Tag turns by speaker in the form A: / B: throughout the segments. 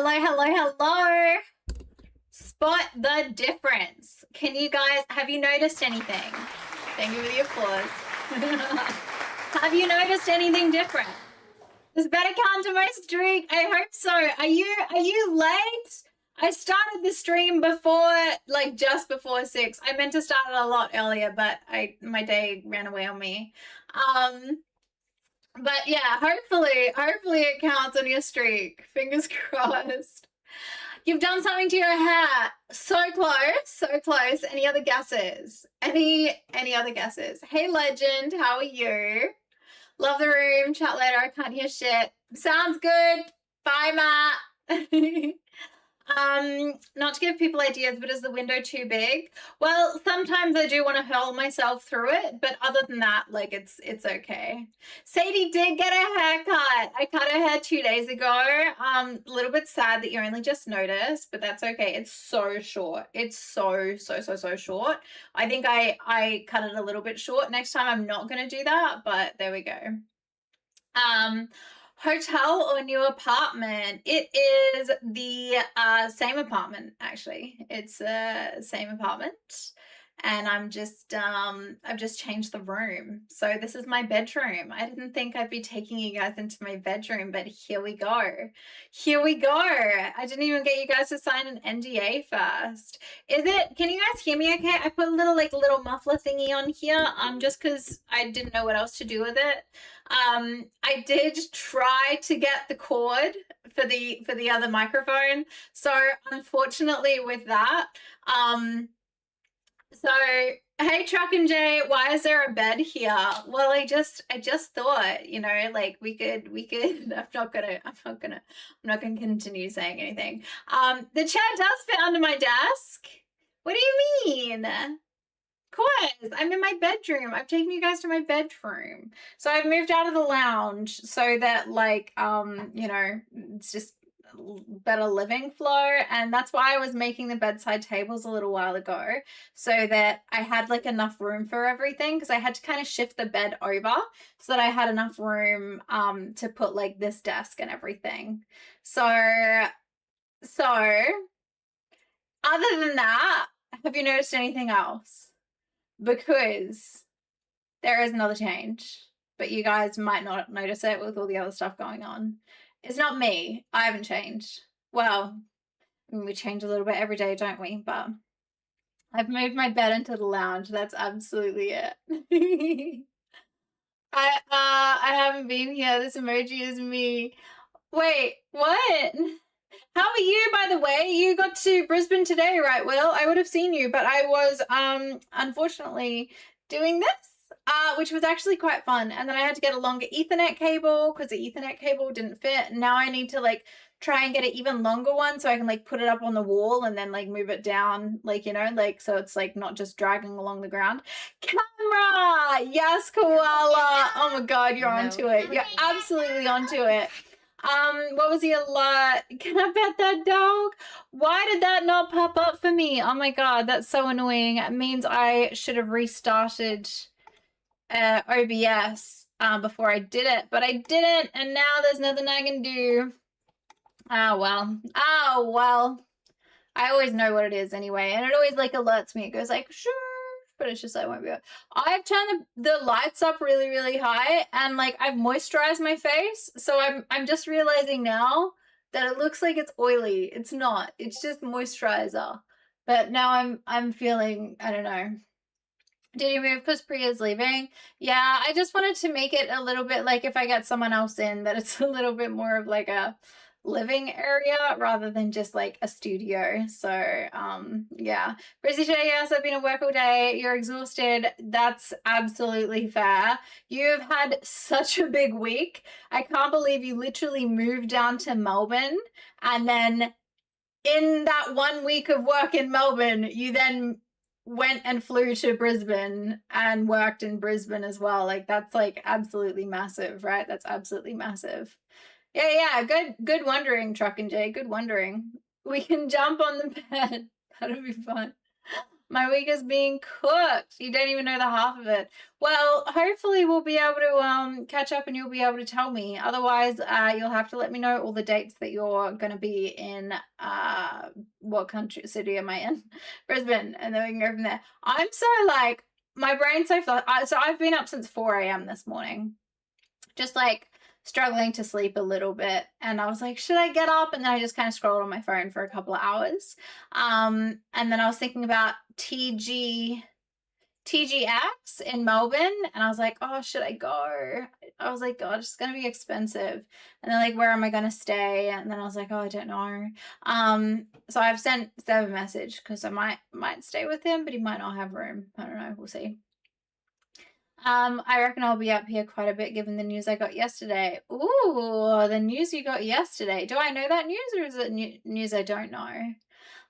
A: Hello, hello, hello. Spot the difference. Can you guys, have you noticed anything? Thank you for the applause. Have you noticed anything different? There's better count to my streak. I hope so. Are you late? I started the stream before, like just before 6. I meant to start it a lot earlier, but my day ran away on me. But yeah, hopefully it counts on your streak. Fingers crossed. You've done something to your hair. So close, so close. Any other guesses? Any other guesses? Hey, legend, how are you? Love the room. Chat later. I can't hear shit. Sounds good. Bye, Matt. Not to give people ideas, but is the window too big? Well, sometimes I do want to hurl myself through it, but other than that, like it's okay. Sadie did get a haircut. I cut her hair 2 days ago. A little bit sad that you only just noticed, but that's okay. It's so short. It's so short. I think I cut it a little bit short. Next time I'm not going to do that, but there we go. Hotel or new apartment? It is the same apartment, actually. It's the same apartment, and I've just changed the room. So this is my bedroom. I didn't think I'd be taking you guys into my bedroom, but here we go. Here we go. I didn't even get you guys to sign an NDA first. Can you guys hear me okay? I put a little muffler thingy on here just because I didn't know what else to do with it. I did try to get the cord for the other microphone. So unfortunately with that, so hey Truck and Jay, why is there a bed here? Well, I just thought, you know, like we could I'm not gonna continue saying anything. The chair does fit under my desk. What do you mean? Course, I'm in my bedroom. I've taken you guys to my bedroom. So I've moved out of the lounge so that like, you know, it's just better living flow. And that's why I was making the bedside tables a little while ago so that I had like enough room for everything, because I had to kind of shift the bed over so that I had enough room to put like this desk and everything. So other than that, have you noticed anything else? Because there is another change, but you guys might not notice it with all the other stuff going on. It's not me. I haven't changed. Well, we change a little bit every day, don't we? But I've moved my bed into the lounge. That's absolutely it. I haven't been here. This emoji is me. Wait, what? How are you, by the way? You got to Brisbane today, right, Will? I would have seen you, but I was unfortunately doing this, which was actually quite fun. And then I had to get a longer Ethernet cable because the Ethernet cable didn't fit. Now I need to like try and get an even longer one so I can like put it up on the wall and then like move it down, like, you know, like so it's like not just dragging along the ground. Camera! Yes, Koala! Oh my god, you're onto it. You're absolutely onto it. What was the alert? Can I pet that dog? Why did that not pop up for me? Oh my god, that's so annoying. It means I should have restarted OBS before I did it, but I didn't, and now there's nothing I can do. Oh well. Oh well. I always know what it is anyway, and it always like alerts me. It goes like, sure. But it's just I won't be able. I've turned the lights up really high, and like I've moisturized my face, so I'm just realizing now that it looks like it's oily. It's not. It's just moisturizer. But now I'm feeling, I don't know. Did you move because Priya's leaving? Yeah, I just wanted to make it a little bit like if I get someone else in, that it's a little bit more of like a living area rather than just like a studio. So yeah. Brizzy J, yes, I've been at work all day. You're exhausted. That's absolutely fair. You've had such a big week. I can't believe you literally moved down to Melbourne, and then in that 1 week of work in Melbourne, you then went and flew to Brisbane and worked in Brisbane as well. Like that's like absolutely massive, right? That's absolutely massive. Yeah, good wondering, Truck and Jay. Good wondering. We can jump on the bed. That'll be fun. My week is being cooked. You don't even know the half of it. Well, hopefully we'll be able to catch up and you'll be able to tell me. Otherwise, you'll have to let me know all the dates that you're going to be in. What country, city am I in? Brisbane. And then we can go from there. I'm so like, my brain's so flat. So I've been up since 4 a.m. this morning. Just like struggling to sleep a little bit, and I was like, should I get up? And then I just kind of scrolled on my phone for a couple of hours, and then I was thinking about TGX in Melbourne, and I was like, oh, should I go? I was like, God, it's gonna be expensive. And then like, where am I gonna stay? And then I was like, oh, I don't know. So I've sent Seb a message because I might stay with him, but he might not have room. I don't know, we'll see. I reckon I'll be up here quite a bit given the news I got yesterday. Ooh, the news you got yesterday. Do I know that news, or is it news I don't know?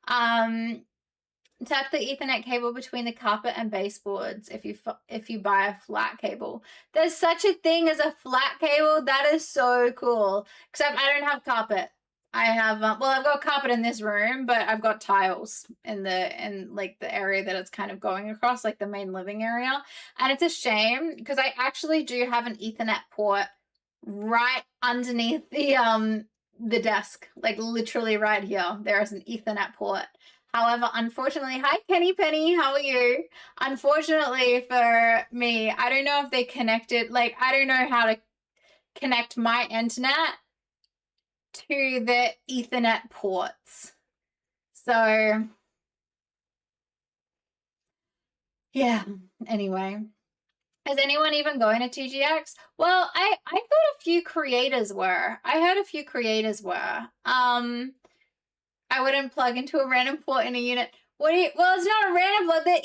A: Tap the Ethernet cable between the carpet and baseboards if you buy a flat cable. There's such a thing as a flat cable. That is so cool. Except I don't have carpet. I have well, I've got carpet in this room, but I've got tiles in like the area that it's kind of going across, like the main living area. And it's a shame because I actually do have an Ethernet port right underneath the desk, like literally right here. There is an Ethernet port. However, unfortunately, hi Kenny Penny, how are you? Unfortunately for me, I don't know if they connected, like I don't know how to connect my internet to the Ethernet ports. So yeah, anyway. Is anyone even going to TGX? Well, I thought a few creators were. I heard a few creators were. I wouldn't plug into a random port in a unit. Well, it's not a random port. They're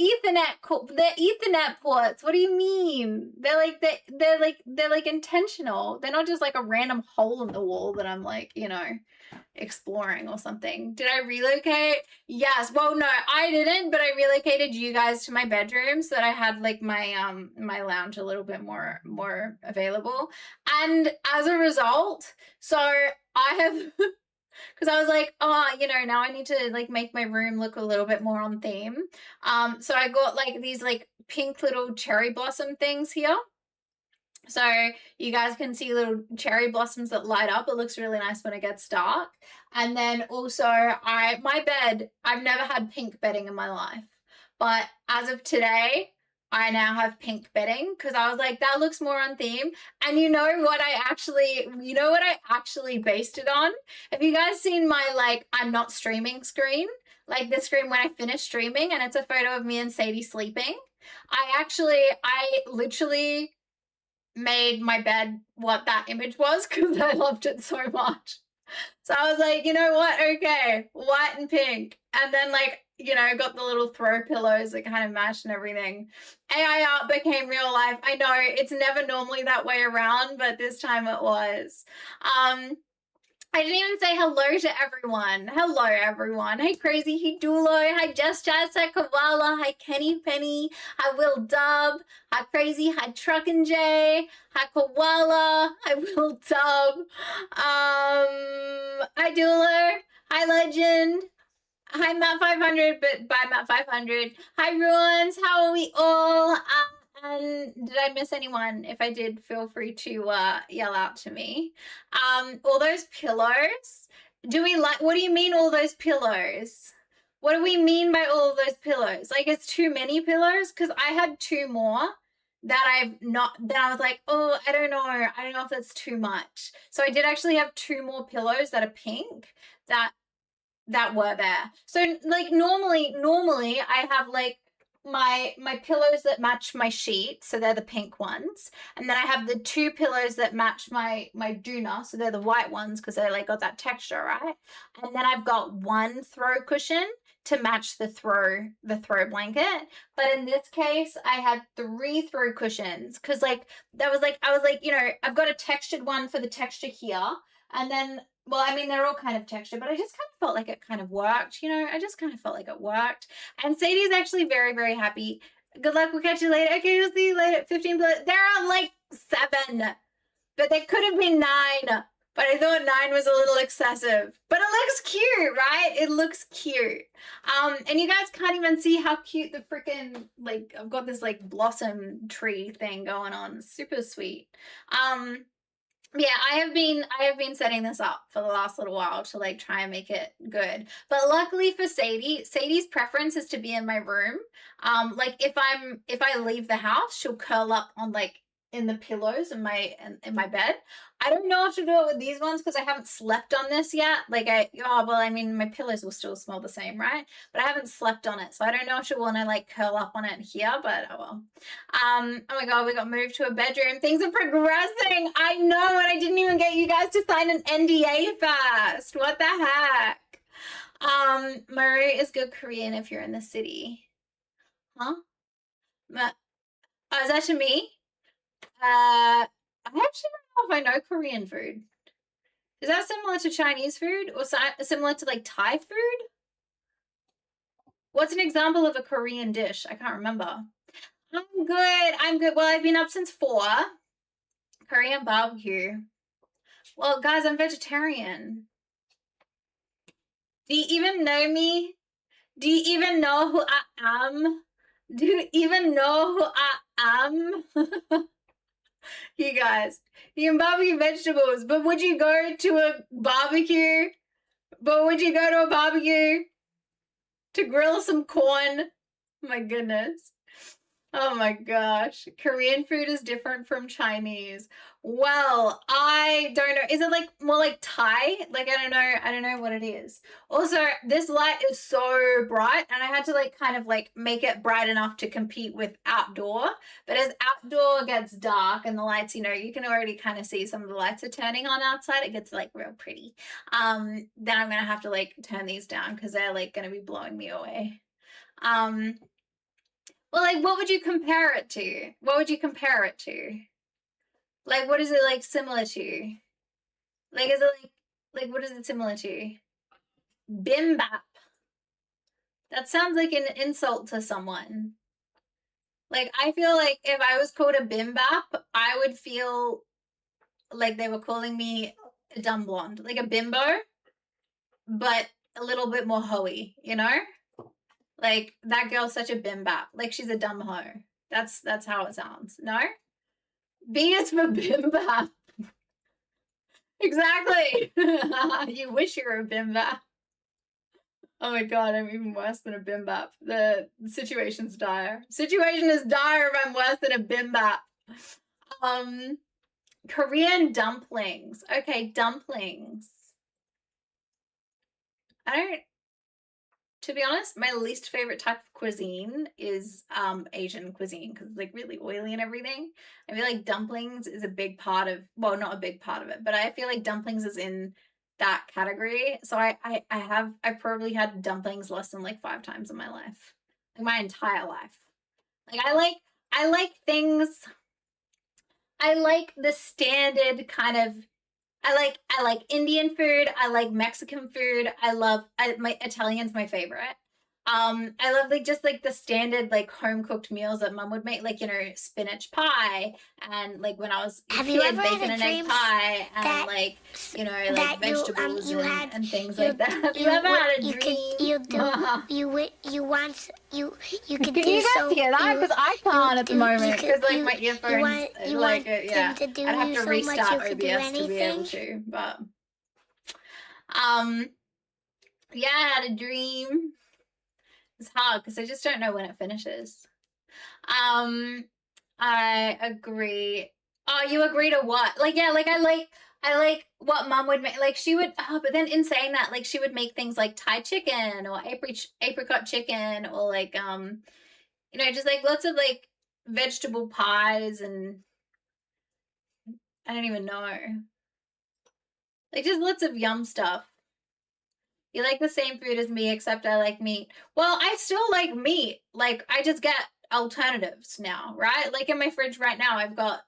A: Ethernet ports. What do you mean? They're like intentional. They're not just like a random hole in the wall that I'm like, you know, exploring or something. Did I relocate? Yes. Well, no, I didn't, but I relocated you guys to my bedroom so that I had like my my lounge a little bit more available. And as a result, so I have because I was like, oh, you know, now I need to like make my room look a little bit more on theme. So I got like these like pink little cherry blossom things here. So you guys can see little cherry blossoms that light up. It looks really nice when it gets dark. And then also my bed, I've never had pink bedding in my life. But as of today, I now have pink bedding because I was like, that looks more on theme. And you know what I actually based it on? Have you guys seen my like I'm not streaming screen? Like the screen when I finish streaming, and it's a photo of me and Sadie sleeping. I literally made my bed what that image was because I loved it so much. So I was like, you know what? Okay, white and pink. And then like, you know, got the little throw pillows that kind of matched and everything. AI art became real life. I know it's never normally that way around, but this time it was. I didn't even say hello to everyone. Hello, everyone. Hey, Crazy. Hey, Dulo. Hi, Just Jazz. Hi, Koala. Hi, Kenny Penny. Hi, Will Dub. Hi, Crazy. Hi, Truckin' Jay. Hi, Koala. Hi, Will Dub. Hi, Dulo. Hi, Legend. Hi, Matt 500, but by Matt 500. Hi, Ruins. How are we all? And did I miss anyone? If I did, feel free to yell out to me. All those pillows. What do you mean all those pillows? What do we mean by all of those pillows? Like it's too many pillows? Because I had 2 more that I was like, oh, I don't know. I don't know if that's too much. So I did actually have 2 more pillows that are pink that were there. So like normally I have like my pillows that match my sheet, so they're the pink ones, and then I have the 2 pillows that match my doona, so they're the white ones because they like got that texture, right? And then I've got 1 throw cushion to match the throw blanket. But in this case, I had 3 throw cushions because like I was like, you know, I've got a textured one for the texture here, and then well, I mean, they're all kind of textured, but I just kind of felt like it kind of worked, you know? I just kind of felt like it worked. And Sadie's actually very, very happy. Good luck. We'll catch you later. Okay, we'll see you later. 15 bullets. There are like 7, but they could have been 9. But I thought 9 was a little excessive. But it looks cute, right? It looks cute. And you guys can't even see how cute the freaking, like, I've got this, like, blossom tree thing going on. Super sweet. Yeah, I have been setting this up for the last little while to like try and make it good. But luckily for Sadie's preference is to be in my room. Like if I leave the house, she'll curl up on like in the pillows in my bed. I don't know how to do it with these ones because I haven't slept on this yet. Like I mean my pillows will still smell the same, right? But I haven't slept on it, so I don't know if she'll want to like curl up on it here, but oh well. Oh my god, we got moved to a bedroom. Things are progressing. I know, and I didn't even get you guys to sign an NDA first. What the heck? Marie is good Korean if you're in the city. Huh? Is that to me? I actually don't know if I know Korean food. Is that similar to Chinese food or similar to like Thai food? What's an example of a Korean dish? I can't remember. I'm good. Well, I've been up since 4. Korean barbecue. Well, guys, I'm vegetarian. Do you even know me? Do you even know who I am? Do you even know who I am? You guys, you can barbecue vegetables, but would you go to a barbecue? But would you go to a barbecue to grill some corn? My goodness. Oh my gosh. Korean food is different from Chinese. Well, I don't know. Is it like more like Thai? Like I don't know what it is. Also, this light is so bright and I had to like kind of like make it bright enough to compete with outdoor. But as outdoor gets dark and the lights, you can already kind of see some of the lights are turning on outside. It gets like real pretty. Then I'm gonna have to like turn these down because they're like gonna be blowing me away. Well, like, what would you compare it to? What would you compare it to? Like, what is it, like, similar to? Like, is it, like, what is it similar to? Bimbap. That sounds like an insult to someone. Like, I feel like if I was called a bimbap, I would feel like they were calling me a dumb blonde. Like a bimbo, but a little bit more hoey, you know? Like, that girl's such a bimbap. Like, she's a dumb hoe. That's how it sounds. No? B is for bimbap. Exactly. You wish you were a bimbap. Oh my god, I'm even worse than a bimbap. The situation's dire. Situation is dire if I'm worse than a bimbap. Korean dumplings. Okay, dumplings. To be honest, my least favorite type of cuisine is Asian cuisine because it's like really oily and everything. I feel like dumplings is a big part of, well, not a big part of it, but I feel like dumplings is in that category. So I've probably had dumplings less than like 5 times in my life, like my entire life. Like I like things. I like the standard kind of. I like Indian food. I like Mexican food. My Italian's my favorite. I love like just like the standard like home cooked meals that mom would make, like spinach pie and like when I was a kid, bacon and egg pie and like like vegetables and things like that. Have you ever had a dream?
B: You could
A: Can
B: do
A: you guys
B: so.
A: hear that? Because I can't at the moment because like my earphones
B: yeah.
A: I'd have to restart OBS to be able to, but yeah, I had a dream. It's hard because I just don't know when it finishes. I agree. Oh, you agree to what? Like, yeah, like I like what mom would make. Like she would, but then in saying that, like she would make things like Thai chicken or apricot chicken or like, just like lots of like vegetable pies and I don't even know. Like just lots of yum stuff. You like the same food as me, except I like meat. Well, I still like meat. Like, I just get alternatives now, right? Like, in my fridge right now, I've got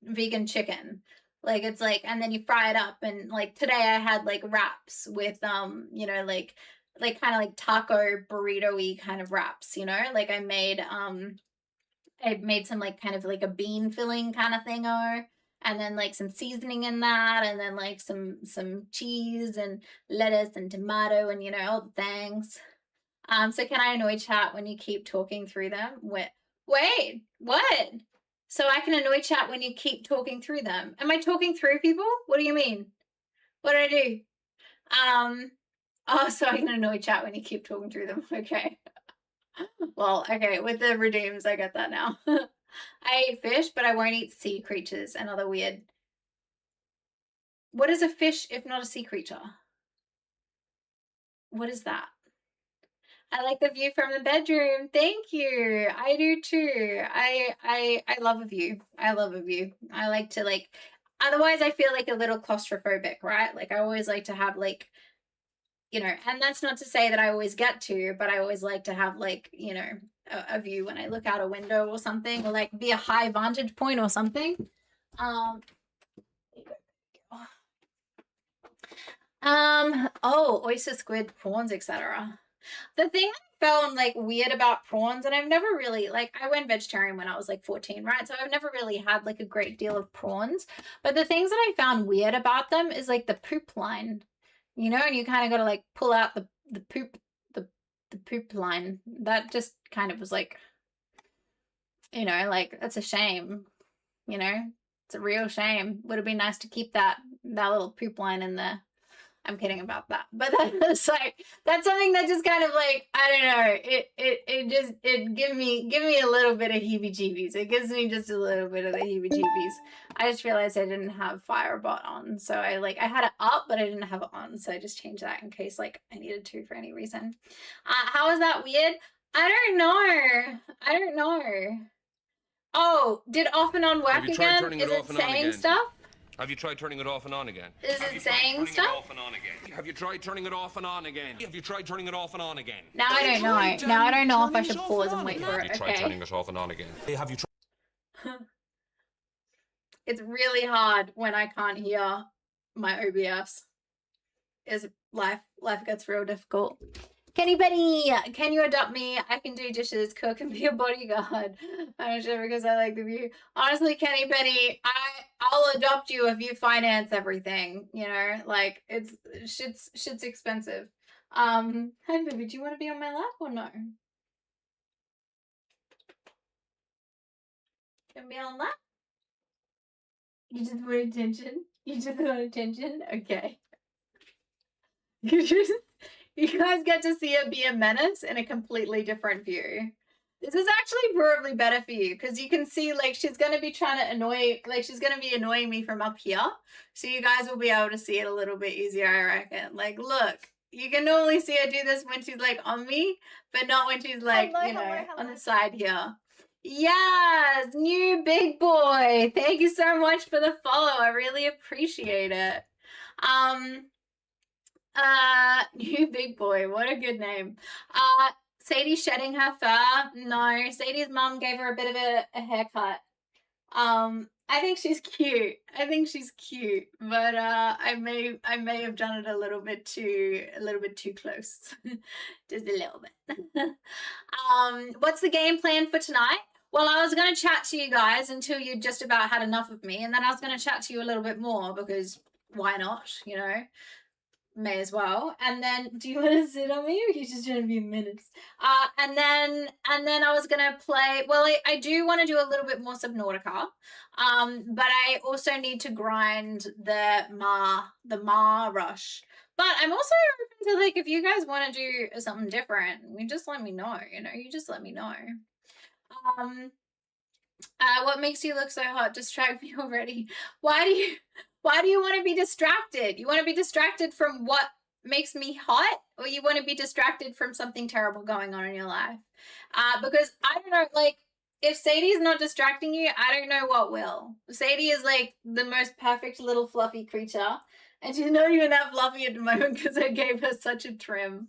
A: vegan chicken. Like, it's like, and then you fry it up. And, like, today I had, like, wraps with, like kind of like taco burrito-y kind of wraps, Like, I made some, like, kind of like a bean filling kind of thing, and then like some seasoning in that, and then like some cheese and lettuce and tomato and, you know, all the things. So can I annoy chat when you keep talking through them? Wait, what? So I can annoy chat when you keep talking through them. Am I talking through people? What do you mean? What did I do? Oh, so I can annoy chat when you keep talking through them. Okay. Well, okay, with the redeems, I get that now. I eat fish, but I won't eat sea creatures and other weird. What is a fish if not a sea creature? What is that? I like the view from the bedroom. Thank you. I do too. I love a view. I love a view. I like to like, otherwise I feel like a little claustrophobic, right? Like I always like to have like, you know, and that's not to say that I always get to, but I always like to have like, you know, a view when I look out a window or something, or like be a high vantage point or something. Oh, oyster, squid, prawns, etc. The thing I found like weird about prawns, and I've never really, like, I went vegetarian when I was like 14, right? So I've never really had like a great deal of prawns. But the things that I found weird about them is like the poop line, you know, and you kind of got to like pull out the poop, the poop line. That just kind of was like, you know, like that's a shame, you know, it's a real shame. Would have been nice to keep that little poop line in there. I'm kidding about that, but that's like, that's something that just kind of like, I don't know, it give me a little bit of heebie-jeebies. It gives me just a little bit of the heebie-jeebies. I just realized I didn't have Firebot on, so I had it up, but I didn't have it on, so I just changed that in case like I needed to for any reason. How is that weird? I don't know. Oh, did off and on work again? Is it saying stuff?
C: Have you tried turning it off and on again?
A: Is it saying stuff?
C: Have you tried turning it off and on again? Have you tried turning it off and on again?
A: Now I don't know. Now I don't know if I should pause and wait for it.
C: Have you tried turning it off and on again? Have you tried?
A: It's really hard when I can't hear my OBS. Life gets real difficult. Kenny Benny, can you adopt me? I can do dishes, cook, and be a bodyguard. I'm sure because I like the view. Honestly, Kenny Benny, I'll adopt you if you finance everything. You know, like shit's expensive. Hi baby, do you want to be on my lap or no? Can be on lap? You just want attention? You just want attention? Okay. You guys get to see it be a menace in a completely different view. This is actually probably better for you because you can see like she's going to be trying to annoy, like she's going to be annoying me from up here. So you guys will be able to see it a little bit easier, I reckon. Like, look, you can normally see her do this when she's like on me, but not when she's like, hello. On the side here. Yes, new big boy. Thank you so much for the follow. I really appreciate it. New big boy. What a good name. Sadie shedding her fur. No, Sadie's mom gave her a bit of a haircut. I think she's cute. But I may have done it a little bit too close. Just a little bit. What's the game plan for tonight? Well, I was going to chat to you guys until you just about had enough of me, and then I was going to chat to you a little bit more because why not, you know? May as well. And then, do you want to sit on me or are you just trying to be minutes? And then I was gonna play. Well, I do want to do a little bit more Subnautica, but I also need to grind the Ma Rush. But I'm also open to like if you guys want to do something different, you just let me know. You know, you just let me know. What makes you look so hot? Distract me already. Why do you want to be distracted? You want to be distracted from what makes me hot, or you want to be distracted from something terrible going on in your life? Because I don't know, like, if Sadie's not distracting you, I don't know what will. Sadie is like the most perfect little fluffy creature, and she's not even that fluffy at the moment because I gave her such a trim.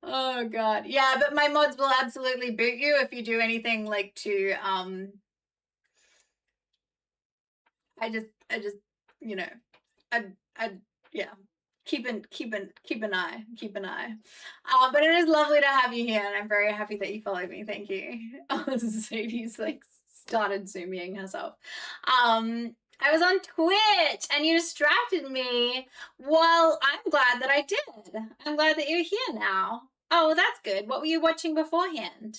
A: Oh god. Yeah, but my mods will absolutely boot you if you do anything like to I just you know, yeah, keep an eye. But it is lovely to have you here, and I'm very happy that you followed me. Thank you. Oh, Sadie's like started zooming herself. I was on Twitch and you distracted me. Well, I'm glad that I did. I'm glad that you're here now. Oh, well, that's good. What were you watching beforehand?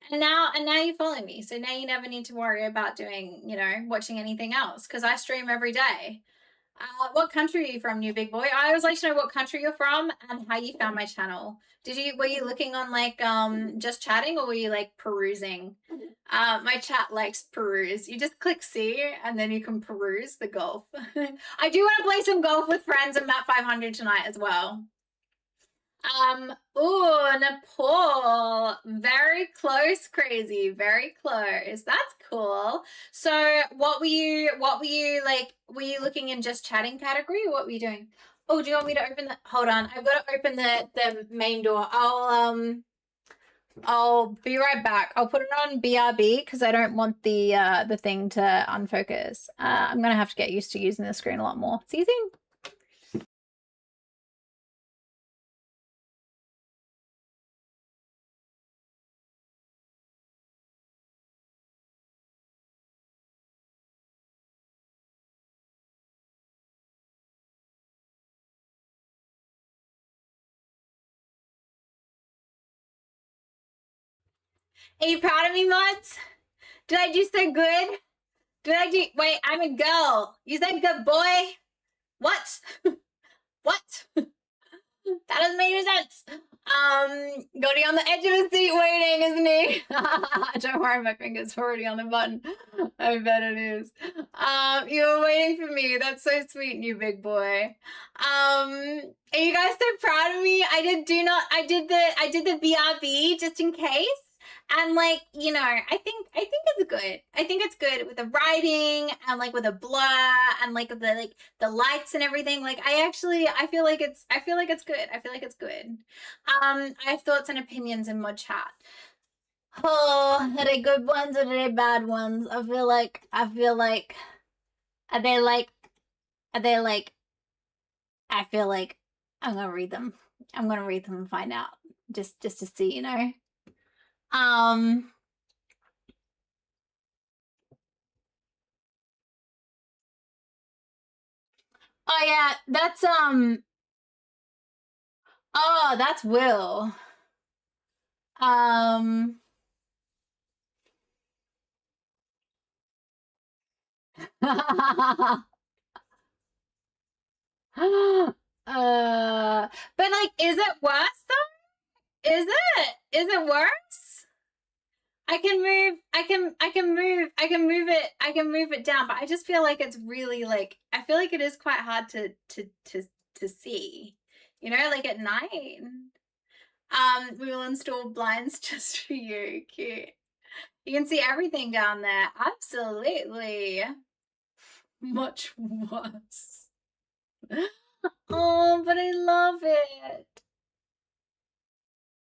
A: And now you follow me. So now you never need to worry about doing, you know, watching anything else because I stream every day. What country are you from, new big boy? I always like to know what country you're from and how you found my channel. Were you looking on like just chatting, or were you like perusing? My chat likes peruse. You just click C and then you can peruse the golf. I do want to play some golf with friends at Map 500 tonight as well. Ooh, Nepal. Very close, crazy. Very close. That's cool. So what were you like, were you looking in just chatting category, or what were you doing? Oh, do you want me to open the, hold on. I've got to open the main door. I'll be right back. I'll put it on BRB because I don't want the thing to unfocus. I'm going to have to get used to using the screen a lot more. See you soon. Are you proud of me, mods? Did I do so good? Wait, I'm a girl. You said good boy? What? What? That doesn't make any sense. Goldie on the edge of his seat waiting, isn't he? Don't worry, my finger's already on the button. I bet it is. You were waiting for me. That's so sweet, you big boy. Are you guys so proud of me? I did the BRB just in case. And like, you know, I think it's good. I think it's good with the writing and like with a blur and like the lights and everything. Like I feel like it's good. I feel like it's good. I have thoughts and opinions in mod chat. Oh, are they good ones or are they bad ones? I feel like I feel like I'm gonna read them. I'm gonna read them and find out. Just to see, you know. Oh yeah, that's oh, that's Will. But like, is it worse though? Is it worse? I can move it down, but I just feel like it's really like, I feel like it is quite hard to see, you know, like at night. We will install blinds just for you. Cute. You can see everything down there. Absolutely. Much worse. Oh, but I love it.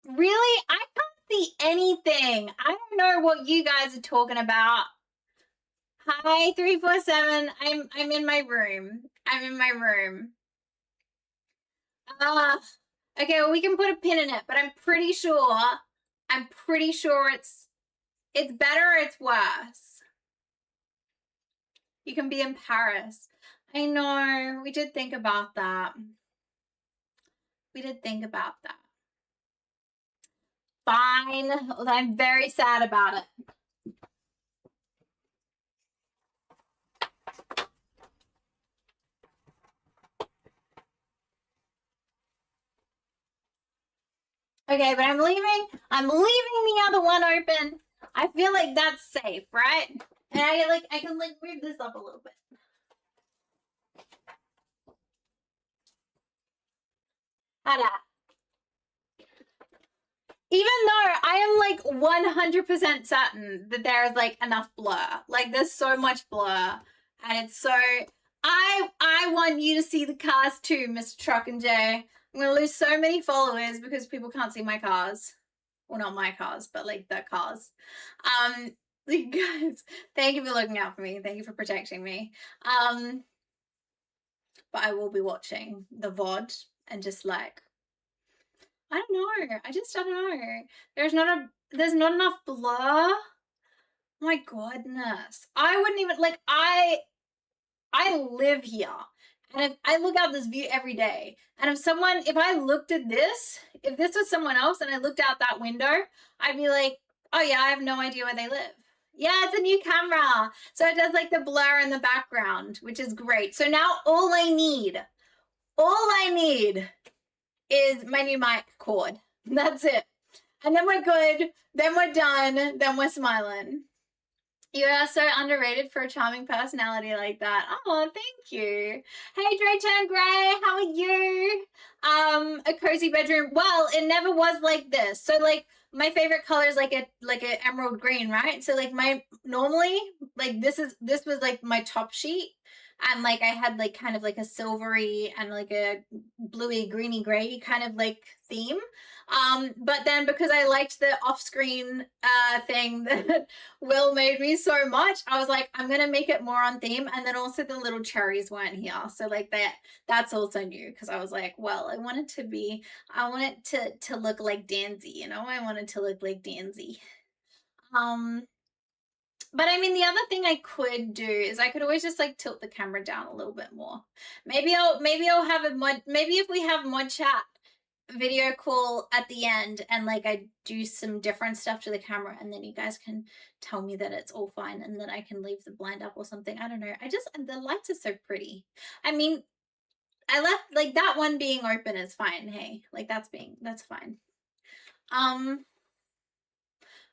A: Really? I can't see anything. I don't know what you guys are talking about. Hi, 347. I'm in my room. I'm in my room. Okay, well, we can put a pin in it, but I'm pretty sure it's better or it's worse. You can be in Paris. I know, we did think about that. Fine. I'm very sad about it. Okay, but I'm leaving the other one open. I feel like that's safe, right? And I can move this up a little bit. How that? Even though I am like 100% certain that there is like enough blur. Like there's so much blur. And it's so, I want you to see the cars too, Mr. Truck and Jay. I'm gonna lose so many followers because people can't see my cars. Well, not my cars, but like the cars. You guys, thank you for looking out for me. Thank you for protecting me. But I will be watching the VOD and just like, I don't know. I don't know. There's not enough blur. Oh my goodness. I wouldn't even, like, I live here. And if I look out this view every day, and if I looked at this, if this was someone else and I looked out that window, I'd be like, oh yeah, I have no idea where they live. Yeah, it's a new camera. So it does like the blur in the background, which is great. So now all I need is my new mic cord. That's it. And then we're good. Then we're done. Then we're smiling. You are so underrated for a charming personality like that. Oh, thank you. Hey, Drayton Gray, how are you? A cozy bedroom. Well, it never was like this. So, like, my favorite color is like a emerald green, right? So, like, normally, like, this was like my top sheet, and like I had like kind of like a silvery and like a bluey greeny gray kind of like theme. But then because I liked the off-screen thing that Will made me so much, I was like, I'm gonna make it more on theme. And then also the little cherries weren't here, so like that's also new, because I was like, well, I want it to look like Danzy, you know, I want it to look like Danzy. But I mean, the other thing I could do is I could always just like tilt the camera down a little bit more. Maybe I'll have a mod. Maybe if we have mod chat video call at the end, and like I do some different stuff to the camera, and then you guys can tell me that it's all fine, and then I can leave the blind up or something. I don't know. The lights are so pretty. I mean, I left like that one being open is fine. Hey, like that's fine. I'm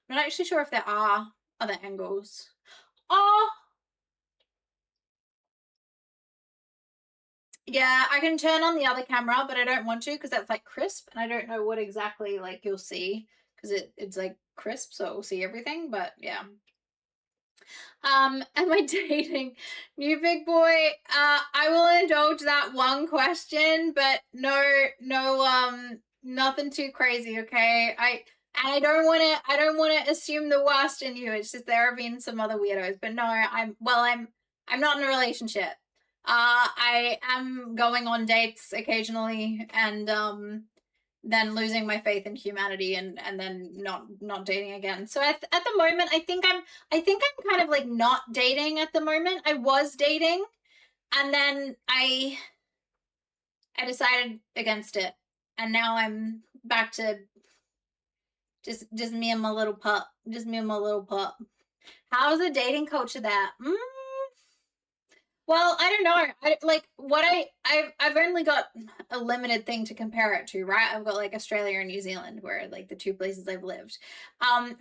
A: not actually sure if there are other angles. Oh, yeah, I can turn on the other camera, but I don't want to because that's like crisp, and I don't know what exactly like you'll see because it's like crisp, so we'll see everything. But yeah. Am I dating new big boy? I will indulge that one question, but no, nothing too crazy, okay? I don't want to assume the worst in you. It's just there have been some other weirdos, but no, I'm not in a relationship. I am going on dates occasionally, and then losing my faith in humanity, and then not dating again. So at the moment, I think I'm kind of like not dating at the moment. I was dating, and then I decided against it, and now I'm back to just me and my little pup. Just me and my little pup. How's the dating culture there? Well, I don't know. I've only got a limited thing to compare it to, right? I've got like Australia and New Zealand, where like the two places I've lived.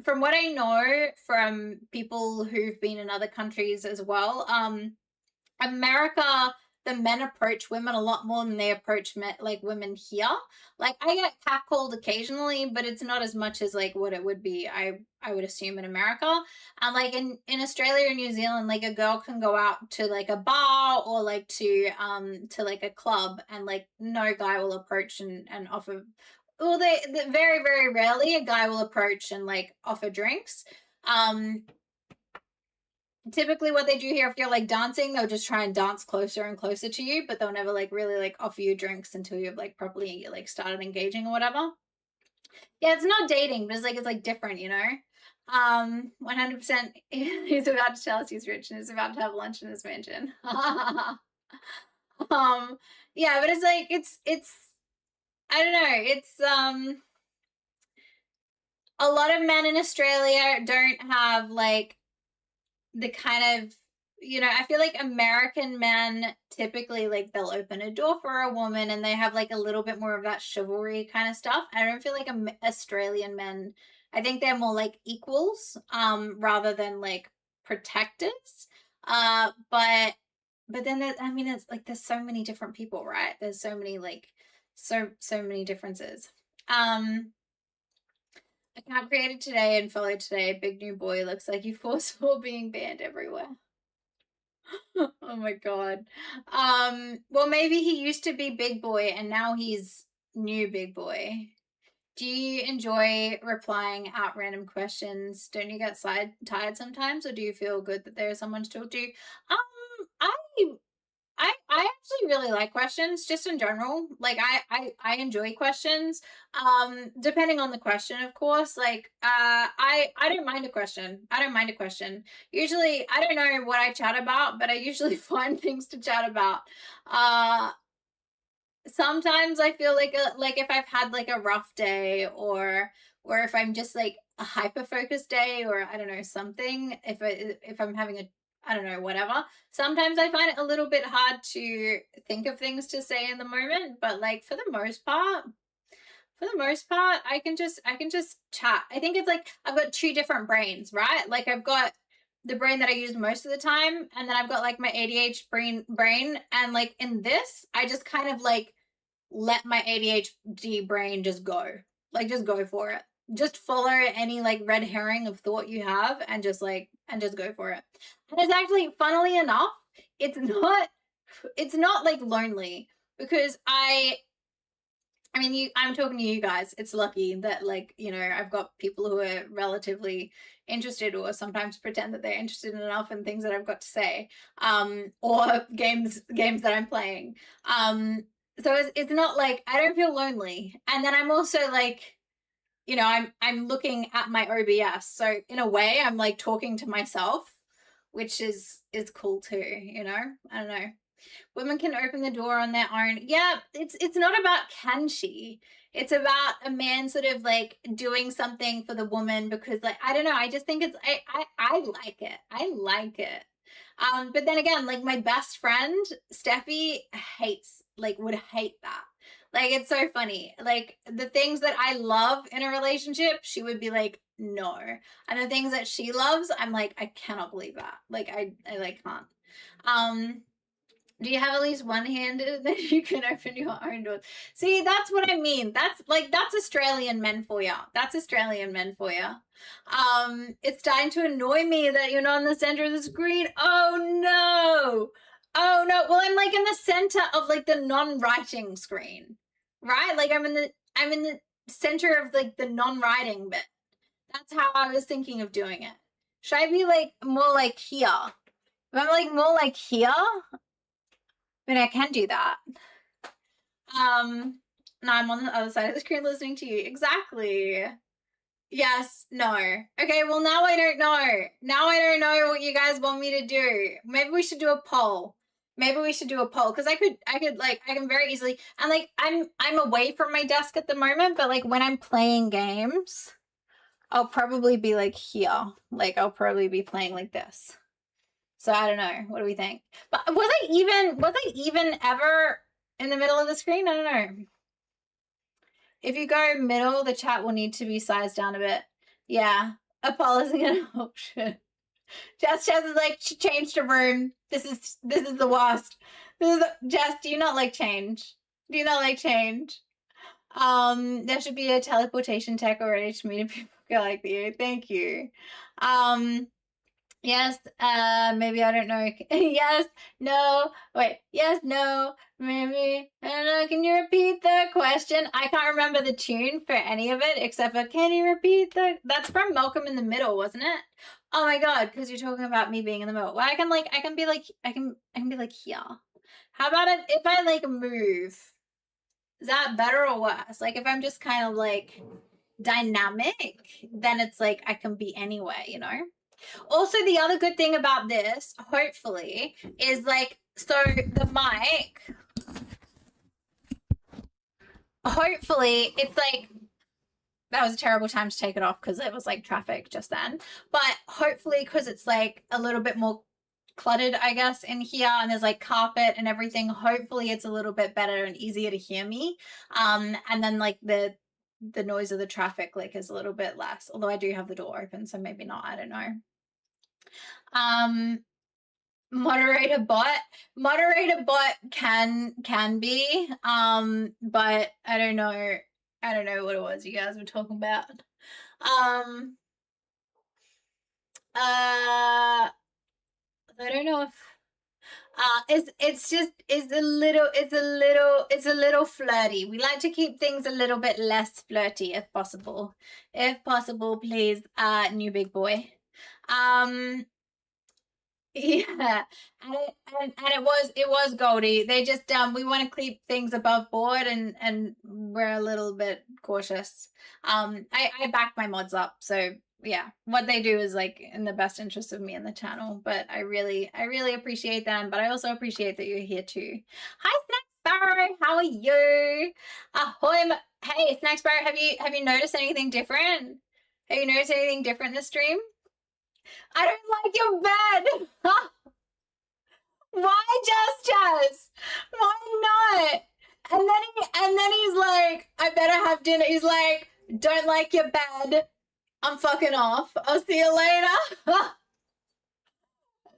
A: From what I know from people who've been in other countries as well, America, the men approach women a lot more than they approach women here. Like I get catcalled occasionally, but it's not as much as like what it would be, I would assume, in America. And like in Australia or New Zealand, like a girl can go out to like a bar or like to like a club, and like no guy will approach and offer. Well, they very, very rarely a guy will approach and like offer drinks. Typically what they do here, if you're like dancing, they'll just try and dance closer and closer to you, but they'll never like really like offer you drinks until you've like properly like started engaging or whatever. Yeah, it's not dating, but it's like different, you know. 100%. He's about to tell us he's rich and he's about to have lunch in his mansion. Yeah, but it's like it's I don't know, it's a lot of men in Australia don't have like the kind of, you know, I feel like American men typically like they'll open a door for a woman, and they have like a little bit more of that chivalry kind of stuff. I don't feel like Australian men, I think they're more like equals rather than like protectors. But then I mean, it's like there's so many different people, right? There's so many like so many differences. Account created today and followed today. Big new boy looks like you forceful being banned everywhere. Oh my god. Well, maybe he used to be big boy and now he's new big boy. Do you enjoy replying at random questions? Don't you get tired sometimes, or do you feel good that there's someone to talk to? I I actually really like questions just in general. Like I enjoy questions. Depending on the question, of course. Like I don't mind a question. I don't mind a question. Usually I don't know what I chat about, but I usually find things to chat about. Sometimes I feel like if I've had like a rough day, or if I'm just like a hyper focused day, or I don't know, something, if I'm having a, I don't know, whatever, sometimes I find it a little bit hard to think of things to say in the moment, but like for the most part, I can just chat. I think it's like I've got two different brains, right? Like I've got the brain that I use most of the time, and then I've got like my ADHD brain, and like in this, I just kind of like let my ADHD brain just go. Like just go for it. Just follow any like red herring of thought you have, and just go for it. And it's actually, funnily enough, it's not like lonely, because I mean, I'm talking to you guys. It's lucky that, like, you know, I've got people who are relatively interested, or sometimes pretend that they're interested enough in things that I've got to say, or games that I'm playing. So it's not like I don't feel lonely. And then I'm also like, you know, I'm looking at my OBS, so in a way, I'm like talking to myself, which is cool too. You know, I don't know. Women can open the door on their own. Yeah, it's not about can she. It's about a man sort of like doing something for the woman, because like I don't know, I just think it's I like it. I like it. But then again, like my best friend Steffi would hate that. Like it's so funny. Like the things that I love in a relationship, she would be like, no. And the things that she loves, I'm like, I cannot believe that. Like I like can't. Do you have at least one hand that you can open your own doors? See, that's what I mean. That's Australian men for you. That's Australian men for you. It's starting to annoy me that you're not in the center of the screen. Oh no. Oh no. Well, I'm like in the center of like the non-writing screen, right? Like I'm in the center of like the non-writing bit. That's how I was thinking of doing it. Should I be like more like here? If I'm like more like here, I mean, I can do that. Now I'm on the other side of the screen listening to you. Exactly. Yes, no. Okay, well now I don't know. Now I don't know what you guys want me to do. Maybe we should do a poll. Because I can very easily, and like I'm away from my desk at the moment, but like when I'm playing games, I'll probably be like here. Like I'll probably be playing like this. So I don't know. What do we think? But was I even ever in the middle of the screen? I don't know. If you go middle, the chat will need to be sized down a bit. Yeah. A policy an option. Jess is like, she changed her room. This is the worst. Jess, do you not like change? Do you not like change? There should be a teleportation tech already to meet people like you. Thank you. Yes, maybe, I don't know. Yes, no, wait, yes, no, maybe, I don't know. Can you repeat the question? I can't remember the tune for any of it except for, can you repeat that's from Malcolm in the Middle, wasn't it? Oh my God, because you're talking about me being in the middle. Well, I can be like here. How about if I like move? Is that better or worse? Like if I'm just kind of like dynamic, then it's like I can be anywhere, you know? Also, the other good thing about this, hopefully, is like, so the mic, hopefully, it's like, that was a terrible time to take it off because it was like traffic just then. But hopefully, because it's like a little bit more cluttered, I guess, in here, and there's like carpet and everything, hopefully it's a little bit better and easier to hear me. And then like the noise of the traffic like is a little bit less, although I do have the door open, so maybe not, I don't know. Moderator bot can be, but I don't know what it was you guys were talking about. I don't know if it's a little flirty. We like to keep things a little bit less flirty if possible. If possible, please, new big boy. Yeah, and it was Goldie. They just we want to keep things above board, and we're a little bit cautious. I back my mods up, so yeah, what they do is like in the best interest of me and the channel. But I really appreciate them. But I also appreciate that you're here too. Hi, Snack Sparrow, how are you? Ahoy! Hey, Snack Sparrow, have you noticed anything different? Have you noticed anything different this stream? I don't like your bed. Why Jess? Why not? And then he's like, I better have dinner. He's like, don't like your bed. I'm fucking off. I'll see you later.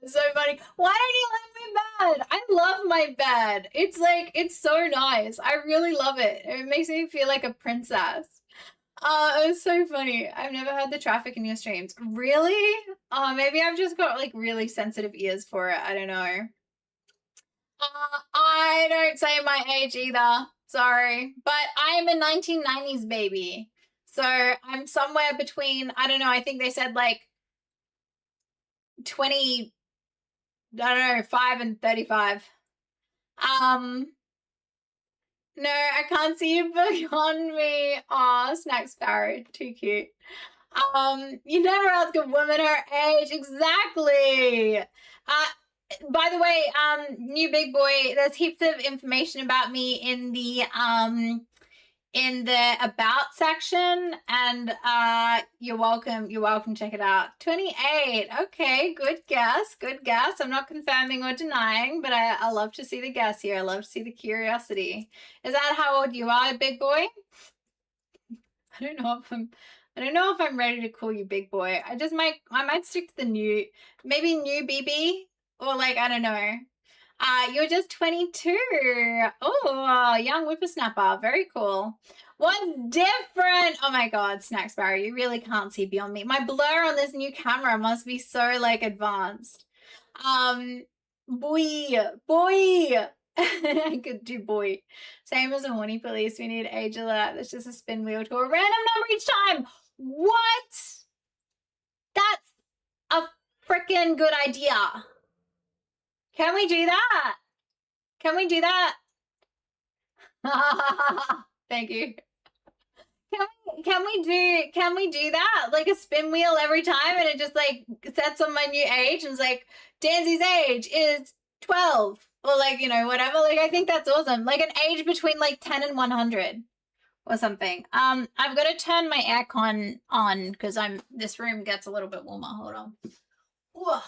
A: So funny. Why don't you like my bed? I love my bed. It's like, it's so nice. I really love it. It makes me feel like a princess. It was so funny. I've never heard the traffic in your streams. Really? Maybe I've just got like really sensitive ears for it. I don't know. I don't say my age either. Sorry. But I'm a 1990s baby. So I'm somewhere between, I don't know, I think they said like 20, I don't know, 5 and 35. No, I can't see you beyond me. Aw, Snack Sparrow, too cute. You never ask a woman her age. Exactly. By the way, new big boy, there's heaps of information about me in the about section, and you're welcome to check it out. 28. Okay, good guess. I'm not confirming or denying, but I love to see the guess here. I love to see the curiosity. Is that how old you are, big boy? I don't know if I'm ready to call you big boy. I might stick to the new, maybe new BB, or like, I don't know. You're just 22. Oh, young whippersnapper. Very cool. What's different? Oh my God, Snack Sparrow, you really can't see beyond me. My blur on this new camera must be so like advanced. Boy. I could do boy. Same as a horny police. We need age alert. That's just a spin wheel to a random number each time. What? That's a freaking good idea. Can we do that? Can we do that? Thank you. Can we do that? Like a spin wheel every time, and it just like sets on my new age, and it's like Danzy's age is 12, or like, you know, whatever. Like, I think that's awesome. Like an age between like 10 and 100 or something. I've got to turn my aircon on because this room gets a little bit warmer. Hold on. Ooh.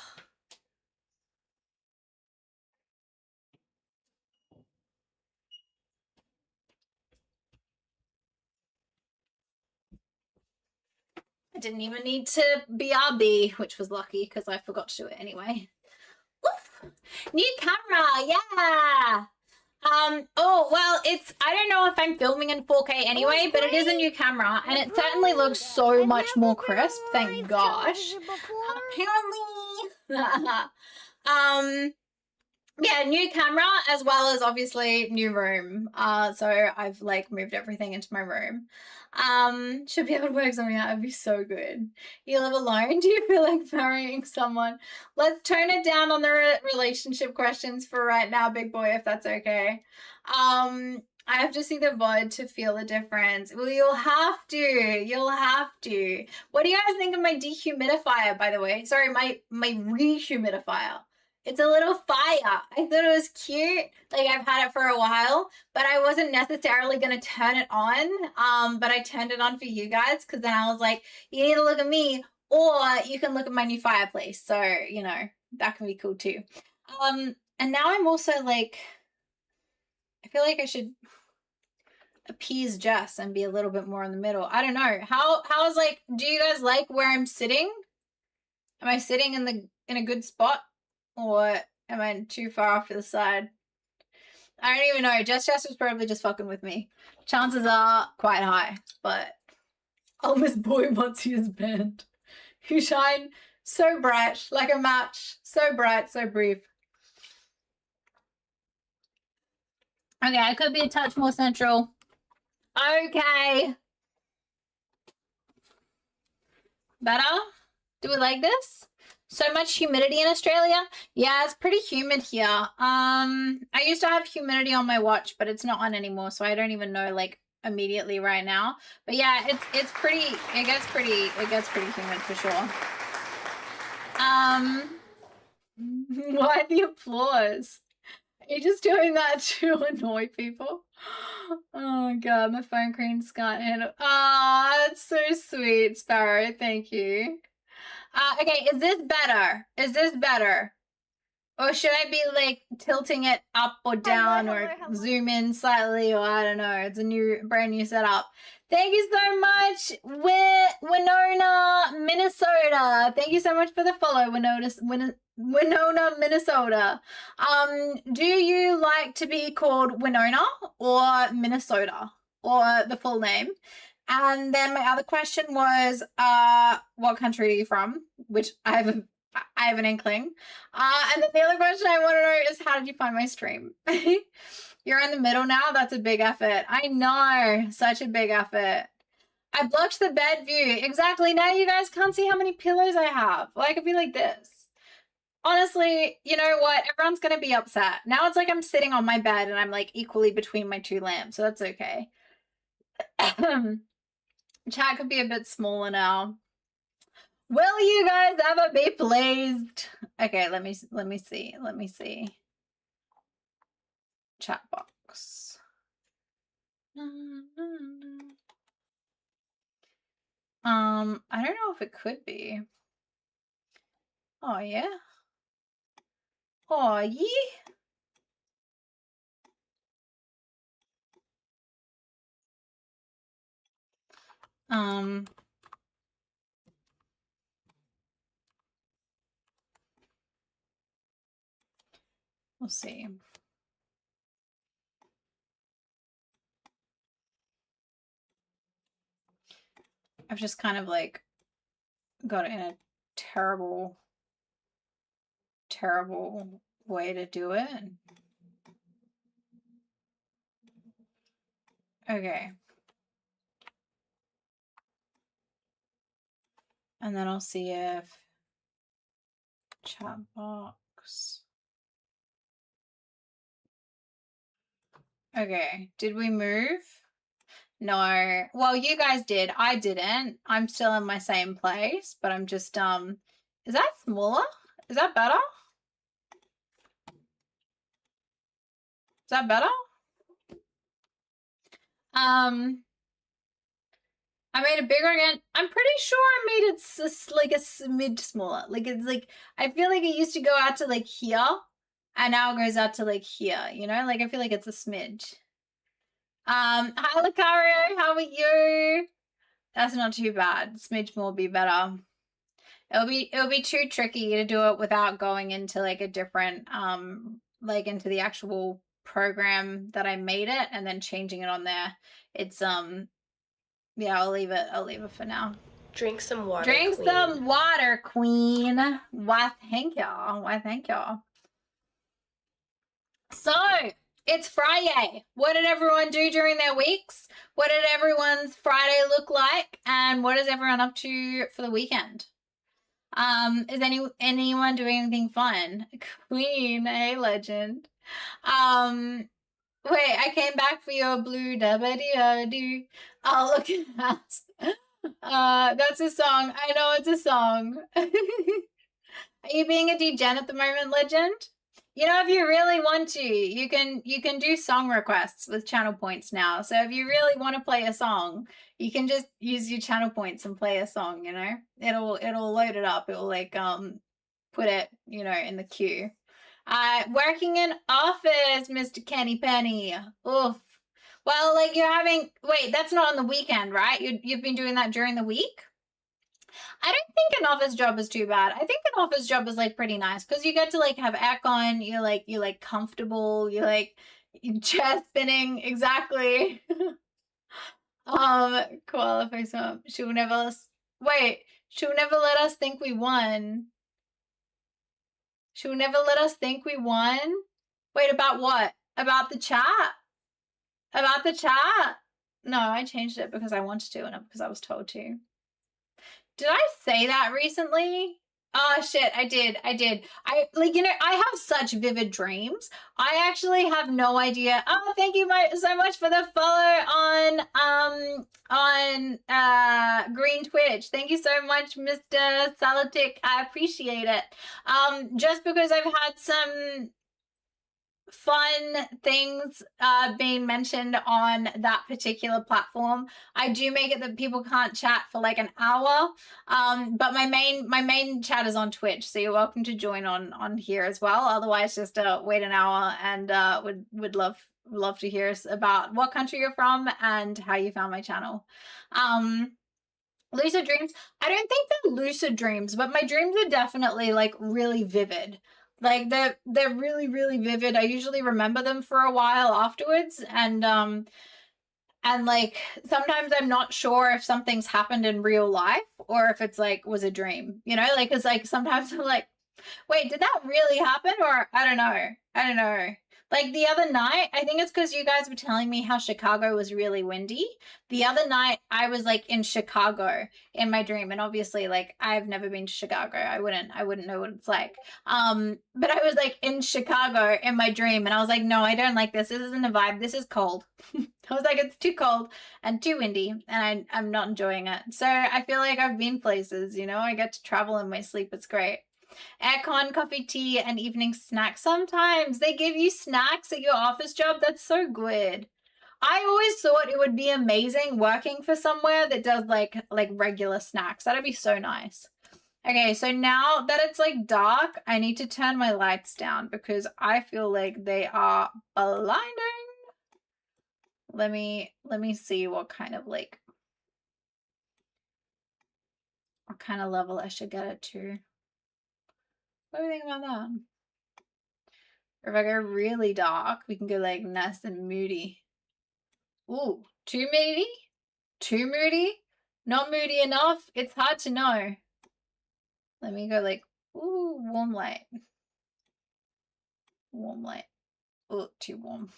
A: I didn't even need to BRB, which was lucky because I forgot to do it anyway. Oof. New camera, yeah. Oh, well, I don't know if I'm filming in 4K anyway, but it is a new camera, and it certainly looks so much more crisp, thank gosh. Apparently. Yeah, new camera as well as obviously new room. So I've like moved everything into my room. Should be able to work something out. It'd be so good. You live alone? Do you feel like marrying someone? Let's tone it down on the relationship questions for right now, big boy, if that's okay. I have to see the VOD to feel the difference. Well, you'll have to. You'll have to. What do you guys think of my dehumidifier, by the way? Sorry, my rehumidifier. It's a little fire. I thought it was cute. Like, I've had it for a while, but I wasn't necessarily going to turn it on. But I turned it on for you guys because then I was like, you need to look at me, or you can look at my new fireplace. So, you know, that can be cool too. And now I'm also like, I feel like I should appease Jess and be a little bit more in the middle. I don't know. How's like, do you guys like where I'm sitting? Am I sitting in a good spot? Or am I too far off to the side? I don't even know. Jess was probably just fucking with me. Chances are quite high, but Almost boy once he is banned. You shine so bright, like a match. So bright, so brief. Okay, I could be a touch more central. Okay. Better? Do we like this? So much humidity in Australia. Yeah, it's pretty humid here. I used to have humidity on my watch, but it's not on anymore, so I don't even know like immediately right now. But yeah, it's pretty. It gets pretty humid for sure. Why the applause? Are you just doing that to annoy people? Oh god, my phone screen can't handle. Ah, that's so sweet, Sparrow. Thank you. Okay, is this better? Is this better? Or should I be like tilting it up or down or zoom in slightly, or I don't know. It's a brand new setup. Thank you so much, Winona, Minnesota. Thank you so much for the follow, Winona, Minnesota. Do you like to be called Winona or Minnesota or the full name? And then my other question was, what country are you from? Which I have an inkling. And then the other question I want to know is, how did you find my stream? You're in the middle now? That's a big effort. I know, such a big effort. I blocked the bed view. Exactly. Now you guys can't see how many pillows I have. Well, I could be like this. Honestly, you know what? Everyone's going to be upset. Now it's like I'm sitting on my bed and I'm like equally between my two lamps, so that's okay. Chat could be a bit smaller now. Will you guys ever be pleased? Okay, let me see. Chat box. I don't know if it could be. Oh yeah. Oh yeah. We'll see. I've just kind of like got it in a terrible way to do it. Okay. And then I'll see if chat box. Okay, did we move? No. Well, you guys did. I didn't. I'm still in my same place, but I'm just, is that smaller? Is that better? Is that better? I made it bigger again. I'm pretty sure I made it like a smidge smaller. Like it's like, I feel like it used to go out to like here, and now it goes out to like here, you know? Like I feel like it's a smidge. Hi Lucario, how are you? That's not too bad. Smidge more will be better. It'll be too tricky to do it without going into like a different like into the actual program that I made it and then changing it on there. It's yeah, I'll leave it for now.
D: Drink some water.
A: Drink
D: queen.
A: some water, queen. Why thank y'all. Why thank y'all. So it's FriYAY. What did everyone do during their weeks? What did everyone's Friday look like? And what is everyone up to for the weekend? Is anyone doing anything fun? Queen, hey legend. Wait, I came back for your blue da-ba-dee-da-doo. Oh, look at that. That's a song. I know it's a song. Are you being a degen at the moment, legend? You know, if you really want to, you can do song requests with channel points now. So if you really want to play a song, you can just use your channel points and play a song, you know? It'll load it up. It'll like put it, you know, in the queue. Working in office, Mr. Kenny Penny. Oof. Well, like you're having, wait, that's not on the weekend, right? You've been doing that during the week? I don't think an office job is too bad. I think an office job is like pretty nice because you get to like have aircon. You're like comfortable. You're like chair spinning exactly. Qualify some. She'll never let us think we won. She'll never let us think we won. Wait, about what? About the chat? About the chat? No, I changed it because I wanted to and not because I was told to. Did I say that recently? Oh shit, I did. I like, you know, I have such vivid dreams. I actually have no idea. Oh, thank you so much for the follow on Green Twitch. Thank you so much, Mr. Salatic. I appreciate it. Just because I've had some fun things being mentioned on that particular platform, I do make it that people can't chat for like an hour, but my main chat is on Twitch, so you're welcome to join on here as well. Otherwise, just wait an hour, and would love to hear about what country you're from and how you found my channel. Lucid dreams, I don't think they're lucid dreams, but my dreams are definitely like really vivid. Like they're really, really vivid. I usually remember them for a while afterwards, and like sometimes I'm not sure if something's happened in real life or if it's like was a dream, you know? Like it's like sometimes I'm like, wait, did that really happen? Or I don't know. Like the other night, I think it's because you guys were telling me how Chicago was really windy. The other night, I was like in Chicago in my dream, and obviously, like I've never been to Chicago. I wouldn't know what it's like. But I was like in Chicago in my dream, and I was like, no, I don't like this. This isn't a vibe. This is cold. I was like, it's too cold and too windy, and I'm not enjoying it. So I feel like I've been places. You know, I get to travel in my sleep. It's great. Aircon, coffee, tea, and evening snacks. Sometimes they give you snacks at your office job. That's so good. I always thought it would be amazing working for somewhere that does like regular snacks. That'd be so nice. Okay, so now that it's like dark, I need to turn my lights down because I feel like they are blinding. Let me see what kind of level I should get it to. What do you think about that? Or if I go really dark, we can go like nice and moody. Ooh, too moody? Too moody? Not moody enough? It's hard to know. Let me go like, ooh, warm light. Warm light. Oh, too warm.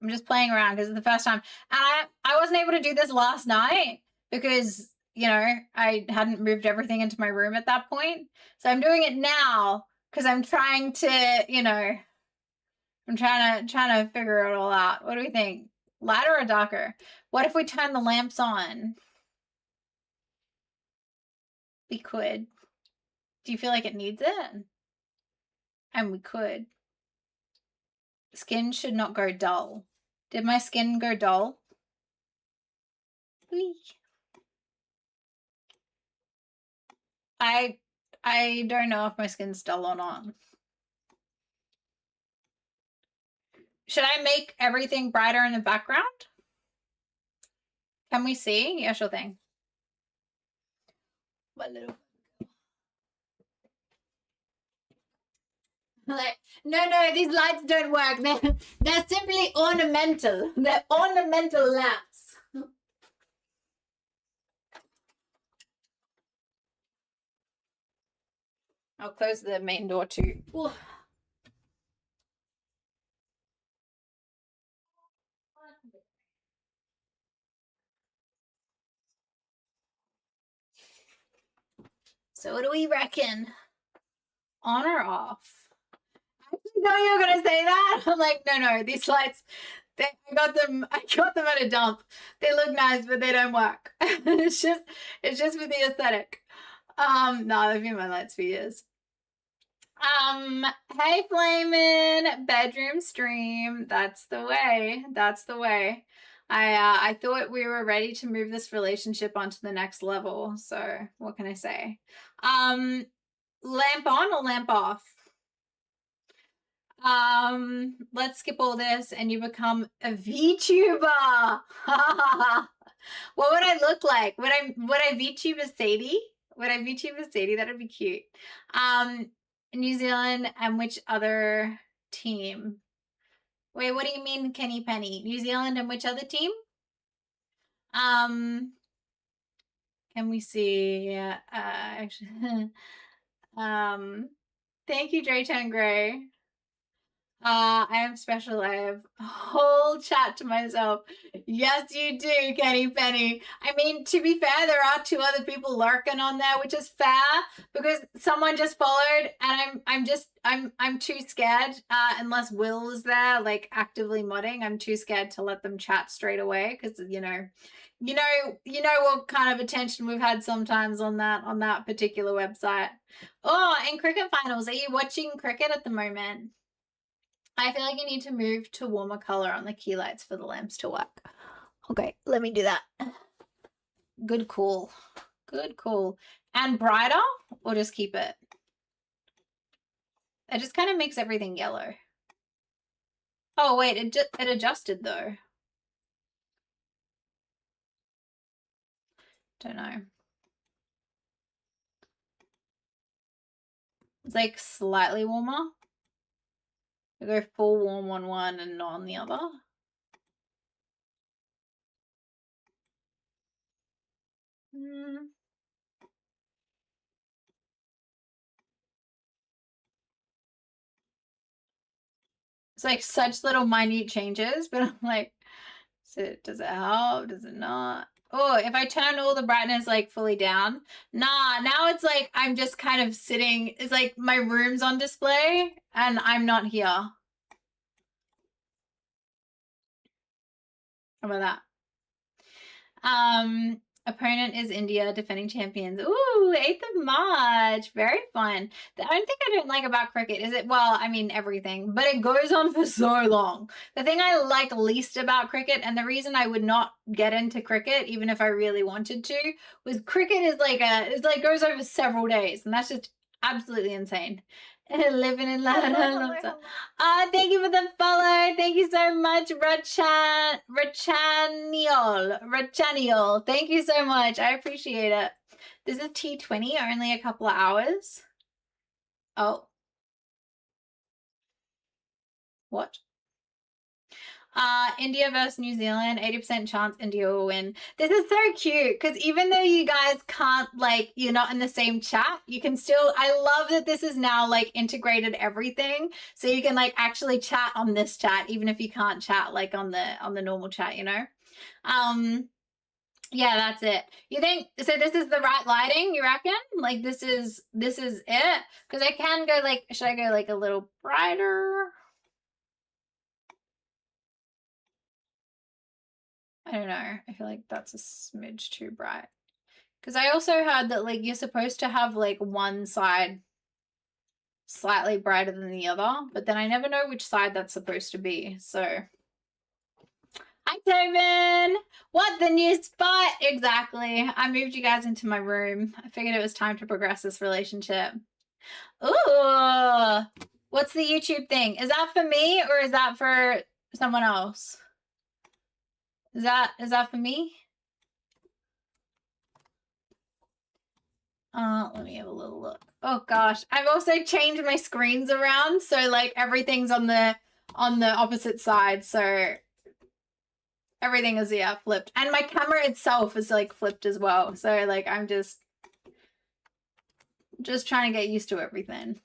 A: I'm just playing around because it's the first time. And I wasn't able to do this last night because, you know, I hadn't moved everything into my room at that point. So I'm doing it now because I'm trying to, you know, I'm trying to figure it all out. What do we think? Lighter or darker? What if we turn the lamps on? We could. Do you feel like it needs it? And we could. Skin should not go dull. Did my skin go dull? Whee. I don't know if my skin's dull or not. Should I make everything brighter in the background? Can we see? Yeah, sure thing. What little... Like, no, these lights don't work. They're simply ornamental. They're ornamental lamps. I'll close the main door too. Ooh. So what do we reckon? On or off? I didn't know you were gonna say that. I'm like, no, these lights, I got them at a dump. They look nice, but they don't work. it's just for the aesthetic. No, they've been my lights for years. Hey Flamin', bedroom stream. That's the way. I thought we were ready to move this relationship onto the next level. So what can I say? Lamp on or lamp off? Let's skip all this and you become a VTuber. What would I look like? Would I VTube as Sadie? Would I VTube as Sadie? That'd be cute. New Zealand and which other team? Wait, what do you mean, Kenny Penny? New Zealand and which other team? Can we see? Actually, thank you, Drayton Gray. I am special. I have a whole chat to myself. Yes, you do, Kenny Penny. I mean, to be fair, there are 2 other people lurking on there, which is fair because someone just followed, and I'm too scared. Unless Will is there, like actively modding, I'm too scared to let them chat straight away because you know what kind of attention we've had sometimes on that particular website. Oh, and cricket finals. Are you watching cricket at the moment? I feel like you need to move to warmer color on the key lights for the lamps to work. Okay, let me do that. Good call. Good call. And brighter, or just keep it? It just kind of makes everything yellow. Oh, wait, it adjusted though. Don't know. It's like slightly warmer. I go full warm on one and not on the other. It's like such little minute changes, but I'm like, does it help? Does it not? Oh, if I turn all the brightness like fully down, nah, now it's like I'm just kind of sitting. It's like my room's on display and I'm not here. How about that? Opponent is India, defending champions. Ooh, 8th of March. Very fun. The only thing I don't like about cricket is well, I mean everything, but it goes on for so long. The thing I like least about cricket, and the reason I would not get into cricket, even if I really wanted to, was cricket is like goes over several days, and that's just absolutely insane. Living in London. Thank you for the follow. Thank you so much, Rachaniol. Thank you so much. I appreciate it. This is T20, only a couple of hours. Oh. What? India versus New Zealand, 80% chance India will win. This is so cute because even though you guys can't, like, you're not in the same chat, you can still, I love that this is now like integrated everything. So you can like actually chat on this chat, even if you can't chat like on the normal chat, you know? Yeah, that's it. You think, so this is the right lighting, you reckon? Like this is it? Because I can go like, should I go like a little brighter? I don't know. I feel like that's a smidge too bright. Because I also heard that like you're supposed to have like one side slightly brighter than the other, but then I never know which side that's supposed to be. So, hi Tobin! What, the new spot? Exactly. I moved you guys into my room. I figured it was time to progress this relationship. Ooh! What's the YouTube thing? Is that for me or is that for someone else? Is that for me? Let me have a little look. Oh gosh, I've also changed my screens around so like everything's on the opposite side, so everything is flipped, and my camera itself is like flipped as well. So like I'm just trying to get used to everything.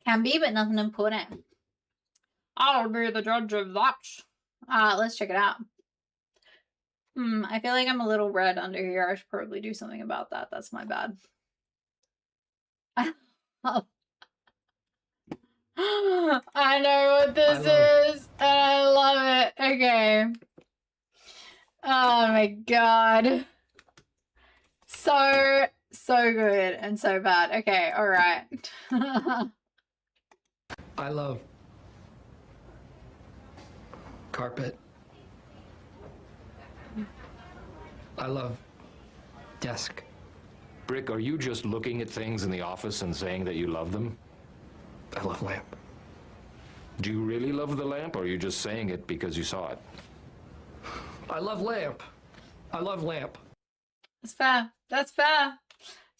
A: Can be, but nothing important. I'll be the judge of that. Let's check it out. I feel like I'm a little red under here. I should probably do something about that. That's my bad. Oh. I know what this is, and I love it. Okay. Oh my god. So good and so bad. Okay, all right.
D: I love carpet. I love desk.
E: Brick, are you just looking at things in the office and saying that you love them?
D: I love lamp.
E: Do you really love the lamp, or are you just saying it because you saw it?
D: I love lamp. I love lamp.
A: That's fair. That's fair.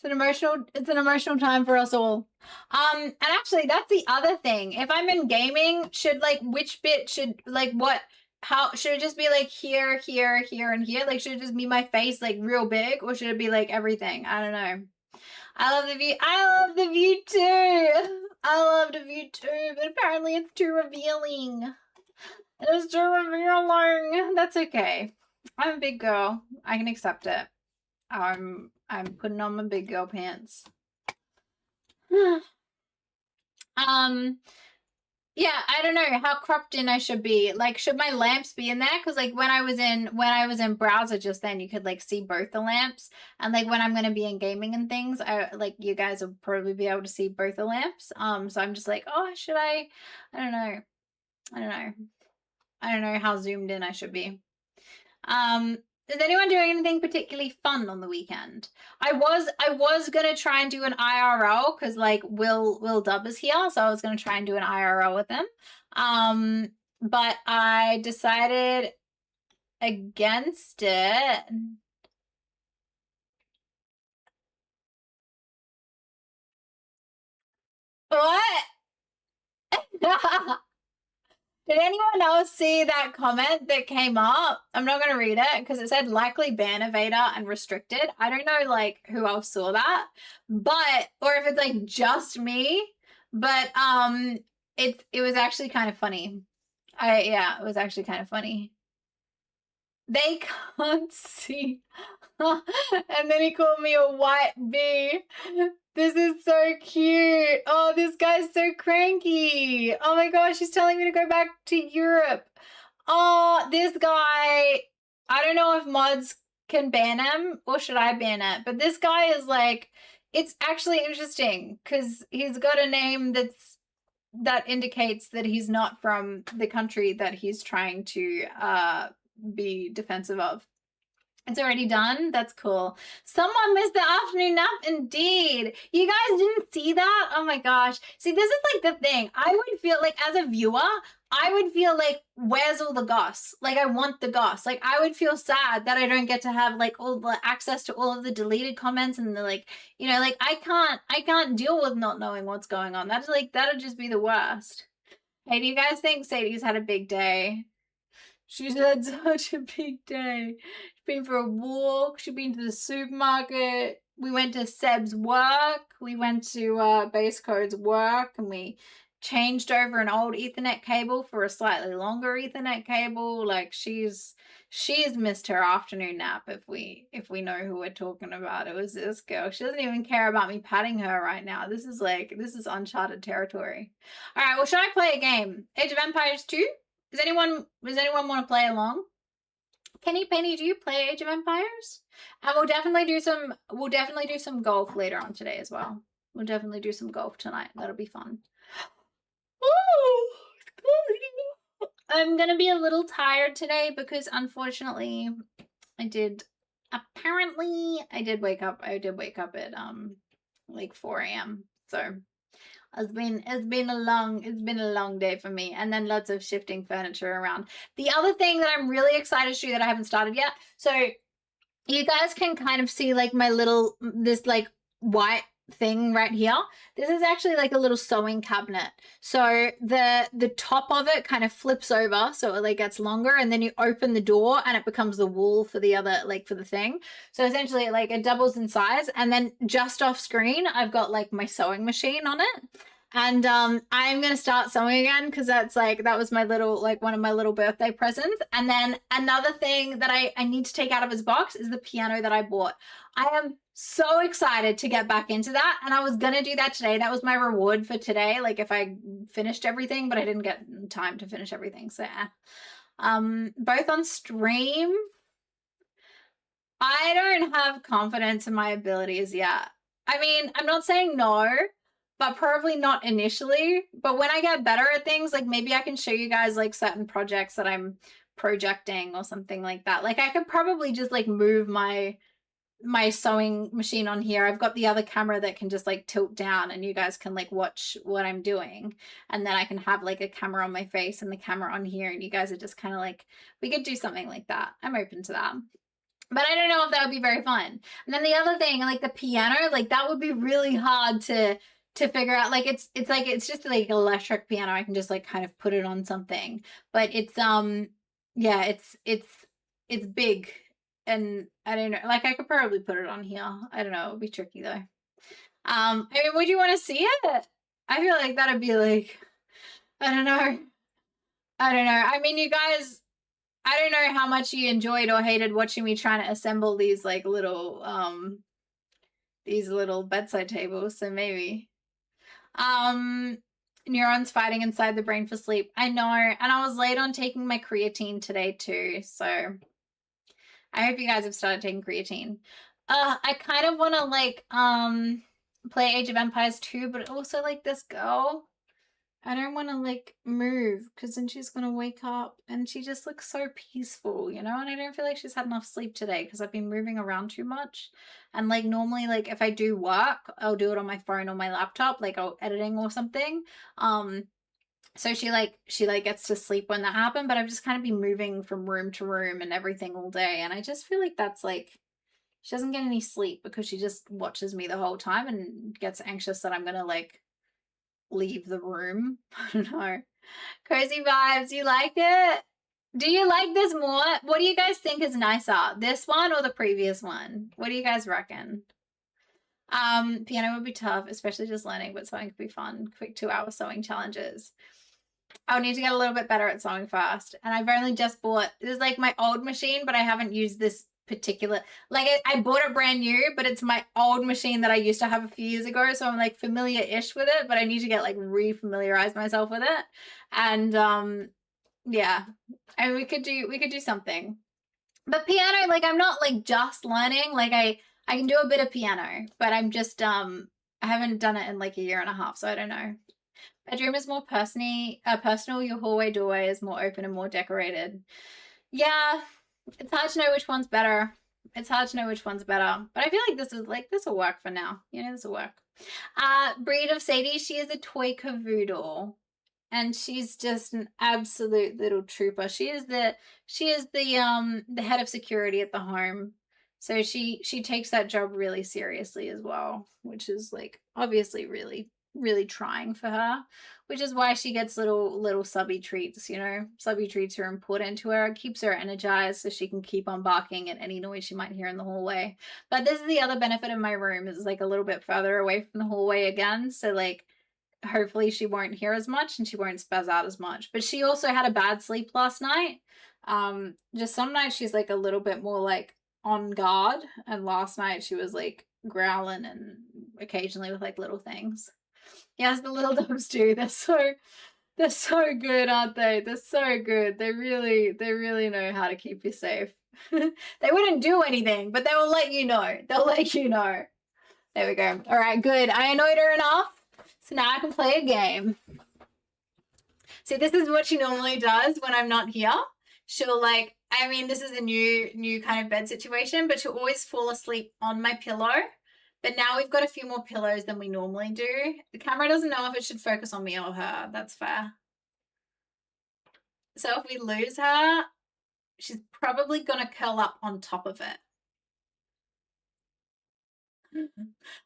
A: It's an emotional time for us all. And actually that's the other thing. If I'm in gaming, should like which bit should like what how should it just be like here, here, here, and here? Like should it just be my face like real big, or should it be like everything? I don't know. I love the view. I love the view too. I love the of you too, but apparently it's too revealing. It's too revealing. That's okay. I'm a big girl. I can accept it. I'm putting on my big girl pants. Yeah, I don't know how cropped in I should be. Like, should my lamps be in there? Because like when I was in browser just then, you could like see both the lamps. And like when I'm gonna be in gaming and things, I like you guys will probably be able to see both the lamps. So I'm just like, oh, should I? I don't know. I don't know how zoomed in I should be. Is anyone doing anything particularly fun on the weekend? I was gonna try and do an IRL because like Will Dub is here, so I was gonna try and do an IRL with him. But I decided against it. What? Did anyone else see that comment that came up? I'm not going to read it because it said likely ban evader and restricted. I don't know like who else saw that, but or if it's like just me, but it was actually kind of funny. Yeah, it was actually kind of funny. They can't see. And then he called me a white bee. This is so cute. Oh, this guy's so cranky. Oh my gosh, he's telling me to go back to Europe. Oh, this guy, I don't know if mods can ban him or should I ban it, but this guy is like, it's actually interesting because he's got a name that indicates that he's not from the country that he's trying to be defensive of. It's already done? That's cool. Someone missed the afternoon nap? Indeed. You guys didn't see that? Oh my gosh. See, this is like the thing. I would feel like as a viewer, I would feel like, where's all the goss? Like, I want the goss. Like, I would feel sad that I don't get to have like all the access to all of the deleted comments and the like, you know, like I can't deal with not knowing what's going on. That's like, that'll just be the worst. Hey, do you guys think Sadie's had a big day? She's had such a big day. She's been for a walk. She's been to the supermarket. We went to Seb's work. We went to Base Code's work, and we changed over an old Ethernet cable for a slightly longer Ethernet cable. Like she's missed her afternoon nap. If we know who we're talking about, it was this girl. She doesn't even care about me patting her right now. This is uncharted territory. All right. Well, should I play a game? Age of Empires 2. Does anyone want to play along? Kenny Penny, do you play Age of Empires? And we'll definitely do some golf later on today as well. We'll definitely do some golf tonight. That'll be fun. Ooh, I'm gonna be a little tired today because unfortunately I did wake up at like 4 a.m. So it's been a long day for me, and then lots of shifting furniture around. The other thing that I'm really excited to do that I haven't started yet, so you guys can kind of see like this like white thing right here. This is actually like a little sewing cabinet. So the top of it kind of flips over so it like gets longer, and then you open the door and it becomes the wall for the other, like for the thing. So essentially like it doubles in size, and then just off screen I've got like my sewing machine on it. And I'm gonna start sewing again because that was my little, like one of my little birthday presents. And then another thing that I need to take out of his box is the piano that I bought. I am so excited to get back into that, and I was gonna do that today. That was my reward for today, like if I finished everything, but I didn't get time to finish everything. So both on stream. I don't have confidence in my abilities yet. I mean, I'm not saying no, but probably not initially. But when I get better at things, like maybe I can show you guys like certain projects that I'm projecting or something like that. Like I could probably just like move my sewing machine on here. I've got the other camera that can just like tilt down and you guys can like watch what I'm doing. And then I can have like a camera on my face and the camera on here, and you guys are just kind of like, we could do something like that. I'm open to that. But I don't know if that would be very fun. And then the other thing, like the piano, like that would be really hard to figure out. Like it's just like an electric piano. I can just like kind of put it on something. But it's yeah, it's big. And I don't know, like I could probably put it on here. I don't know, it would be tricky though. I mean, would you want to see it? I feel like that'd be like, I don't know. I mean, you guys, I don't know how much you enjoyed or hated watching me trying to assemble these like little bedside tables, so maybe. Neurons fighting inside the brain for sleep. I know, and I was late on taking my creatine today too, so I hope you guys have started taking creatine. I kind of want to like play Age of Empires 2, but also like this girl, I don't want to like move because then she's gonna wake up and she just looks so peaceful, you know, and I don't feel like she's had enough sleep today because I've been moving around too much. And like normally, like if I do work, I'll do it on my phone or my laptop, like I'll editing or something. So she gets to sleep when that happened, but I've just kind of been moving from room to room and everything all day, and I just feel like that's like, she doesn't get any sleep because she just watches me the whole time and gets anxious that I'm gonna like leave the room. I don't know. Cozy vibes, you like it? Do you like this more? What do you guys think is nicer, this one or the previous one? What do you guys reckon? Piano would be tough, especially just learning, but sewing could be fun. Quick 2-hour sewing challenges. I'll need to get a little bit better at sewing fast. And I've only just bought, this is like my old machine, but I haven't used this particular, like I bought it brand new, but it's my old machine that I used to have a few years ago, so I'm like familiar-ish with it, but I need to get like re-familiarize myself with it. And yeah, and we could do something. But piano, like I'm not like just learning, like I can do a bit of piano, but I'm just I haven't done it in like a year and a half, so I don't know. Bedroom is more personal, your hallway doorway is more open and more decorated. Yeah, it's hard to know which one's better. It's hard to know which one's better. But I feel like this will work for now. You know, this will work. Breed of Sadie, she is a toy cavoodle. And she's just an absolute little trooper. She is the head of security at the home. So she takes that job really seriously as well, which is like obviously really, really trying for her, which is why she gets little subby treats, you know. Subby treats are important to her. It keeps her energized so she can keep on barking at any noise she might hear in the hallway. But this is the other benefit of my room, is like a little bit further away from the hallway again, so like hopefully she won't hear as much and she won't spaz out as much. But she also had a bad sleep last night. Just some nights she's like a little bit more like on guard, and last night she was like growling and occasionally with like little things. Yes, the little dogs do. They're so good, aren't they? They're so good. They really know how to keep you safe. They wouldn't do anything, but they will let you know. They'll let you know. There we go. All right, good. I annoyed her enough, so now I can play a game. See, this is what she normally does when I'm not here. She'll like, I mean, this is a new kind of bed situation, but she'll always fall asleep on my pillow. But now we've got a few more pillows than we normally do. The camera doesn't know if it should focus on me or her. That's fair. So if we lose her, she's probably going to curl up on top of it.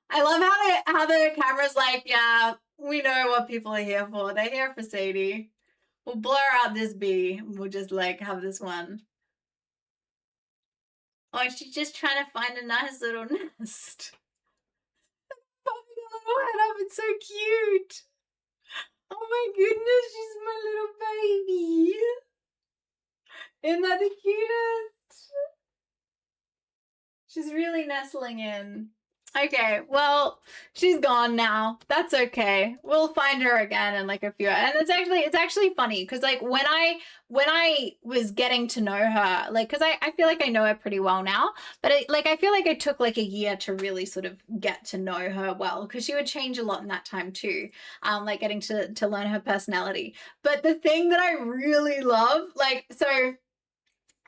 A: I love how the camera's like, yeah, we know what people are here for. They're here for Sadie. We'll blur out this bee. We'll just like have this one. Oh, she's just trying to find a nice little nest. Popping a little head up. It's so cute. Oh my goodness, she's my little baby. Isn't that the cutest? She's really nestling in. Okay, well, she's gone now. That's okay. We'll find her again in like a few. And it's actually funny because like when I was getting to know her, like because I feel like I know her pretty well now, but I feel like it took like a year to really sort of get to know her well, because she would change a lot in that time too. Like getting to learn her personality. But the thing that I really love, like, so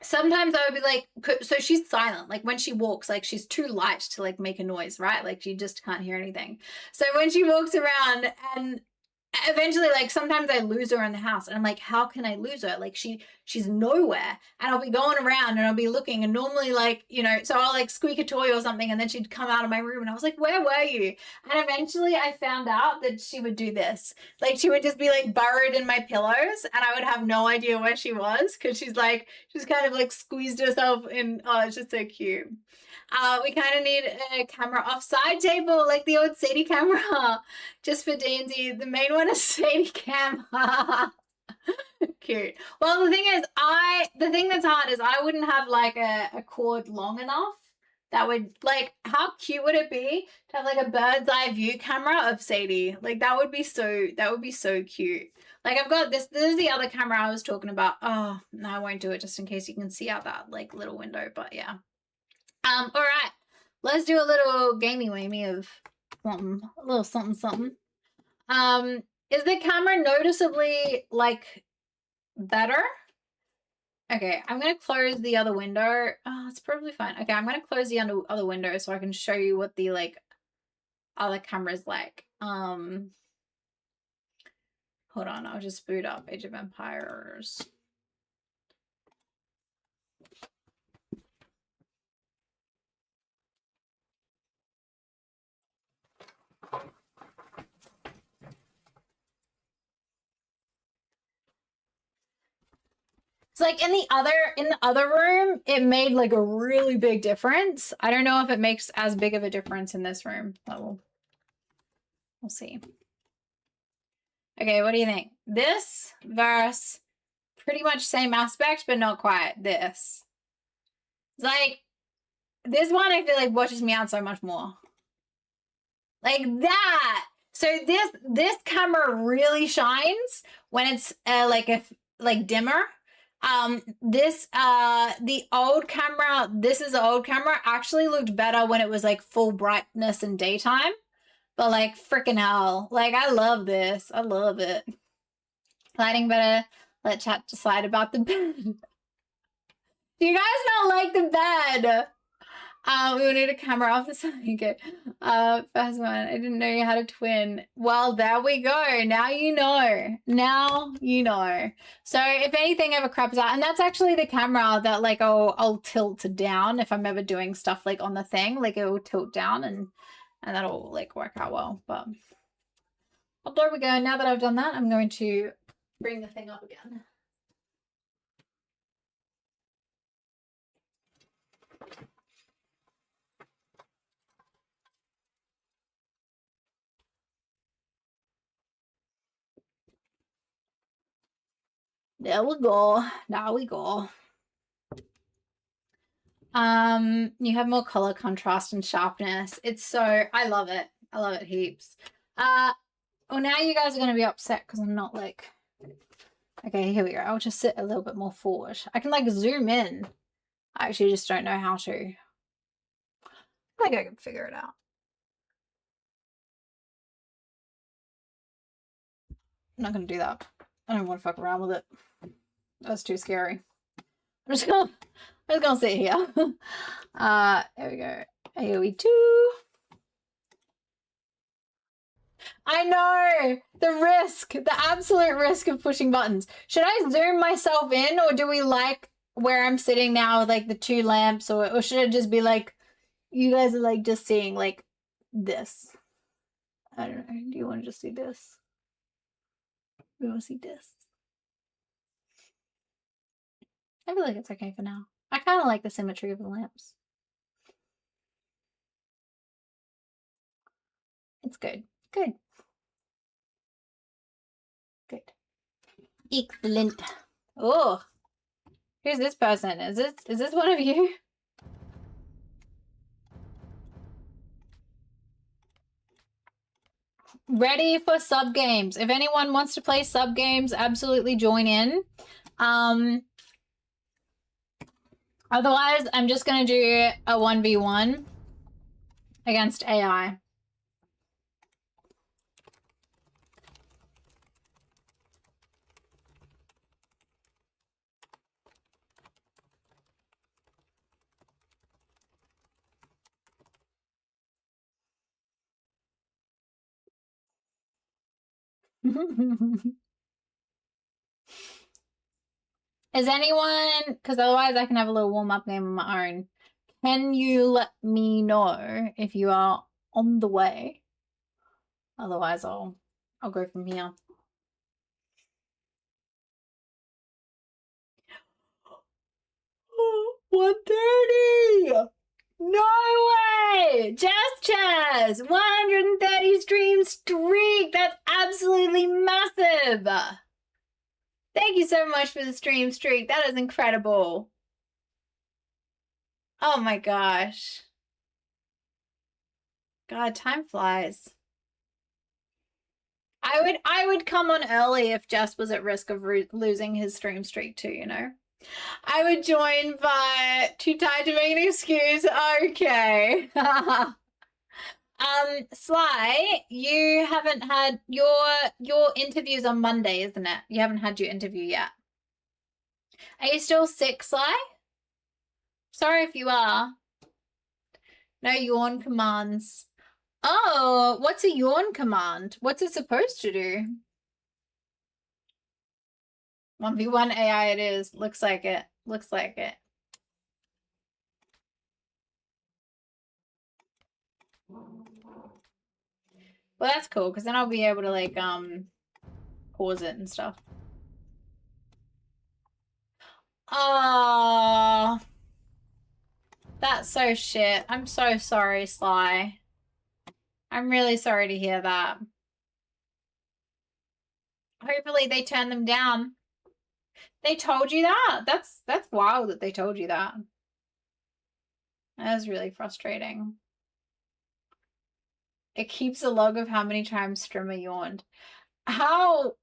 A: sometimes I would be like, so she's silent. Like when she walks, like she's too light to like make a noise, right? Like you just can't hear anything. So when she walks around, and eventually like sometimes I lose her in the house and I'm like, how can I lose her? Like she she's nowhere. And I'll be going around and I'll be looking, and normally, like, you know, so I'll like squeak a toy or something, and then she'd come out of my room and I was like, where were you? And eventually I found out that she would do this. Like, she would just be like burrowed in my pillows and I would have no idea where she was, because she's kind of like squeezed herself in. Oh, it's just so cute. We kind of need a camera offside table, like the old Sadie camera, just for D&D. The main one is Sadie camera. Cute. Well, the thing is, the thing that's hard is I wouldn't have like a cord long enough that would, like, how cute would it be to have like a bird's eye view camera of Sadie? Like, that would be so cute. Like, I've got this is the other camera I was talking about. Oh, no, I won't do it just in case you can see out that like little window, but yeah. All right, let's do a little gamey wamey of something, a little something, something. Is the camera noticeably like better? Okay, I'm gonna close the other window. Oh, it's probably fine. Okay, I'm gonna close the other window so I can show you what the like other camera's like. Hold on, I'll just boot up Age of Empires. It's like in the other room, it made like a really big difference. I don't know if it makes as big of a difference in this room, but we'll see. Okay, what do you think? This versus pretty much same aspect, but not quite this. It's like this one I feel like watches me out so much more. Like that. So this camera really shines when it's like dimmer. The old camera, this is the old camera, actually looked better when it was like full brightness in daytime. But like freaking hell, like I love this. I love it. Lighting better. Let chat decide about the bed. Do you guys not like the bed? We will need a camera off the side. Okay. First one. I didn't know you had a twin. Well, there we go. Now you know. Now you know. So if anything ever craps out, and that's actually the camera that like I'll tilt down if I'm ever doing stuff like on the thing. Like it will tilt down and that'll like work out well. But there we go. Now that I've done that, I'm going to bring the thing up again. There we go. Now we go. You have more color contrast and sharpness. It's so, I love it. I love it heaps. Well, now you guys are going to be upset because I'm not like, okay, here we go. I'll just sit a little bit more forward. I can like zoom in. I actually just don't know how to. I think I can figure it out. I'm not going to do that. I don't want to fuck around with it. That's too scary. I'm just gonna sit here. There we go. AoE 2. I know the risk, the absolute risk of pushing buttons. Should I zoom myself in, or do we like where I'm sitting now with like the two lamps, or should it just be like you guys are like just seeing like this? I don't know. Do you want to just see this? We want to see this. I feel like it's okay for now. I kind of like the symmetry of the lamps. It's good. Good. Good. Excellent. Oh, who's this person? Is this one of you? Ready for sub games. If anyone wants to play sub games, absolutely join in. Otherwise, I'm just gonna do a 1v1 against AI. Is anyone, because otherwise I can have a little warm-up game on my own. Can you let me know if you are on the way? Otherwise I'll go from here. Oh, 1:30! No way! Chess! 130 stream streak! That's absolutely massive! Thank you so much for the stream streak. That is incredible. Oh my gosh. God, time flies. I would come on early if Jess was at risk of losing his stream streak too, you know? I would join, but too tired to make an excuse. Okay. Sly, you haven't had your interviews on Monday, isn't it? You haven't had your interview yet. Are you still sick, Sly? Sorry if you are. No yawn commands. Oh, what's a yawn command? What's it supposed to do? 1v1 AI it is. Looks like it. Looks like it. Well, that's cool, because then I'll be able to, like, pause it and stuff. Oh, that's so shit. I'm so sorry, Sly. I'm really sorry to hear that. Hopefully they turn them down. They told you that? That's wild that they told you that. That is really frustrating. It keeps a log of how many times Strimmer yawned. How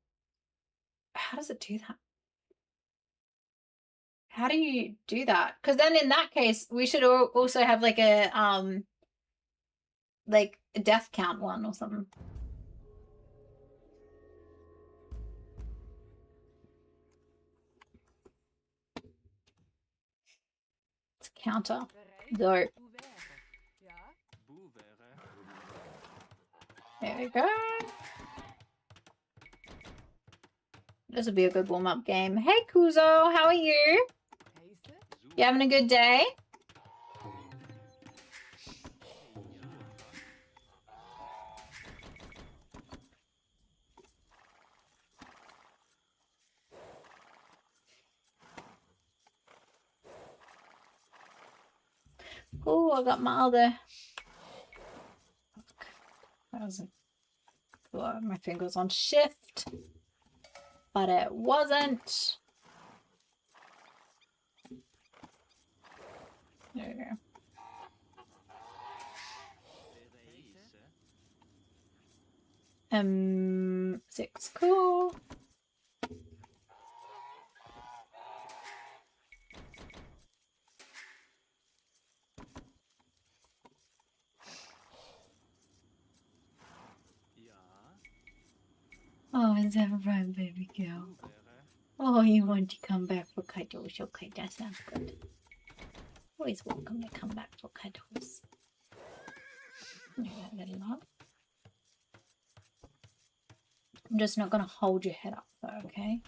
A: does it do that? How do you do that? Because then in that case, we should also have like a death count one or something. It's a counter. Dope. There we go. This will be a good warm-up game. Hey, Kuzo, how are you? You having a good day? Oh, I got my other. That wasn't. My finger's on shift, but it wasn't. There we go. 6, cool. Oh, is that right, baby girl? Oh, you want to come back for cuddles? Okay, that sounds good. Always welcome to come back for cuddles. Do that little love. I'm just not going to hold your head up though, okay?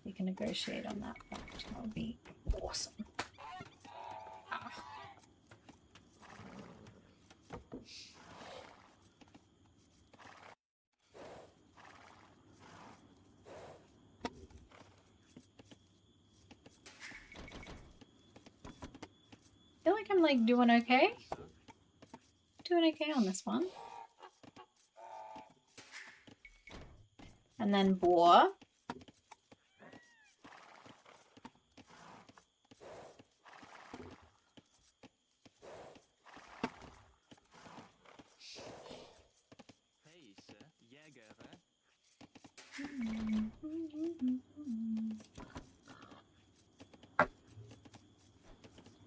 A: We can negotiate on that fact. That would be awesome. Ah. I feel like I'm like doing okay. Doing okay on this one. And then boar.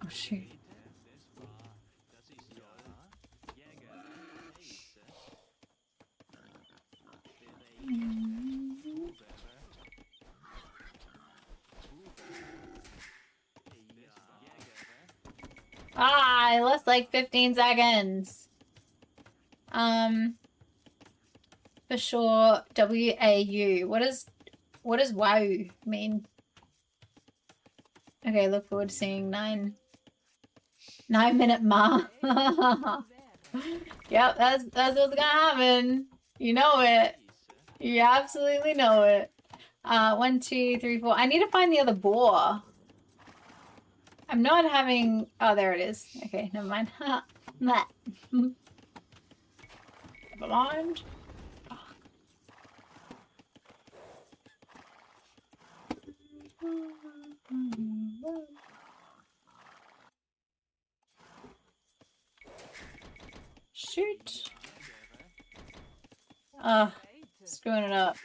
A: Oh shoot. Ah, I lost like 15 seconds. For sure, WAU. What does WOW mean? Okay, look forward to seeing 9-minute ma. Yep, that's what's gonna happen. You know it. You absolutely know it. 1, 2, 3, 4. I need to find the other boar. I'm not having... Oh, there it is. Okay, never mind. Never mind. Shoot. Screwing it up.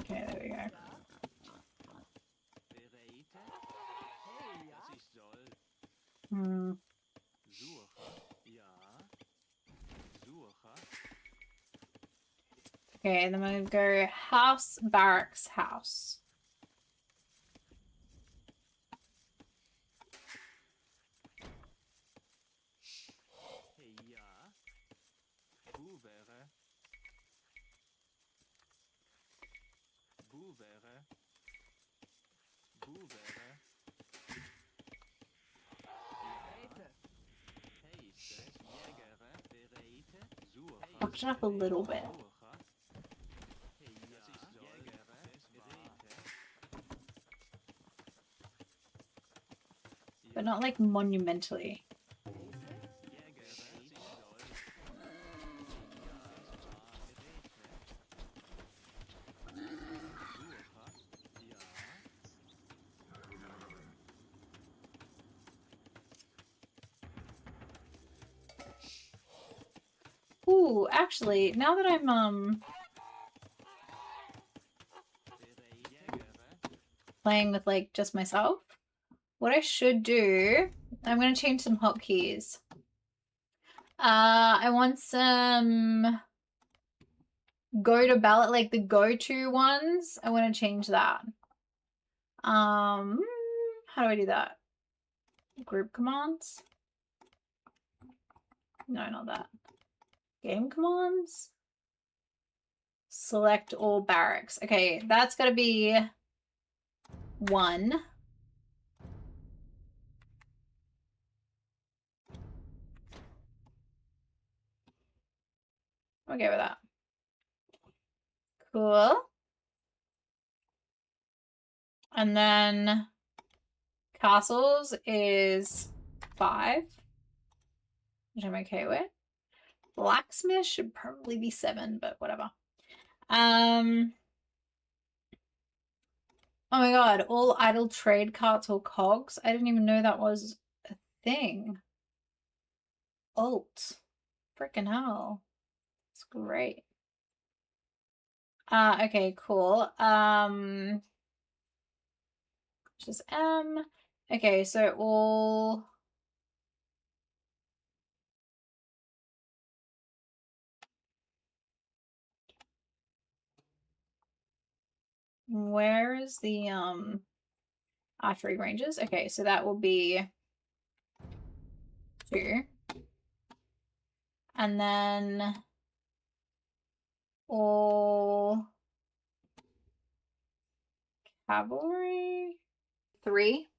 A: Okay, there we go. Hmm. Okay, and then I'm gonna go house, barracks, house. Fuck it up a little bit. But not like monumentally. Ooh, actually, now that I'm playing with like just myself, what I should do, I'm gonna change some hotkeys. I want some go to ballot, like the go-to ones. I want to change that. How do I do that? Group commands? No, not that. Game commands? Select all barracks. Okay, that's gotta be 1. Okay with that. Cool. And then castles is 5, which I'm okay with. Blacksmith should probably be 7, but whatever. Oh my god, all idle trade carts or cogs. I didn't even know that was a thing. Alt. Freaking hell. It's great. Okay, cool. Just M. Okay, so all where is the archery ranges? Okay, so that will be 2. And then all cavalry 3.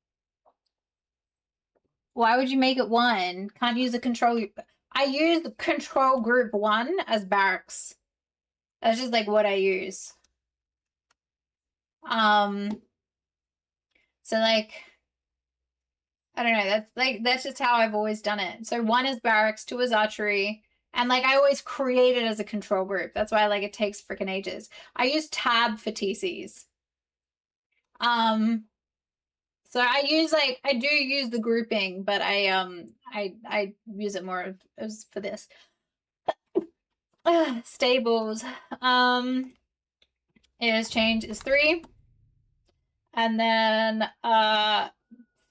A: Why would you make it 1? Can't use the control. I use the control group 1 as barracks. That's just like what I use. So like, I don't know. That's just how I've always done it. So 1 is barracks, 2 is archery, and like I always create it as a control group. That's why like it takes freaking ages. I use tab for TCs. So I use like I do use the grouping, but I use it more as for this. Stables. Is change is 3. And then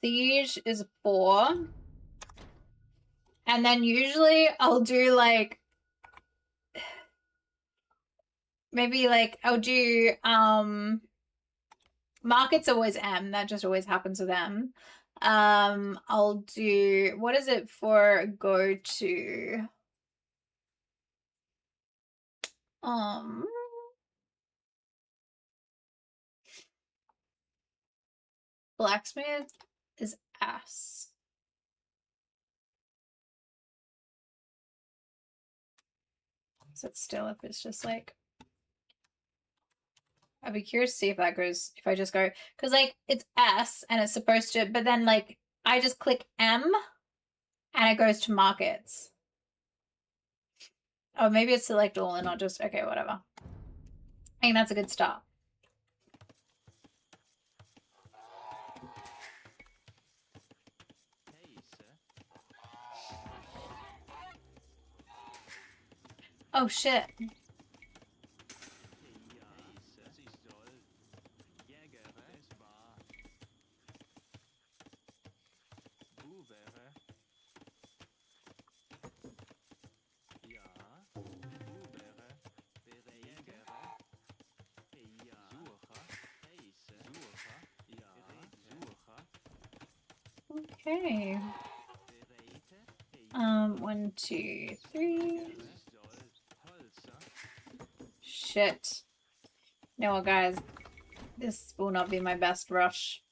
A: siege is 4. And then usually I'll do like Maybe like I'll do market's always M. That just always happens with M. I'll do, what is it for go to? Blacksmith is S. Sit still if it's just like, I'd be curious to see if that goes, if I just go, because like it's S and it's supposed to, but then like I just click M and it goes to markets. Oh, maybe it's select all and not just, okay, whatever. I think that's a good start. Oh shit. Okay. 1, 2, 3. Shit. You know what, guys? This will not be my best rush.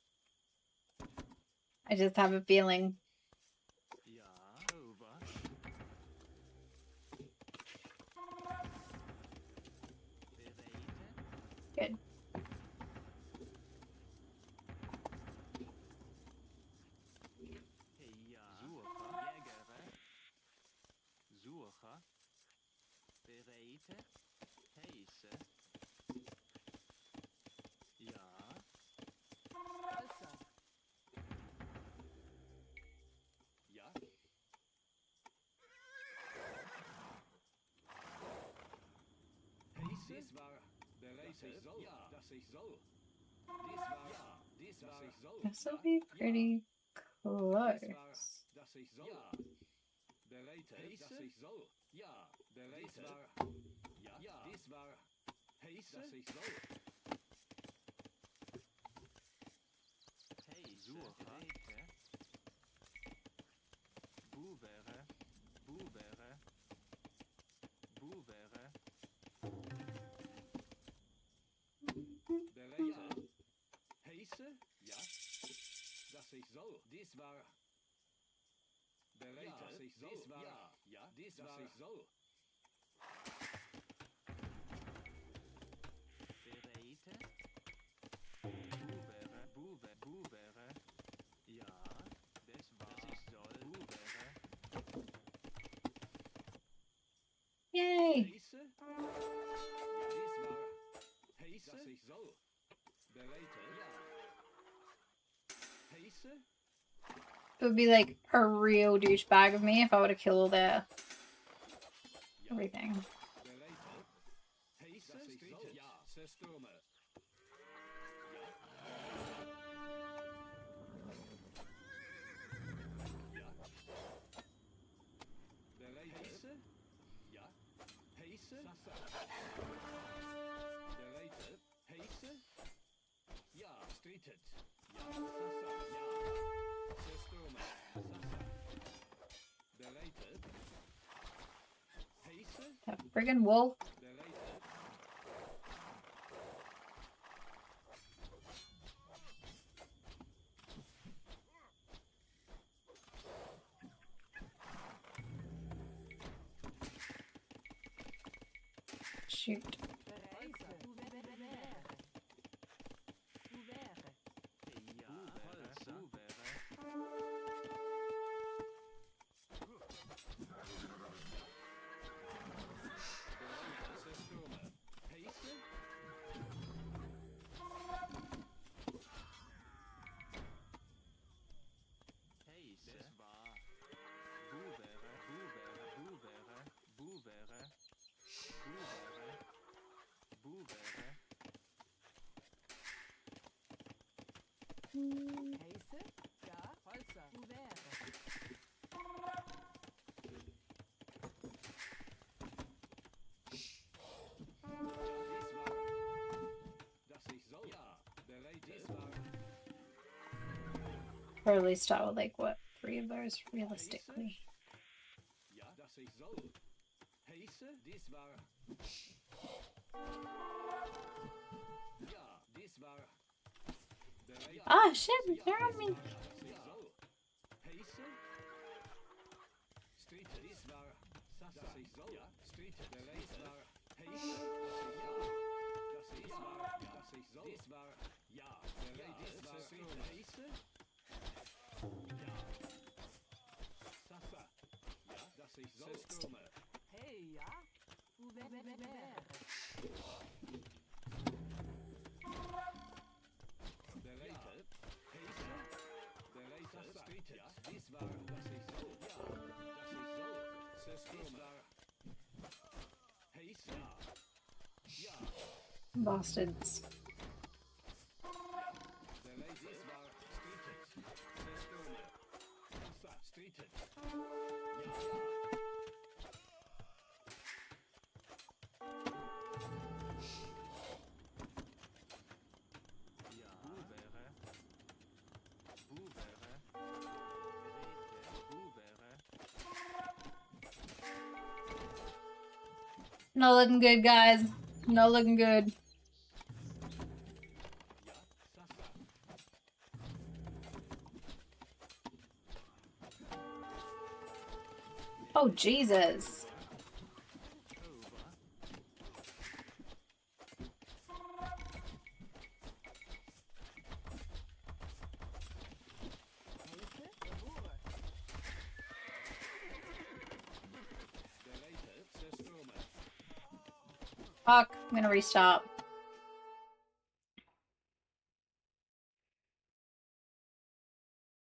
A: I just have a feeling. Good. This will be pretty close. Yay! It would be like a real douchebag of me if I were to kill all their everything. That friggin' wolf. Shoot. probably start with like what, 3 of those realistically. Ah shit, they're on me. Bastards. Not looking good, guys. Not looking good. Oh, Jesus. Fuck, I'm gonna restart.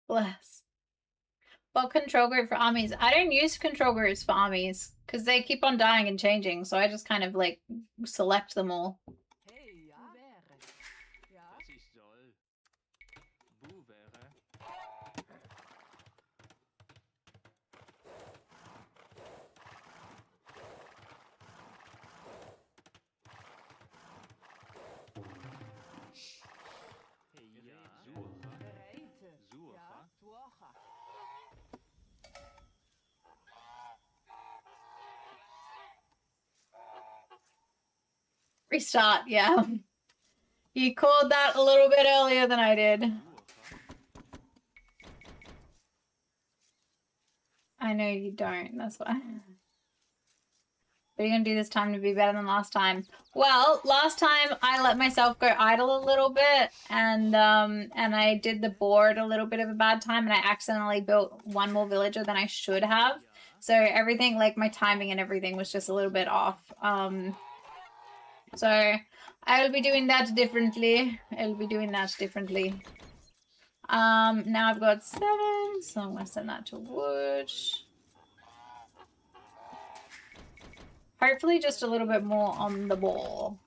A: Bless. Well, control group for armies. I don't use control groups for armies because they keep on dying and changing, so I just kind of like select them all. Restart, yeah. You called that a little bit earlier than I did. I know you don't, that's why. What are you gonna do this time to be better than last time? Well, last time I let myself go idle a little bit and I did the board a little bit of a bad time and I accidentally built one more villager than I should have. So everything, like my timing and everything was just a little bit off. So I will be doing that differently. I'll be doing that differently. Now I've got 7, so I'm gonna send that to wood. Hopefully just a little bit more on the ball.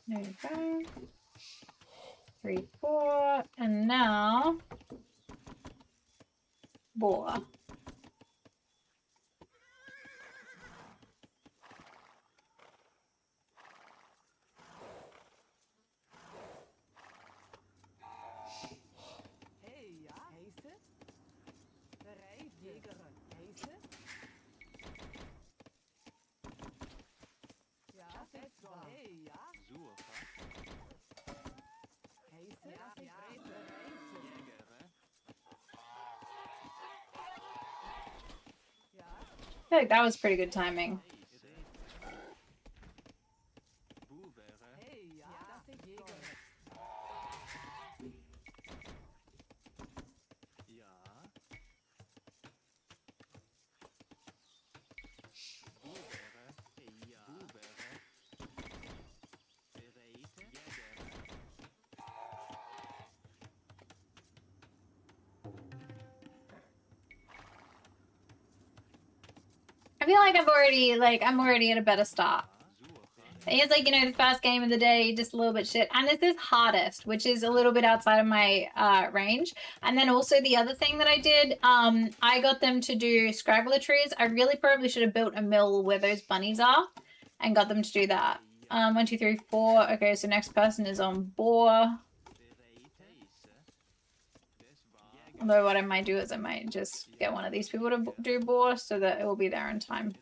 A: There you go. 3, 4, and now boar. I feel like that was pretty good timing. I feel like I'm already at a better start. It's like, you know, the first game of the day, just a little bit shit. And this is hardest, which is a little bit outside of my range. And then also the other thing that I did, I got them to do scraggler trees. I really probably should have built a mill where those bunnies are and got them to do that. 1, 2, 3, 4. Okay, so next person is on boar. Although what I might do is I might just get one of these people to do boar so that it will be there in time.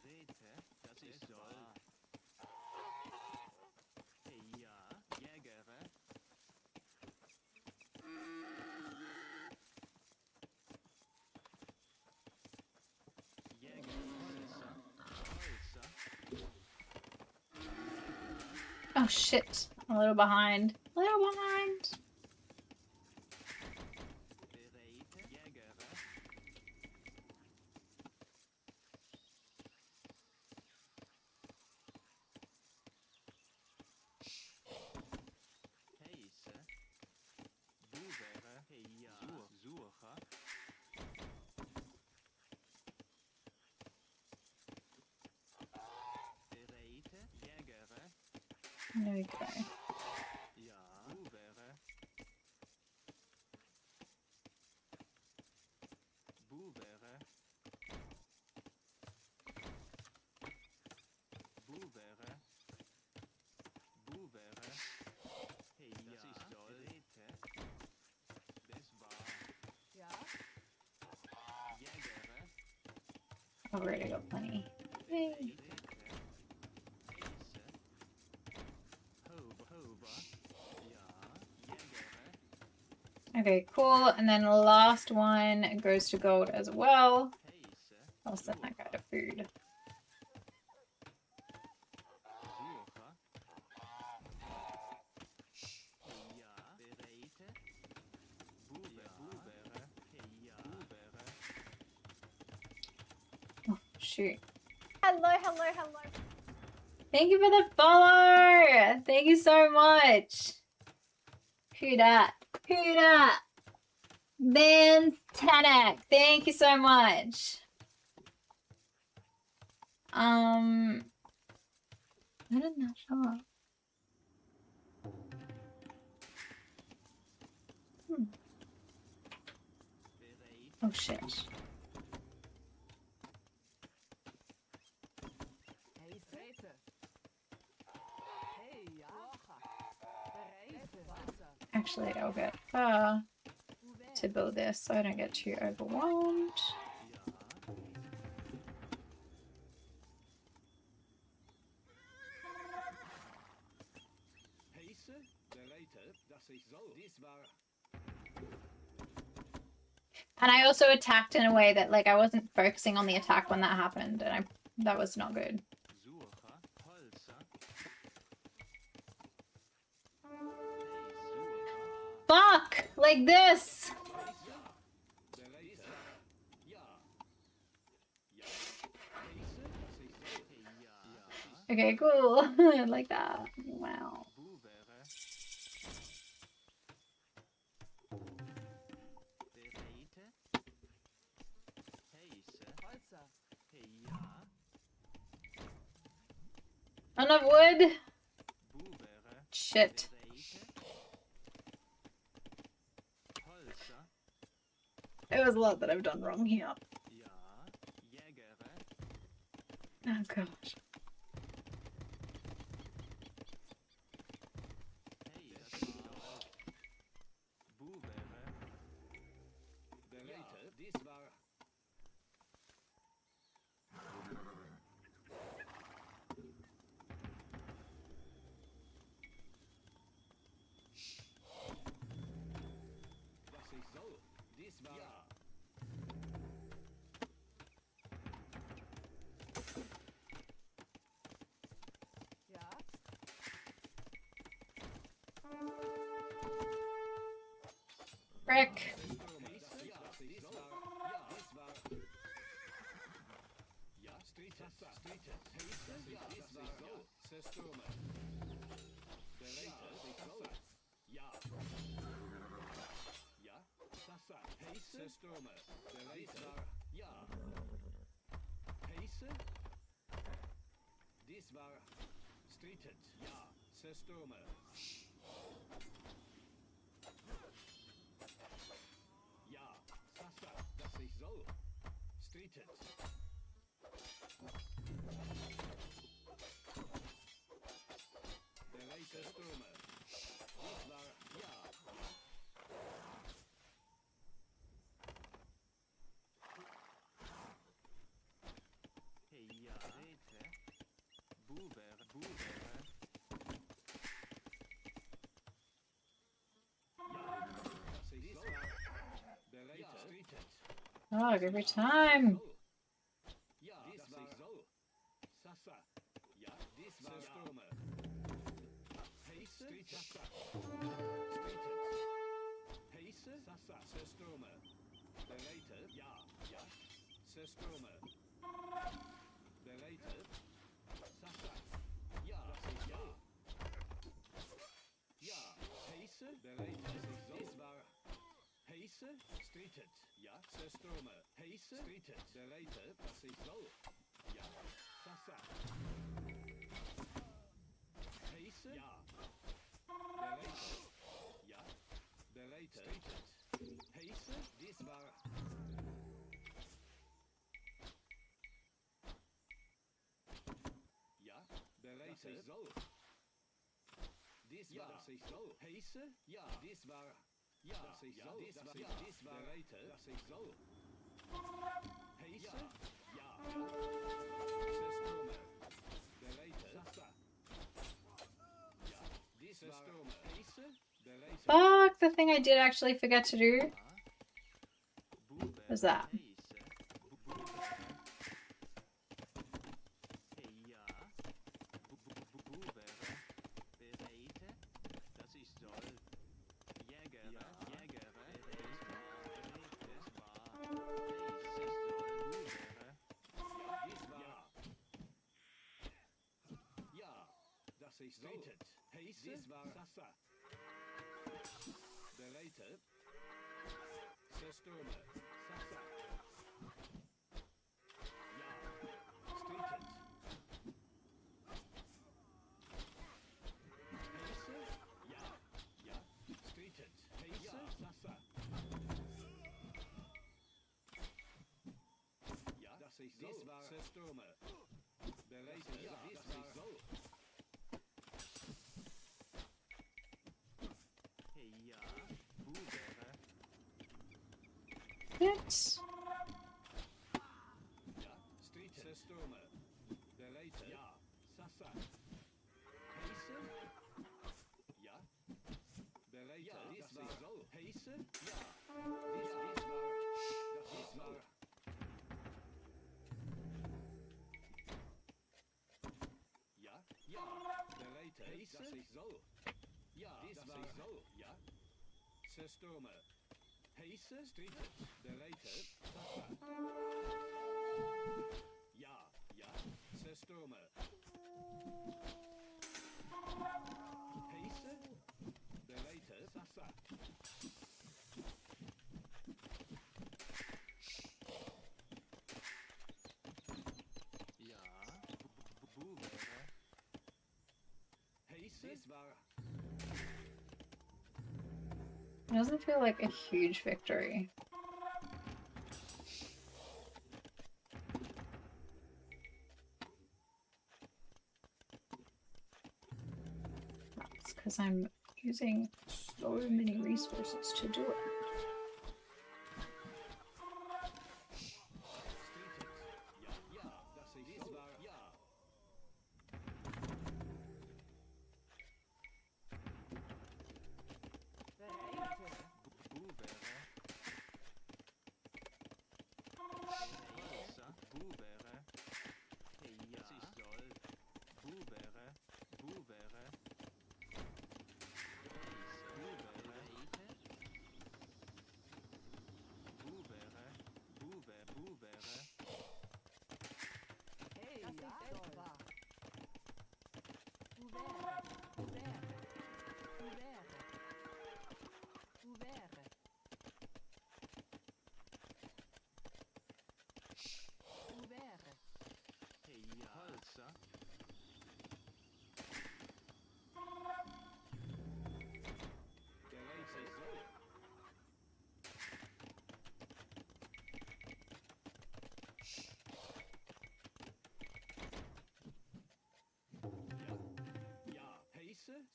A: Oh shit, a little behind. A little behind. There we go. I've already got plenty. Yay. Okay, cool. And then the last one goes to gold as well. I'll send that guy to food. Oh, shoot. Hello, hello, hello. Thank you for the follow. Thank you so much. Who dat? Who dat? Vance Tanak. Thank you so much. How did that show up? Oh shit. Actually, I'll get her to build this so I don't get too overwhelmed. And I also attacked in a way that, like, I wasn't focusing on the attack when that happened, and that was not good. Fuck! Like this! Okay, cool. Like that. Wow. Enough wood? Shit. It was a lot that I've done wrong here. Oh gosh. Frick.
F: Dies war Streetet. Ja, Zerstürme. Ja, Sasa, dass ich soll. Streetet. Bereit, Zerstürme. Dies war ja.
G: Heia, Rete, Buber, Buber.
F: Dass ich soll. Bereit, Streetet.
A: Oh, every time.
F: Ja, dies war soll. Sasa. Ja, dies war Zerstürme. Heiße, Sasa. Streetet. Heiße, Sasa. Zerstürme. Bereite, ja, ja. Zerstürme. Bereite. Sasa. Ja, das ist ja. Ja, heiße, bereite. Dies war heiße, streetet. Ja, Zerstürme. Heiße, streetet. Bereite, was ich soll. Ja, Sasa. Heiße, ja. Bereite. Ja, bereite. Streetet. Heiße, dies war. Ja, bereite. Das ich soll. Dies war, dass ich soll. Heiße, ja. Dies war. Ja, dass ich soll. Dies war, ja. Dies war. Bereite, dass ich soll. Heiße, ja. Zerstürme. Bereite. Sasa. Ja, dies war. Heiße, bereite.
A: Fuck, the thing I did actually forget to do. Was that?
F: Ich streetet. Heiße, dies war Sasa. Bereite. Zerstürme. Sasa. Ja. Streetet. Heiße. Ja. Ja. Streetet. Heiße. Sasa. Ja. Das ich soll. Dies war Zerstürme. Bereite. Ja. Dies war soll.
A: What?
F: Ja, Street Zerstürme. Bereite. Ja, Sasa. Heiße. Ja. Bereite. Ja, dies war so. Heiße. Ja. Dies war. Das war. Ja. Ja. Bereite. Heiße. Das ich soll. Ja, dies war so. Ja. Zerstürme. Heiße, streetet, bereite, Sasa. Ja, ja, Zerstürme. Heiße, bereite, Sasa.
G: Ja, Buber.
F: Heiße, dies war.
A: It doesn't feel like a huge victory. That's because I'm using so many resources to do it.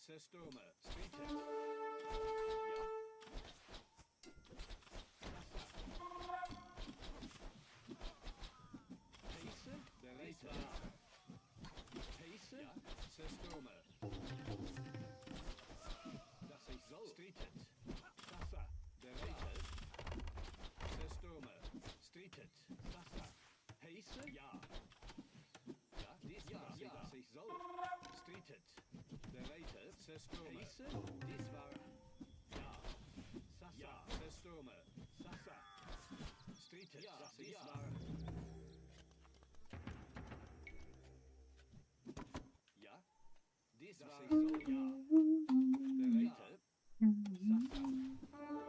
F: Sestormer, Streetet. Heise, Berater. Heise, Sestormer. Das ich soll. Streetet. Sasa, Berater. Sestormer, Streetet. Sasa. Heise, ja. Ja, dies war, das ich soll. Streetet. Berater, Sestormer. Heise, dies war. Ja. Sasa, Sestormer. Sasa. Streetet, das ich war. Ja. Dies war ich soll, ja. Berater. Sasa.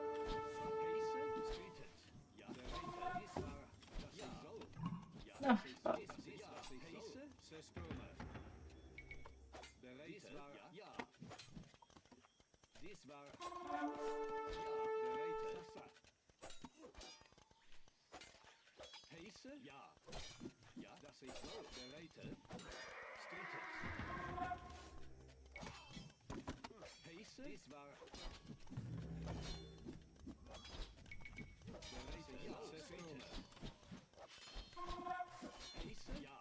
F: Heise, Streetet. Ja. Berater, dies war. Das ich soll. Ja.
A: Oh, fuck.
F: Dies war ich Heise, Sestormer. Berater, ja. Dies war. Ja, Berater. Sasa. Heise, ja. Ja, das ich soll. Berater. Streetet. Heise, dies war. Berater, ja, Sestormer. Heise, ja.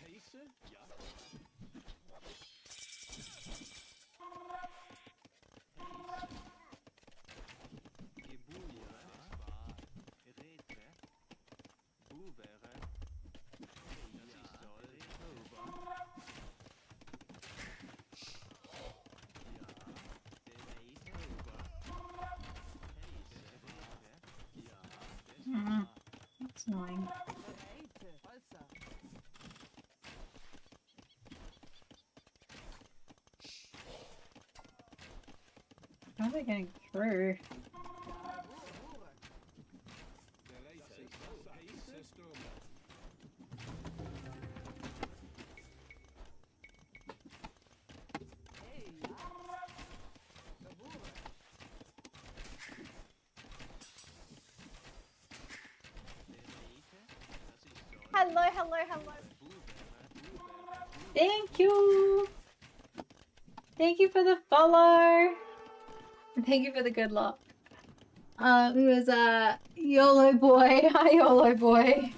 F: Heise, ja.
G: Gebulere, Rete, Buvere, Jasoll, Tober. Ja, Bereit, Tober. Heise, Rete, ja,
A: That's annoying. How are they getting through?
F: Berater, Heise, Sestormer.
A: Hello, hello, hello. Thank you. Thank you for the follow. And thank you for the good luck. It was YOLO boy. Hi YOLO boy.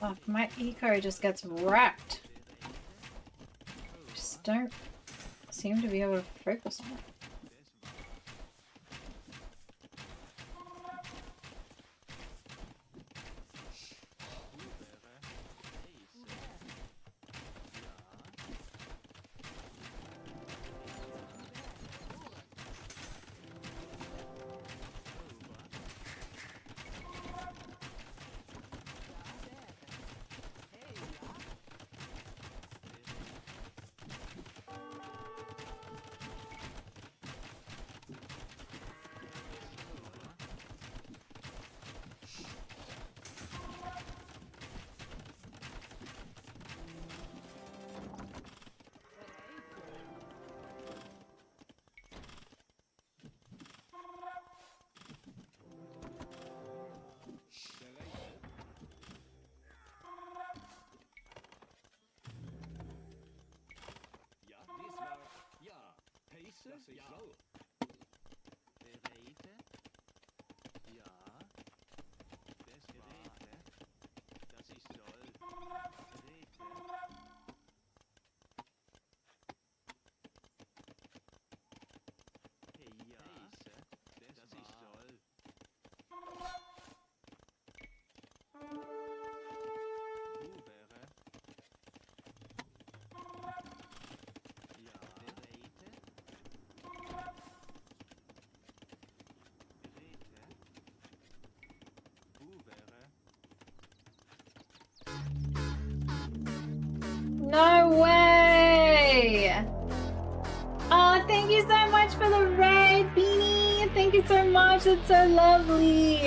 A: Oh, my eco just gets wrecked. Just don't seem to be able to focus on it.
F: sich soll.
G: Geräte? Ja. Das Geräte? Das ich soll. Geräte? Hey, ja. Heise? Das ich soll. Wo wäre? Ja. Geräte? Geräte? Wo wäre?
A: No way! Oh, thank you so much for the raid, Beanie! Thank you so much, it's so lovely!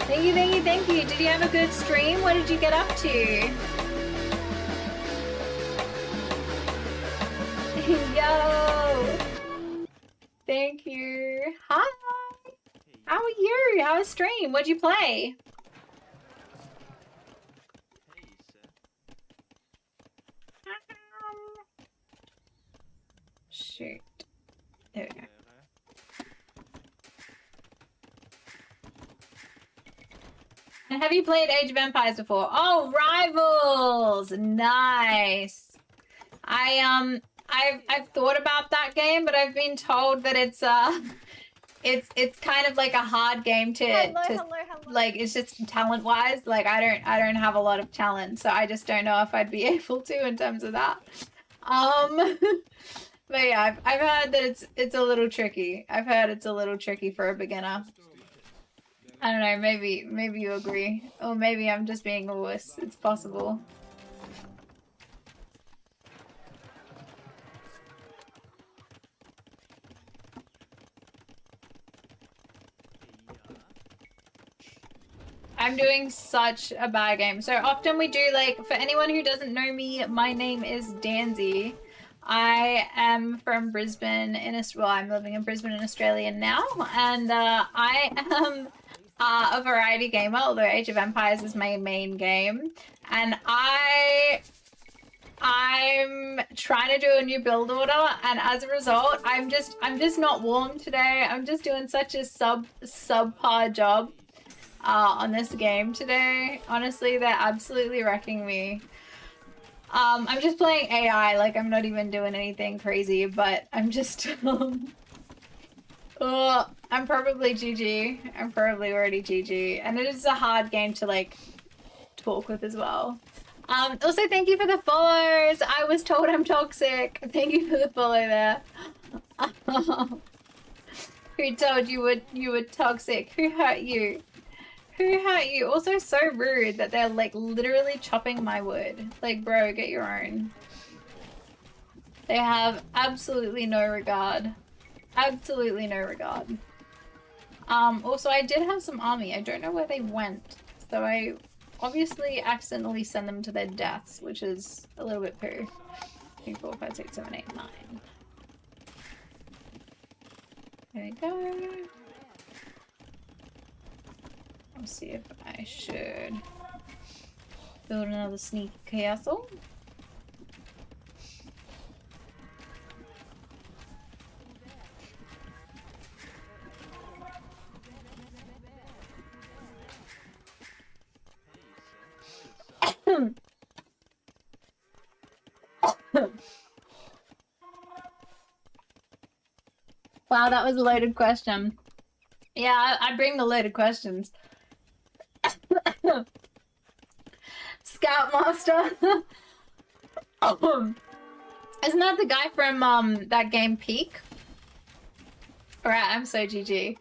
A: Thank you, thank you, thank you. Did you have a good stream? What did you get up to? Yo! Thank you. Hi! How are you? How was stream? What'd you play?
G: Heise?
A: Shoot. There we go.
G: Wäre?
A: And have you played Age of Empires before? Oh, Rivals! Nice. I've thought about that game, but I've been told that it's kind of like a hard game to like, it's just talent wise. Like I don't have a lot of talent, so I just don't know if I'd be able to in terms of that. But yeah, I've heard that it's a little tricky. I've heard it's a little tricky for a beginner. I don't know, maybe you agree. Or maybe I'm just being a wuss. It's possible. I'm doing such a bad game. So often we do, like, for anyone who doesn't know me, my name is Danzy. I am from Brisbane well, I'm living in Brisbane in Australia now, and I am a variety gamer, although Age of Empires is my main game, and I'm trying to do a new build order, and as a result, I'm just not warm today. I'm just doing such a subpar job on this game today. Honestly, they're absolutely wrecking me. I'm just playing AI, like I'm not even doing anything crazy, but I'm just I'm probably GG. I'm probably already GG. And it is a hard game to like talk with as well. Also thank you for the follows. I was told I'm toxic. Thank you for the follow there. Who told you were toxic? Who hurt you? Who hurt you? Also so rude that they're like literally chopping my wood. Like, bro, get your own. They have absolutely no regard. Absolutely no regard. Also I did have some army. I don't know where they went. So I obviously accidentally send them to their deaths, which is a little bit poo. 3, 4, 5, 6, 7, 8, 9. There we go. Let's see if I should build another sneaky castle. Wow, that was a loaded question. Yeah, I bring the loaded questions. Scoutmaster. Isn't that the guy from that game Peak? Alright, I'm so GG.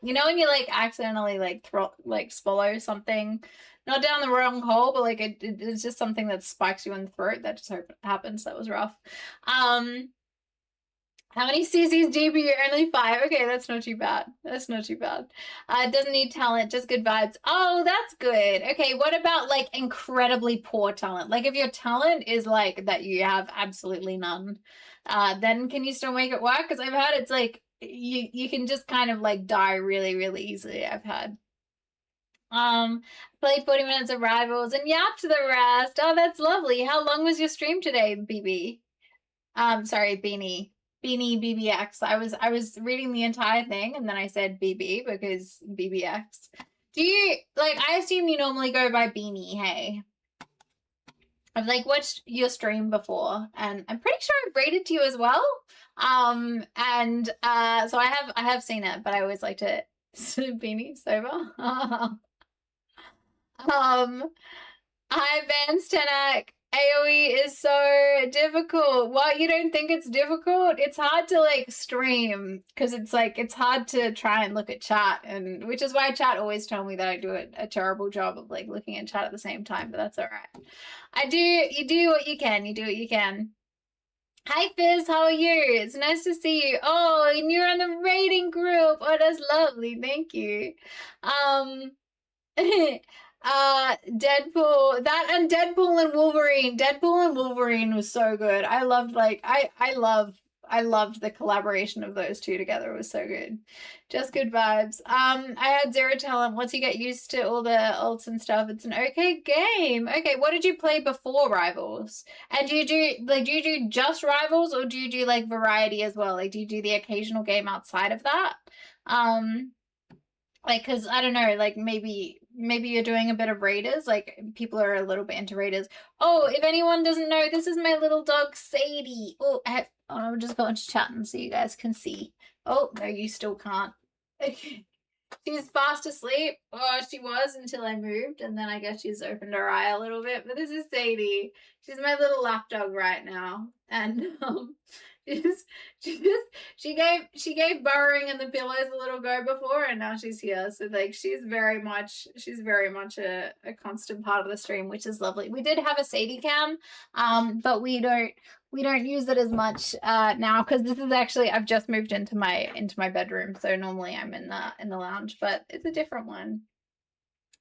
A: You know when you like accidentally like swallow something, not down the wrong hole, but like it's just something that spikes you in the throat. That just happens. That was rough. How many CCs do you? Only 5. Okay, that's not too bad. That's not too bad. It doesn't need talent, just good vibes. Oh, that's good. Okay, what about like incredibly poor talent? Like if your talent is like that you have absolutely none, then can you still make it work? Because I've heard it's like you can just kind of like die really, really easily. I've heard. Played 40 minutes of Rivals and yapped the rest. Oh, that's lovely. How long was your stream today, BB? Sorry, Beanie BBX. I was reading the entire thing and then I said BB because BBX. Do you like? I assume you normally go by Beanie. Hey, I've like watched your stream before, and I'm pretty sure I've rated to you as well. So I have seen it, but I always like to Beanie sober. Hi, Vance Tenak. AoE is so difficult. What, you don't think it's difficult? It's hard to like stream because it's hard to try and look at chat, and which is why chat always tell me that I do a terrible job of like looking at chat at the same time, but that's all right. You do what you can. You do what you can. Hi Fizz, how are you? It's nice to see you. Oh, and you're in the rating group. Oh, that's lovely. Thank you. Deadpool, that and Deadpool and Wolverine. Deadpool and Wolverine was so good. I loved like I loved the collaboration of those two together. It was so good. Just good vibes. I had zero talent. Once you get used to all the ults and stuff, it's an okay game. Okay, what did you play before Rivals? And do you do just Rivals, or do you do like variety as well? Like do you do the occasional game outside of that? Like, cause I don't know, like maybe you're doing a bit of Raiders, like people are a little bit into Raiders. Oh, if anyone doesn't know, this is my little dog Sadie. Oh, I'll just go into chat and so you guys can see. Oh, no, you still can't. She's fast asleep. Oh, she was until I moved, and then I guess she's opened her eye a little bit. But this is Sadie. She's my little lap dog right now, and she gave burrowing in the pillows a little go before, and now she's here. So like she's very much a constant part of the stream, which is lovely. We did have a Sadie cam, but we don't use it as much now because this is actually I've just moved into my bedroom, so normally I'm in the lounge, but it's a different one.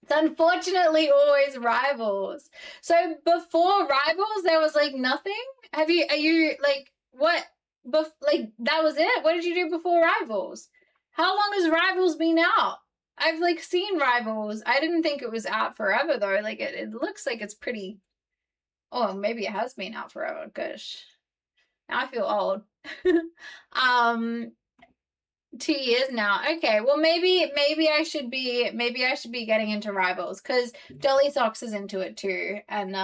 A: It's unfortunately always Rivals. So before Rivals there was like nothing. Are you like what? Like that was it? What did you do before Rivals? How long has Rivals been out? I've like seen Rivals. I didn't think it was out forever though. Like it looks like it's pretty. Oh, maybe it has been out forever. Gosh, now I feel old. 2 years now. Okay, well maybe I should be getting into Rivals because Dolly Socks is into it too, and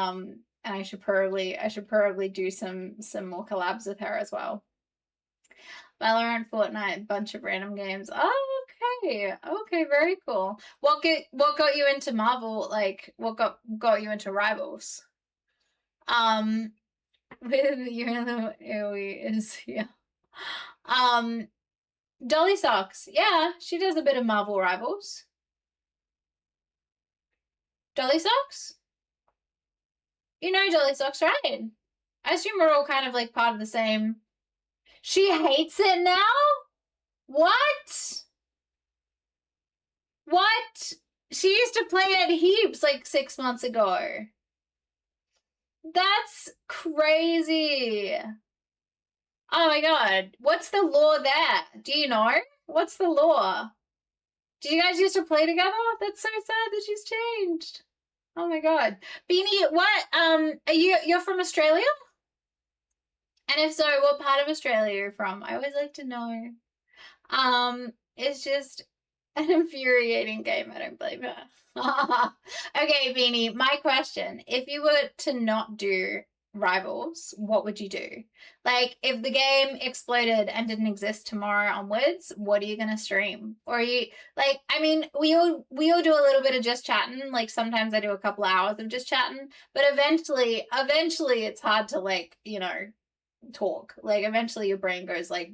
A: I should probably do some more collabs with her as well. Valorant, Fortnite, bunch of random games. Oh, okay, very cool. What got you into Marvel? Like, what got you into Rivals? With you and the AoE is yeah. Dolly Socks, yeah, she does a bit of Marvel Rivals. Dolly Socks? You know Dolly Socks, right? I assume we're all kind of like part of the same. She hates it now? What? What? She used to play it heaps like 6 months ago. That's crazy. Oh my god. What's the law there? Do you know? What's the law? Did you guys used to play together? That's so sad that she's changed. Oh my god. Beanie, what you're from Australia? And if so, what part of Australia you're from? I always like to know. It's just an infuriating game. I don't blame her. Okay, Beanie, my question. If you were to not do Rivals, what would you do? Like, if the game exploded and didn't exist tomorrow onwards, what are you gonna stream? Or are you like, I mean, we all do a little bit of just chatting. Like sometimes I do a couple hours of just chatting, but eventually it's hard to like, you know, talk. Like eventually your brain goes like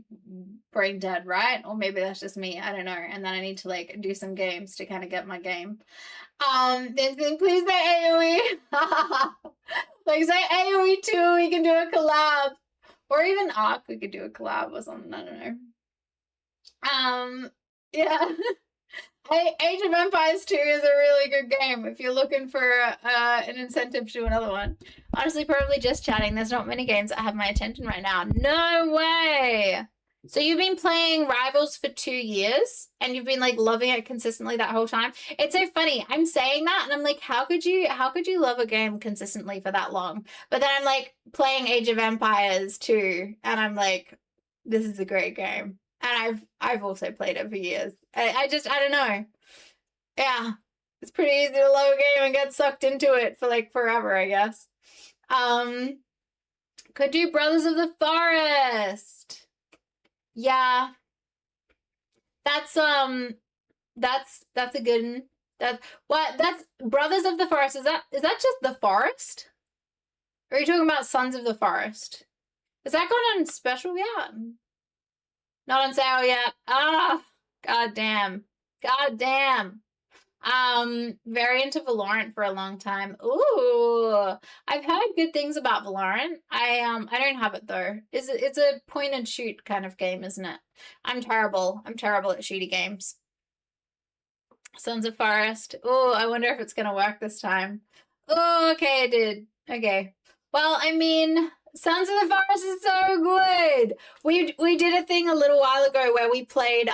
A: brain dead, right? Or maybe that's just me, I don't know. And then I need to like do some games to kind of get my game. Please say AoE. Like say AoE 2, we can do a collab. Or even Arc, we could do a collab or something, I don't know. Yeah. Age of Empires 2 is a really good game if you're looking for an incentive to do another one. Honestly, probably just chatting. There's not many games that have my attention right now. No way! So you've been playing Rivals for 2 years and you've been like loving it consistently that whole time. It's so funny. I'm saying that and I'm like, how could you love a game consistently for that long? But then I'm like playing Age of Empires too, and I'm like, this is a great game. And I've also played it for years. I don't know. Yeah. It's pretty easy to love a game and get sucked into it for like forever, I guess. Could do Brothers of the Forest. Yeah. That's a good one. That's Brothers of the Forest. Is that just the forest? Or are you talking about Sons of the Forest? Is that gone on special yet? Not on sale yet. Ah, god damn. God damn. Very into Valorant for a long time. Ooh, I've heard good things about Valorant. I don't have it though. It's a point and shoot kind of game, isn't it? I'm terrible at shooty games. Sons of Forest. Oh, I wonder if it's gonna work this time. Oh, okay, it did. Okay. Well, I mean, Sons of the Forest is so good. We did a thing a little while ago where we played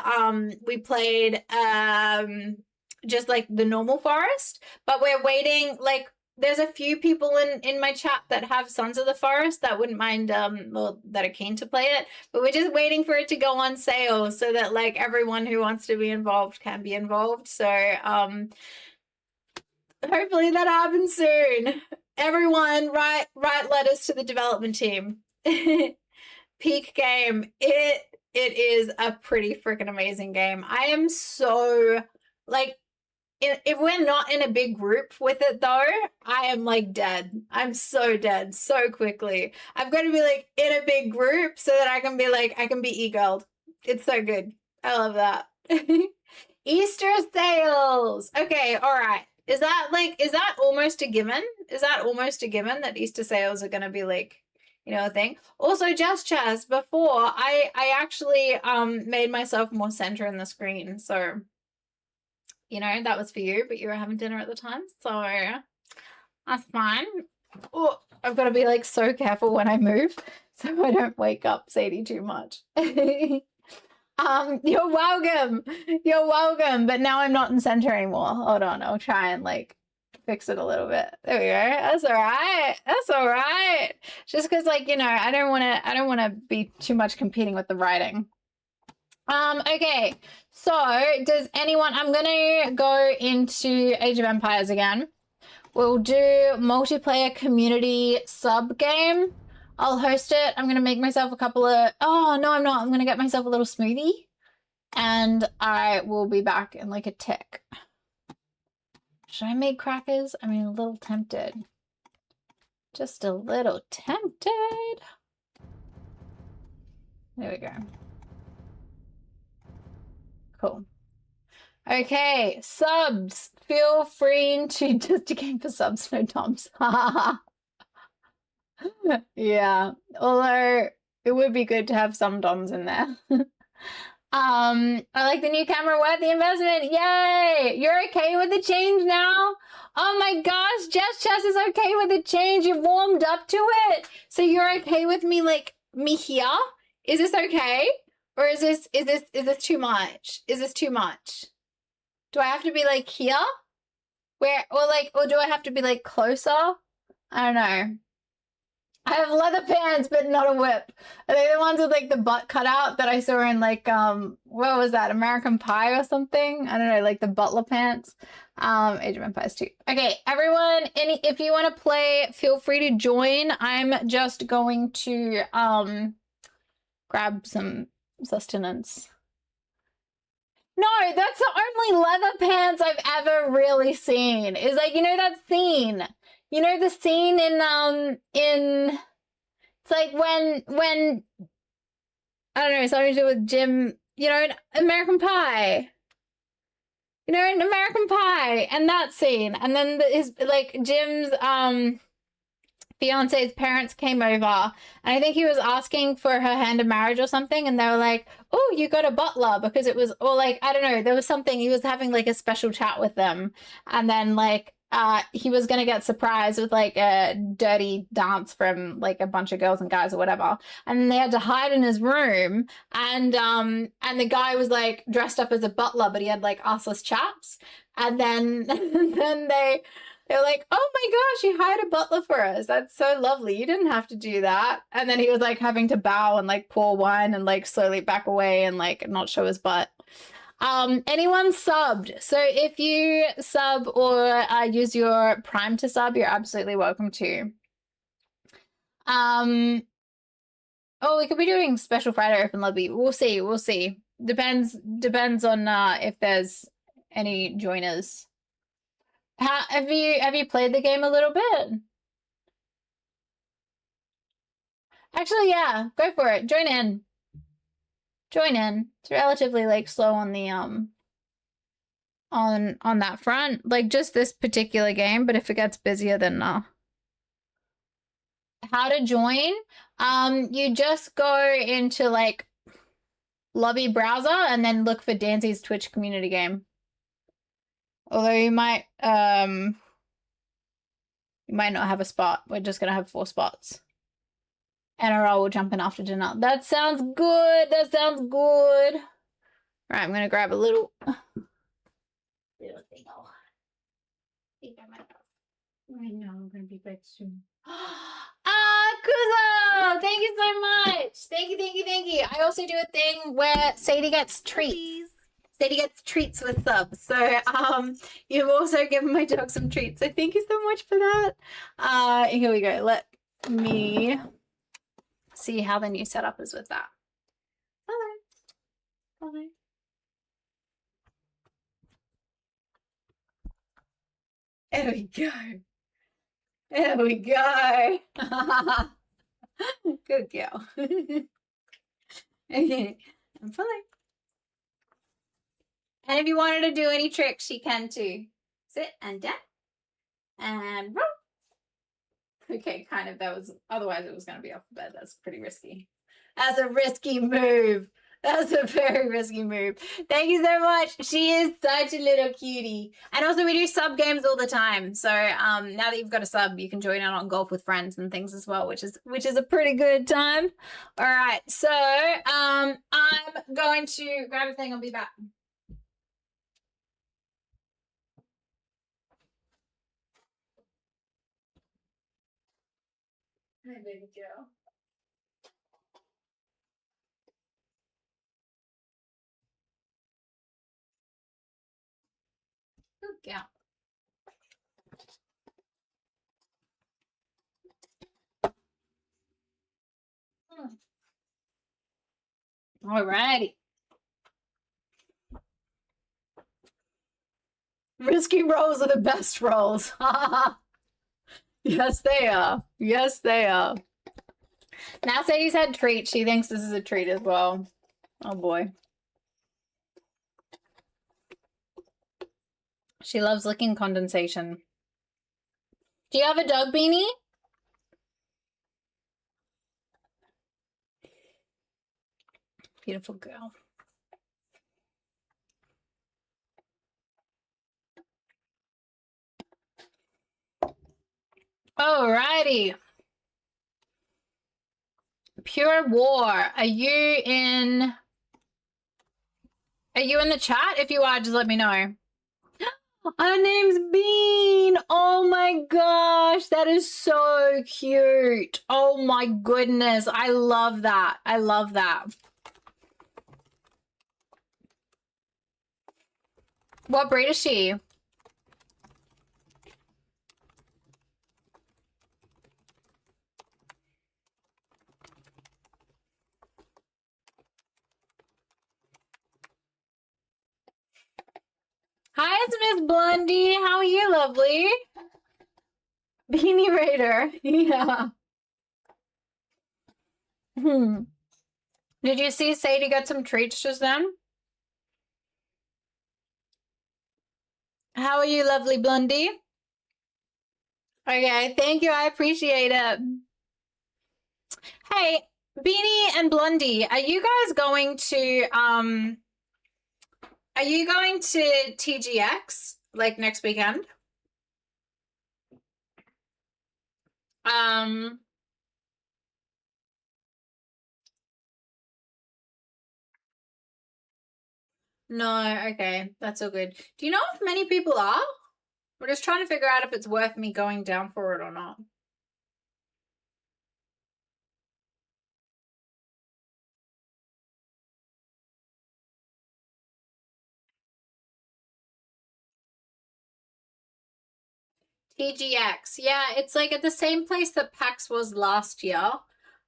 A: just like the normal forest, but we're waiting, like there's a few people in my chat that have Sons of the Forest that wouldn't mind well, that are keen to play it, but we're just waiting for it to go on sale so that like everyone who wants to be involved can be involved. So hopefully that happens soon. Everyone write letters to the development team. Peak game. It is a pretty freaking amazing game. I am so like, if we're not in a big group with it though, I am like dead. I'm so dead so quickly. I've got to be like in a big group so that I can be e-girled. It's so good. I love that. Easter sales. Okay, all right. Is that almost a given? Is that almost a given that Easter sales are going to be like, you know, a thing? Also, Just Chess, before I actually made myself more center in the screen, so you know, that was for you, but you were having dinner at the time, so that's fine. Oh, I've got to be like so careful when I move so I don't wake up Sadie too much. You're welcome. You're welcome. But now I'm not in center anymore. Hold on, I'll try and like fix it a little bit. There we go. That's all right. That's all right. Just because, like, you know, I don't want to be too much competing with the writing. Okay, so does anyone, I'm gonna go into Age of Empires again. We'll do multiplayer community sub game. I'll host it. I'm gonna make myself a couple of, oh no, I'm not. I'm gonna get myself a little smoothie and I will be back in like a tick. Should I make crackers? I mean, a little tempted. Just a little tempted. There we go. Cool. Okay, subs. Feel free to just a game for subs, no toms. Yeah, although it would be good to have some doms in there. I like the new camera. Worth the investment. Yay! You're okay with the change now? Oh my gosh, Just Chess is okay with the change. You warmed up to it, so you're okay with me here? Is this okay? Or is this too much? Is this too much? Do I have to be like here? Or do I have to be like closer? I don't know. I have leather pants, but not a whip. Are they the ones with like the butt cut out that I saw in like, what was that? American Pie or something? I don't know, like the butler pants. Age of Empires 2. Okay, everyone, if you want to play, feel free to join. I'm just going to grab some sustenance. No, that's the only leather pants I've ever really seen. Is like, you know that scene? You know the scene in it's like when I don't know, something to do with Jim, you know, in American Pie. You know, in American Pie, and that scene, and then his like Jim's fiance's parents came over, and I think he was asking for her hand in marriage or something, and they were like, oh, you got a butler, because it was, or like, I don't know, there was something, he was having like a special chat with them, and then like he was gonna get surprised with like a dirty dance from like a bunch of girls and guys or whatever, and they had to hide in his room, and the guy was like dressed up as a butler, but he had like assless chaps, and then and then they're like, oh my gosh, you hired a butler for us, that's so lovely, you didn't have to do that. And then he was like having to bow and like pour wine and like slowly back away and like not show his butt. Anyone subbed? So if you sub or use your Prime to sub, you're absolutely welcome to. Oh, we could be doing special Friday Open Lobby. We'll see. We'll see. Depends on if there's any joiners. Have you played the game a little bit? Actually, yeah, go for it. Join in. Join in. It's relatively like slow on the on that front, like just this particular game, but if it gets busier, then no. How to join? You just go into like lobby browser and then look for Danzy's Twitch community game. Although you might not have a spot. We're just gonna have 4 spots. NRL will jump in after dinner. That sounds good. That sounds good. All right, I'm gonna grab a little thing. I know I'm gonna be back soon. Kuzo! Thank you so much. Thank you. I also do a thing where Sadie gets treats. Sadie gets treats with subs. So you've also given my dog some treats. So thank you so much for that. Here we go. Let me see how the new setup is with that. Hello. There we go. There we go. Good girl. I'm fine. And if you wanted to do any tricks, you can too. Sit and down. And roll. Okay, kind of. That was, otherwise it was going to be off the bed. That's pretty risky. That's a risky move. That's a very risky move. Thank you so much. She is such a little cutie. And also we do sub games all the time. So now that you've got a sub, you can join out on Golf with Friends and things as well, which is a pretty good time. All right. So I'm going to grab a thing. I'll be back. Hi, baby girl. Good girl. Alrighty. Risky rolls are the best rolls. Yes, they are. Yes, they are. Now Sadie's had treat. She thinks this is a treat as well. Oh boy. She loves licking condensation. Do you have a dog, Beanie? Beautiful girl. Alrighty. Pure War. Are you in the chat? If you are, just let me know. Her name's Bean. Oh my gosh, that is so cute. Oh my goodness, I love that. I love that. What breed is she? Hi, it's Miss Blondie. How are you, lovely? Beanie Raider. Yeah. Did you see Sadie got some treats just then? How are you, lovely Blondie? Okay, thank you. I appreciate it. Hey, Beanie and Blondie, are you guys going to TGX like next weekend? No, okay, that's all good. Do you know if many people are? We're just trying to figure out if it's worth me going down for it or not. TGX. Yeah, it's like at the same place that PAX was last year.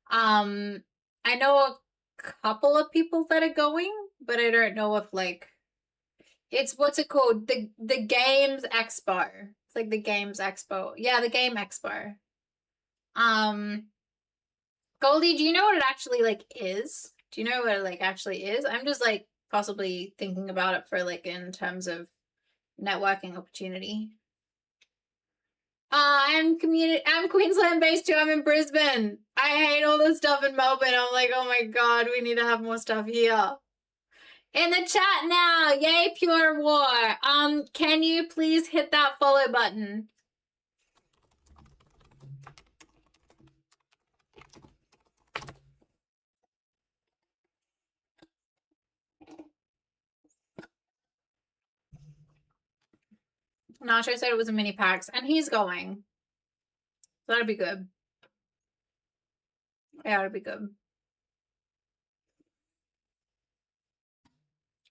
A: I know a couple of people that are going, but I don't know if like it's what's it called? The Games Expo. It's like the Games Expo. Yeah, the Game Expo. Goldie, do you know what it actually like is? Do you know what it like actually is? I'm just like possibly thinking about it for like in terms of networking opportunity. I'm Queensland based too. I'm in Brisbane. I hate all the stuff in Melbourne. I'm like, oh my god, we need to have more stuff here. In the chat now, yay Pure War. Can you please hit that follow button? Nacho said it was a mini PAX, and he's going. So that'd be good. Yeah, that'd be good.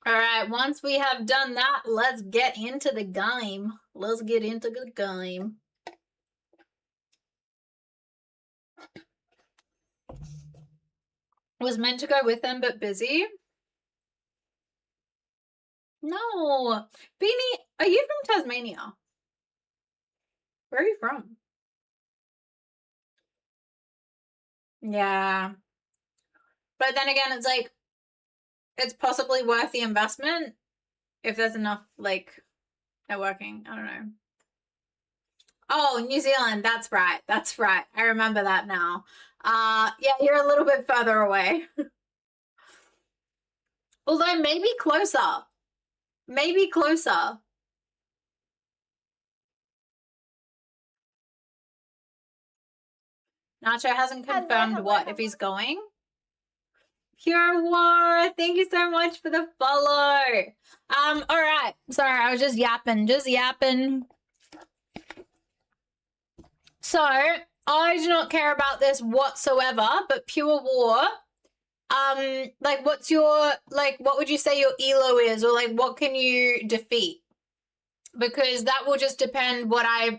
A: All right, once we have done that, let's get into the game. Let's get into the game. Was meant to go with them, but busy. No. Beanie, are you from Tasmania? Where are you from? Yeah. But then again, it's like, it's possibly worth the investment if there's enough, like, networking. I don't know. Oh, New Zealand. That's right. That's right. I remember that now. Yeah, you're a little bit further away. Although maybe closer. Maybe closer. Nacho hasn't confirmed what, if he's going? Pure War, thank you so much for the follow. All right. Sorry, I was just yapping. So, I do not care about this whatsoever, but Pure War, like, what's your, like, what would you say your elo is, or, like, what can you defeat? Because that will just depend what I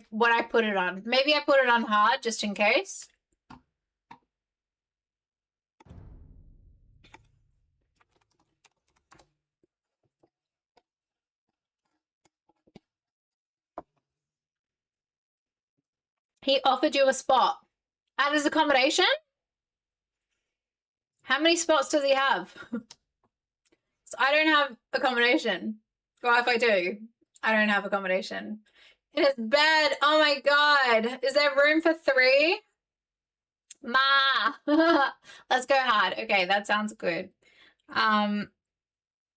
A: put it on. Maybe I put it on hard, just in case. He offered you a spot. At his accommodation? How many spots does he have? So I don't have accommodation. Well, if I do, I don't have accommodation. In his bed. Oh my god. Is there room for 3? Ma. Let's go hard. Okay, that sounds good.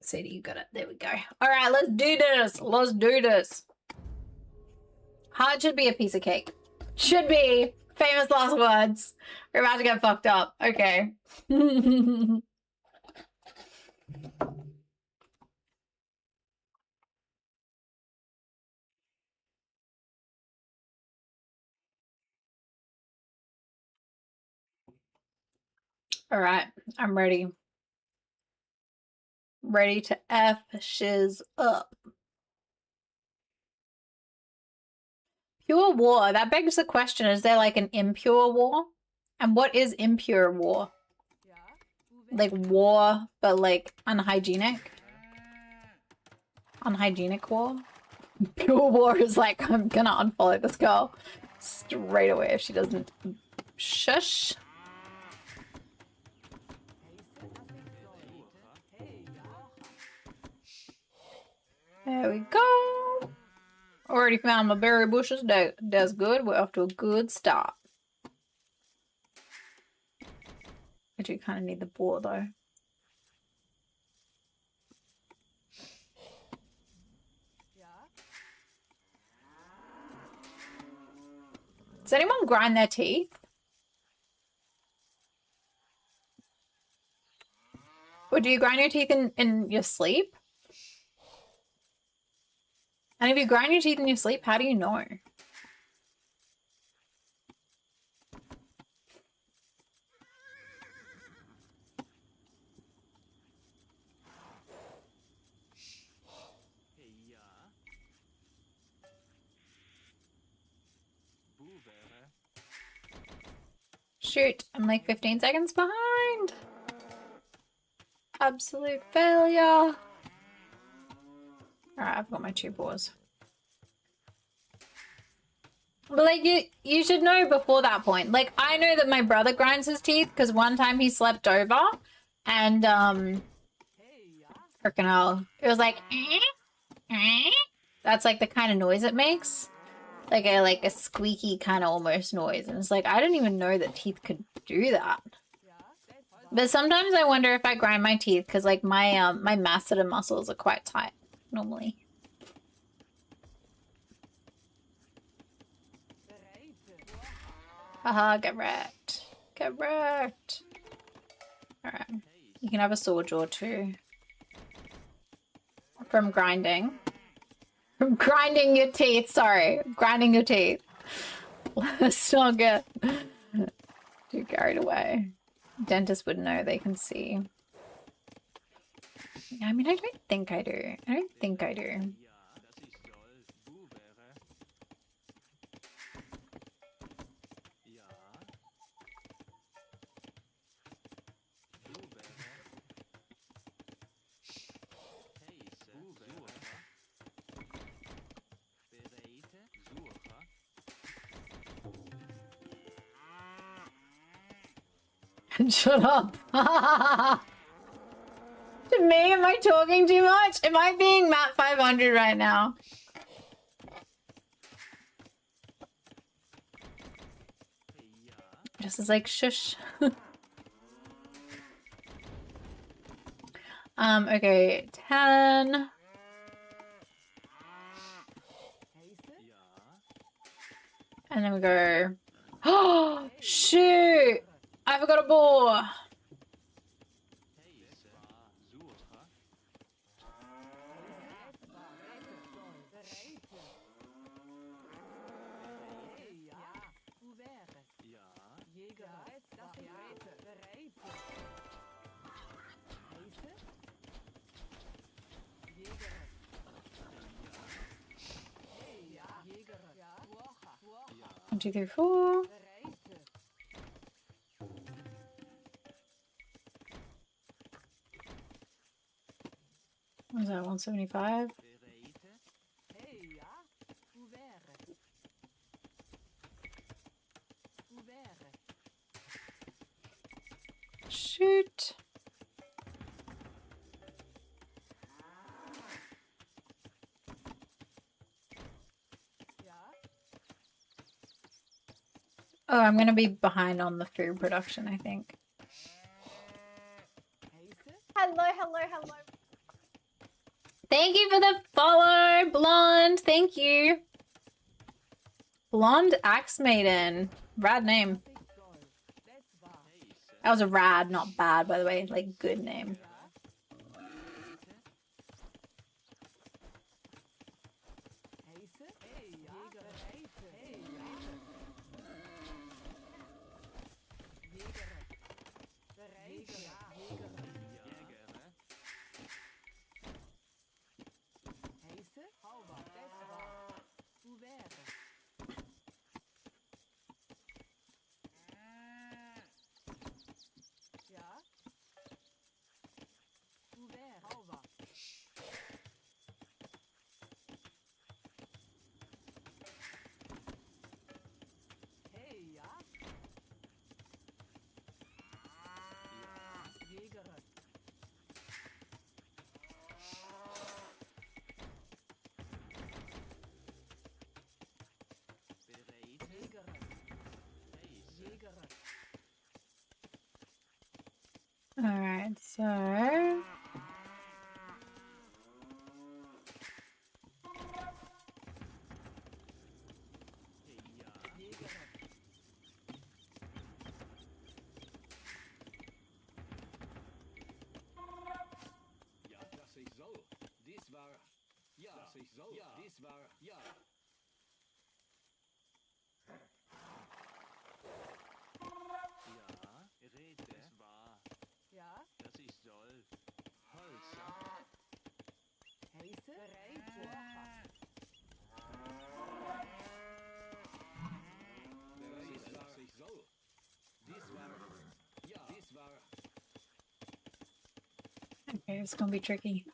A: Sadie, you got it. There we go. All right, let's do this. Let's do this. Hard should be a piece of cake. Should be. Famous last words. We're about to get fucked up. Okay. All right, I'm ready. Ready to F shiz up. Pure war. That begs the question, is there like an impure war? And what is impure war? Like war, but like unhygienic? Unhygienic war? Pure war is like, I'm gonna unfollow this girl straight away if she doesn't shush. There we go. Already found my berry bushes. That's good. We're off to a good start. I do kind of need the boar though. Does anyone grind their teeth? Or do you grind your teeth in your sleep? And if you grind your teeth in your sleep, how do you know?
G: Ja. Wo wäre?
A: Shoot, I'm like 15 seconds behind. Absolute failure. Alright, I've got my 2 paws. But like you should know before that point. Like I know that my brother grinds his teeth because one time he slept over and freaking hell. It was like that's like the kind of noise it makes. Like a squeaky kind of almost noise. And it's like I didn't even know that teeth could do that. But sometimes I wonder if I grind my teeth because like my my masseter muscles are quite tight normally. Haha, get wrecked. Get wrecked. Alright. You can have a sore jaw too. From grinding. From grinding your teeth, sorry. Grinding your teeth. Let's not get too carried away. Dentists would know, they can see. I mean, I don't think I do. I don't think I do.
G: Ja, dass ich soll. Wo wäre? Ja. Wo wäre? Heiße. Wo wäre? Bereite. Suche.
A: Shut up. To me, am I talking too much? Am I being Matt 500 right now?
G: Ja.
A: Just as like shush. Okay, 10.
G: Ja.
A: And then we go. Oh shoot! I forgot a ball.
G: Heiße. Suche. Ja.
A: One, two, three, four. What was that? 175.
G: Bereite.
A: Shoot. Oh, I'm gonna be behind on the food production, I think. Hello, hello, hello. Thank you for the follow, Blonde. Thank you. Blonde Axe Maiden. Rad name. That was a rad, not bad, by the way. Like, good name. Alright, so...
F: ich soll. Ja, dies war, ja.
G: Ja, rede. Es war. Ja. Dass ich soll. Holzer. Heiße. Bereit.
F: Dies war, ich soll. Dies war, ja, dies war.
A: Okay, it's gonna be tricky.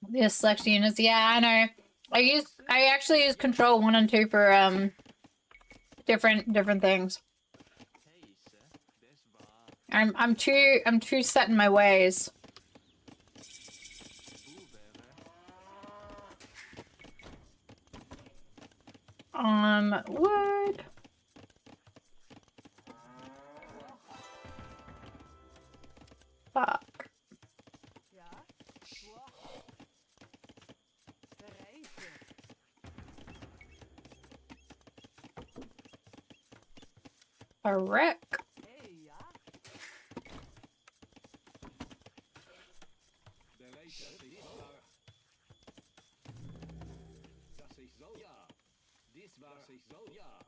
A: The select units, yeah, I know. I actually use control 1 and 2 for different things.
G: Heiße. Das war.
A: I'm too set in my ways. Wood. Fuck.
G: Ja. Bereit.
A: A wreck.
G: Hey, ja.
F: Bereit, dies war. Dass ich soll, ja. Dies war, dass ich soll, ja.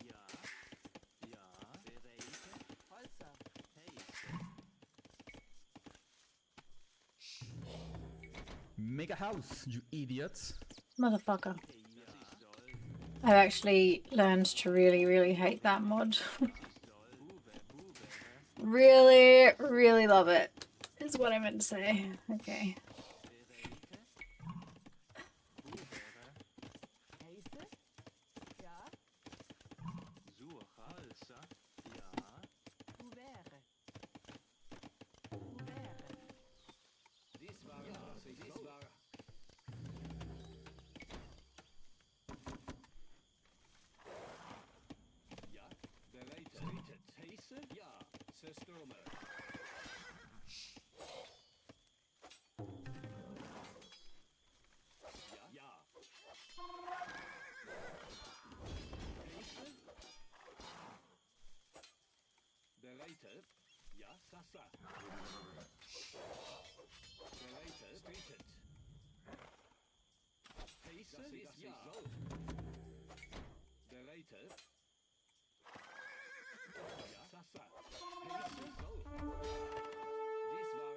G: Ja. Ja. Bereit. Holzer. Heiße.
H: Make a house, you idiots.
A: Motherfucker.
G: Hey, ja. Dass ich soll.
A: I've actually learned to really hate that mod.
G: Dass ich soll. Bube.
A: Really love it. Is what I meant to say. Okay.
G: Heiße? Ja. Suche. Holzer. Ja. Kuvere. Kuvere.
F: Dies war, ja, dass ich dies war. Ja, bereit, treated. Heiße, ja. Systeme. Ja, ja. Heiße. Bereite. Ja, Sasa. Bereite. Treated. Heiße, das ist ja. Bereite. Ja, Sasa. Heiße, so. Dies war,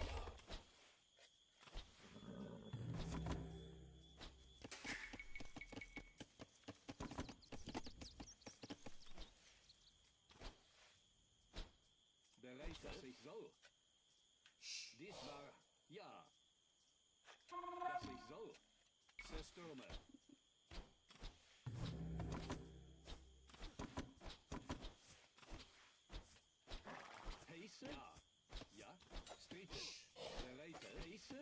F: ja. Bereit, dass ich soll. Dies war, ja. Dass ich soll. Systeme. Heiße? Ja. Ja. Streetisch. Bereit, heiße?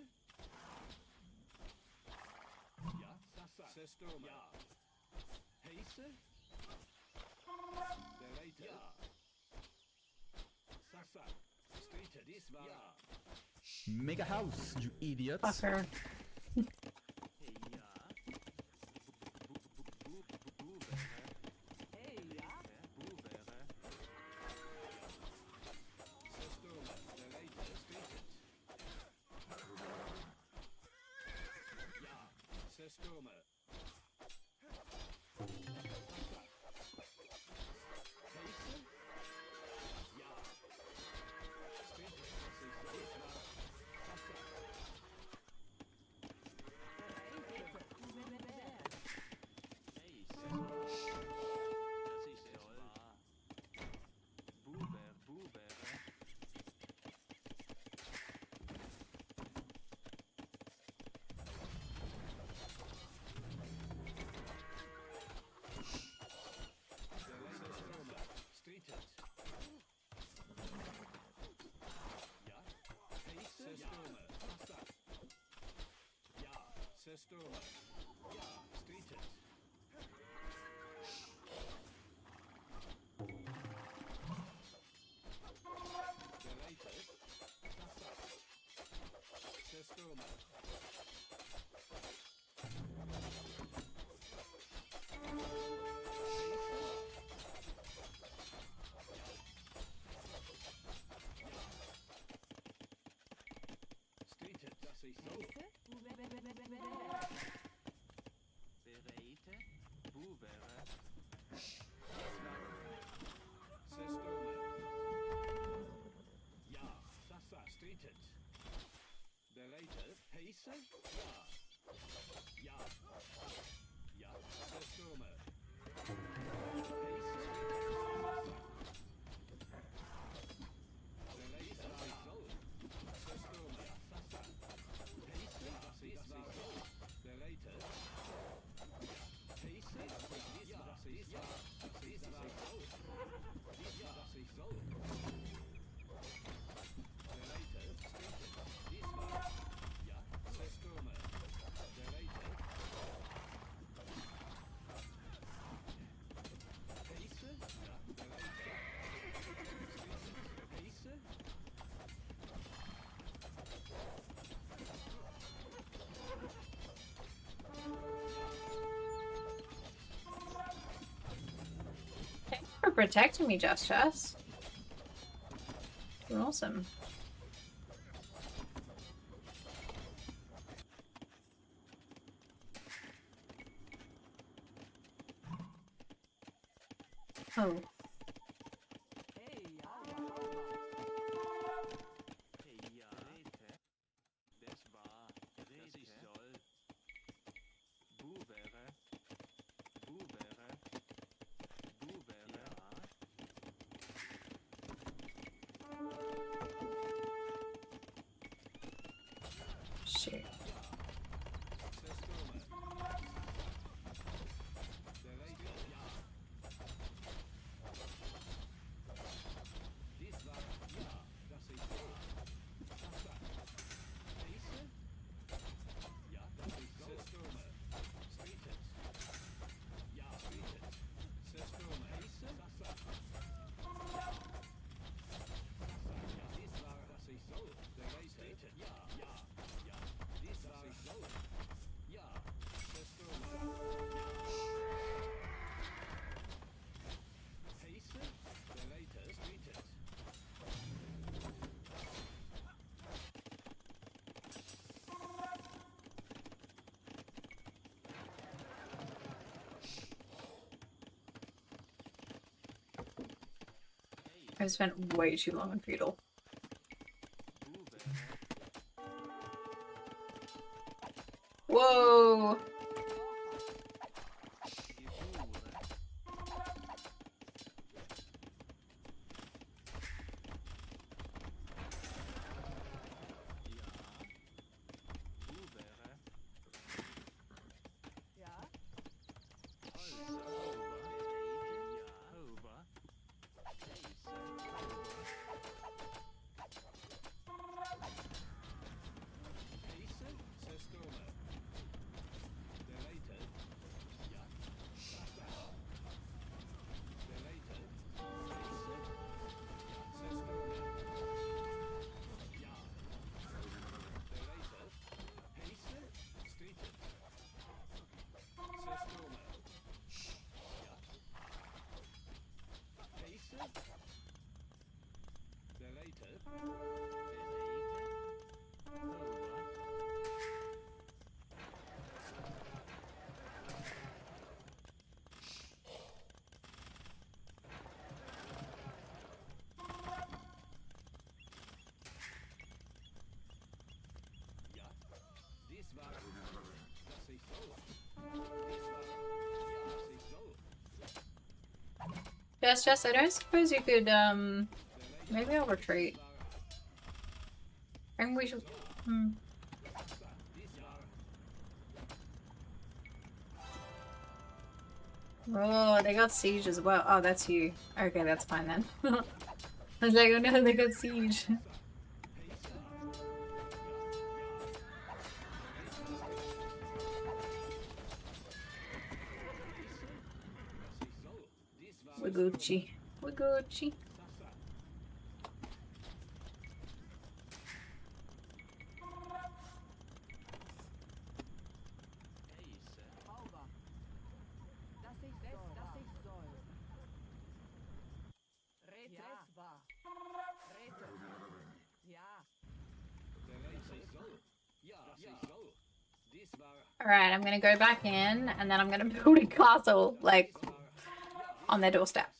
F: Ja, Sasa. Systeme. Ja. Heiße? Bereit, ja. Sasa. Streete, dies war, ja.
H: Make a house, you idiots.
A: Fucker.
G: Hey, ja. Bube. Hey, ja. Bubere.
F: Systeme. Bereit, streetet. Ja. Systeme. Heiße? Ja. Streetet, dass ich so dies war. Sasa. Streetet. Ja. Heiße? Systeme. Sasa. Ja. Systeme. Ja. Streetet. Bereite. Sasa. Systeme. ich soll.
G: Bereite. Buvere.
F: Sestome. Ja, Sasa, streetet. Bereite. Heise? Ja. Ja. Ja, Sestome. Heise,
A: Thanks for protecting me, Just. You're awesome. Oh.
G: Heia. Rete. Das war. Das ich soll. Buvere. Buvere. Buvere.
A: Shoot. I've spent way too long on Feudal. Whoa! Jess, I don't suppose you could, maybe I'll retreat. I think we should, Oh, they got siege as well. Oh, that's you. Okay, that's fine then. I was like, oh no, they got siege. We're Gucci. We're Gucci.
F: Ja,
A: Alright, I'm gonna go back in and then I'm gonna build a castle, like, on their doorstep.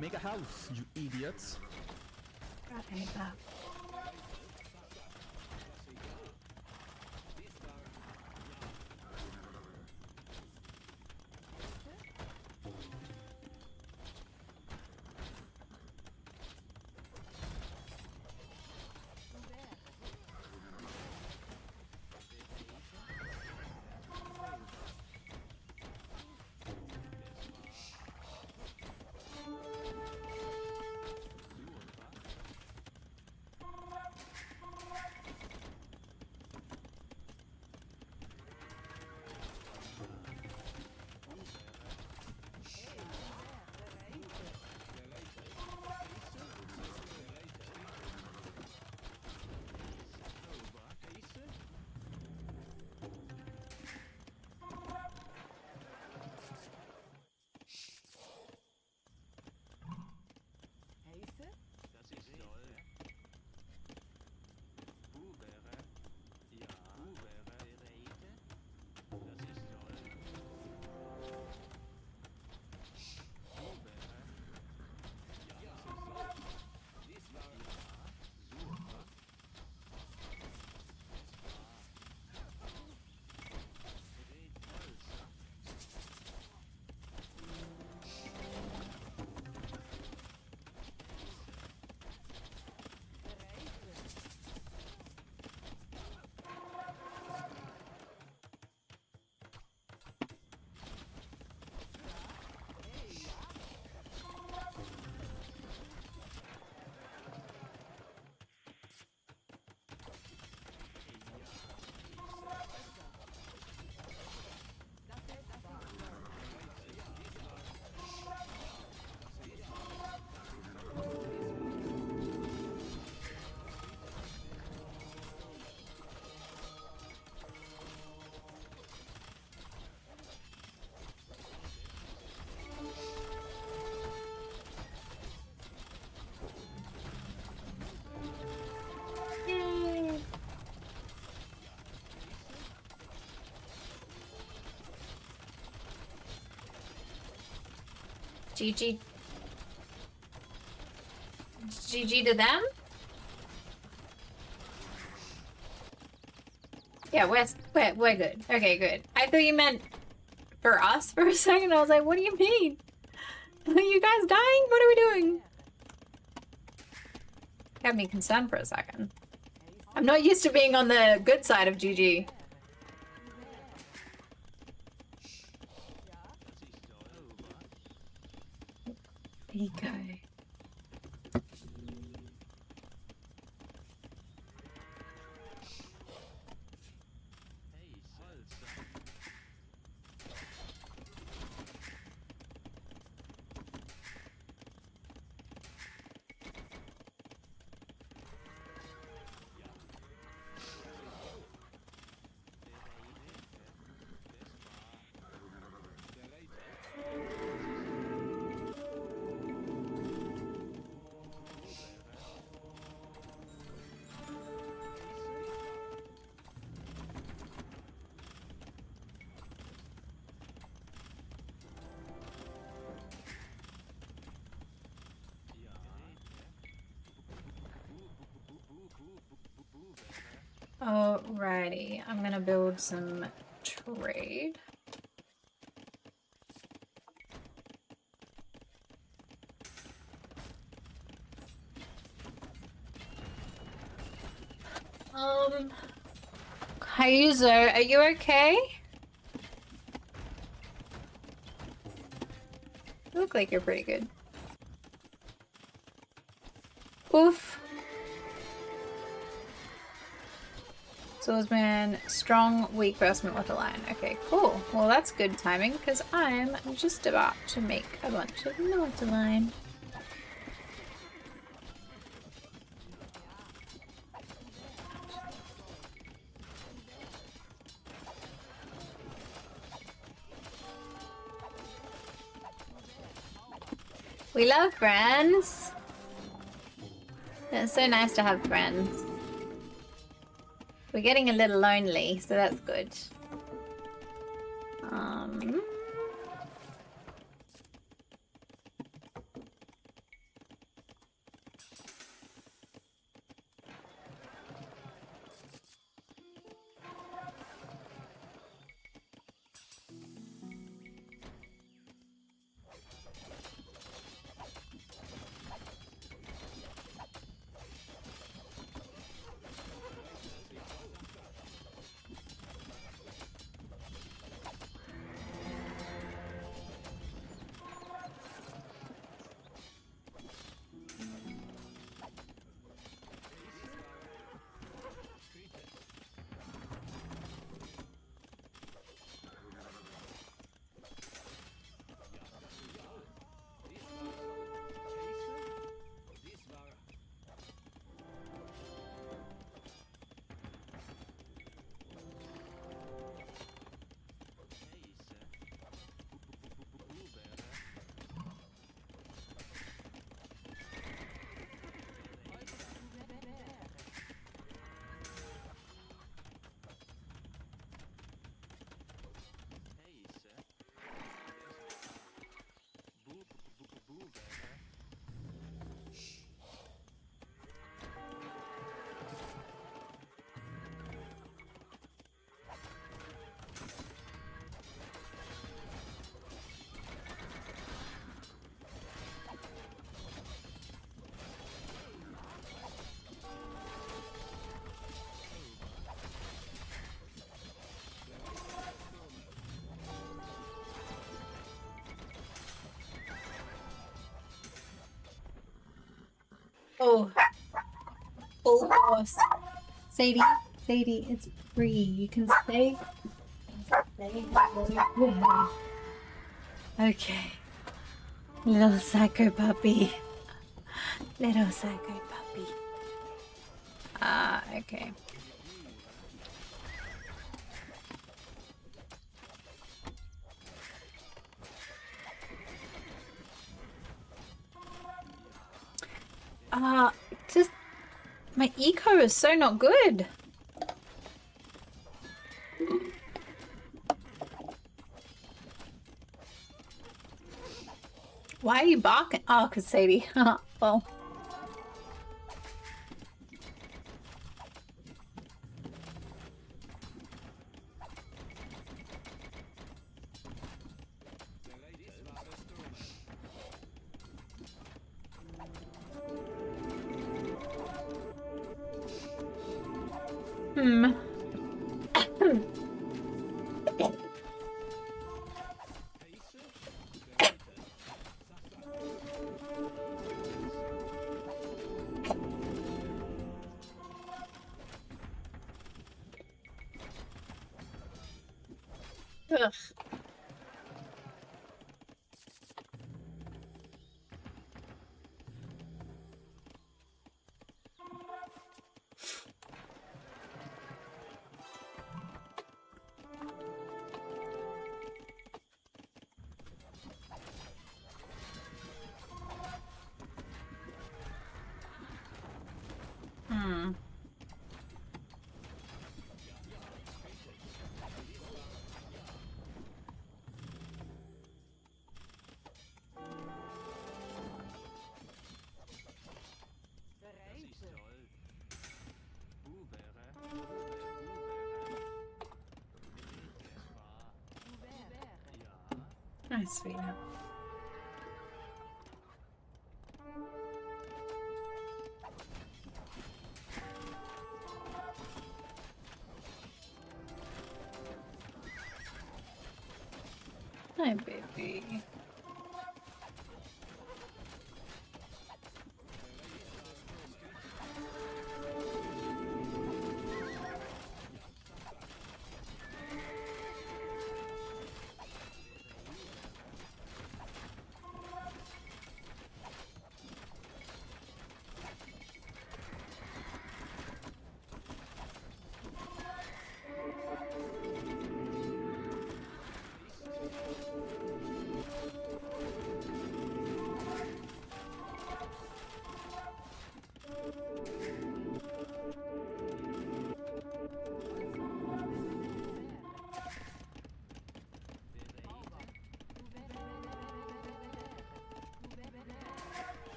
H: Make a house, you idiots. GG. GG to them? Yeah, we're good. Okay, good. I thought you meant for us for a second. I was like, what do you mean? Are you guys dying? What are we doing? Had me concerned for a second. I'm not used to being on the good side of GG. Eco. Alrighty, I'm gonna build some trade. Kaizo, are you okay? You look like you're pretty good. Oof. Swordsman, strong, weak person with a lion. Okay, cool. Well, that's good timing because I'm just about to make a bunch of noise line. We love friends. It's so nice to have friends. We're getting a little lonely, so that's good. Oh. Full force. Sadie, it's free. You can stay. Okay. Little psycho puppy. Little psycho puppy. Okay. Just my eco is so not good. Why are you barking? Oh, cause Sadie. Well. Ugh. Nice, sweetheart. Hi, baby.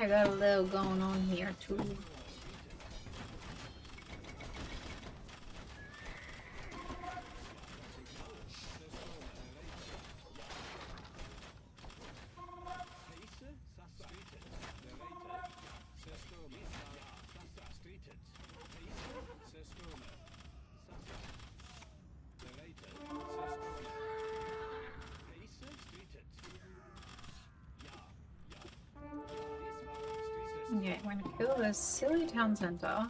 H: I got a little going on here too. Okay, I'm gonna kill this silly town center.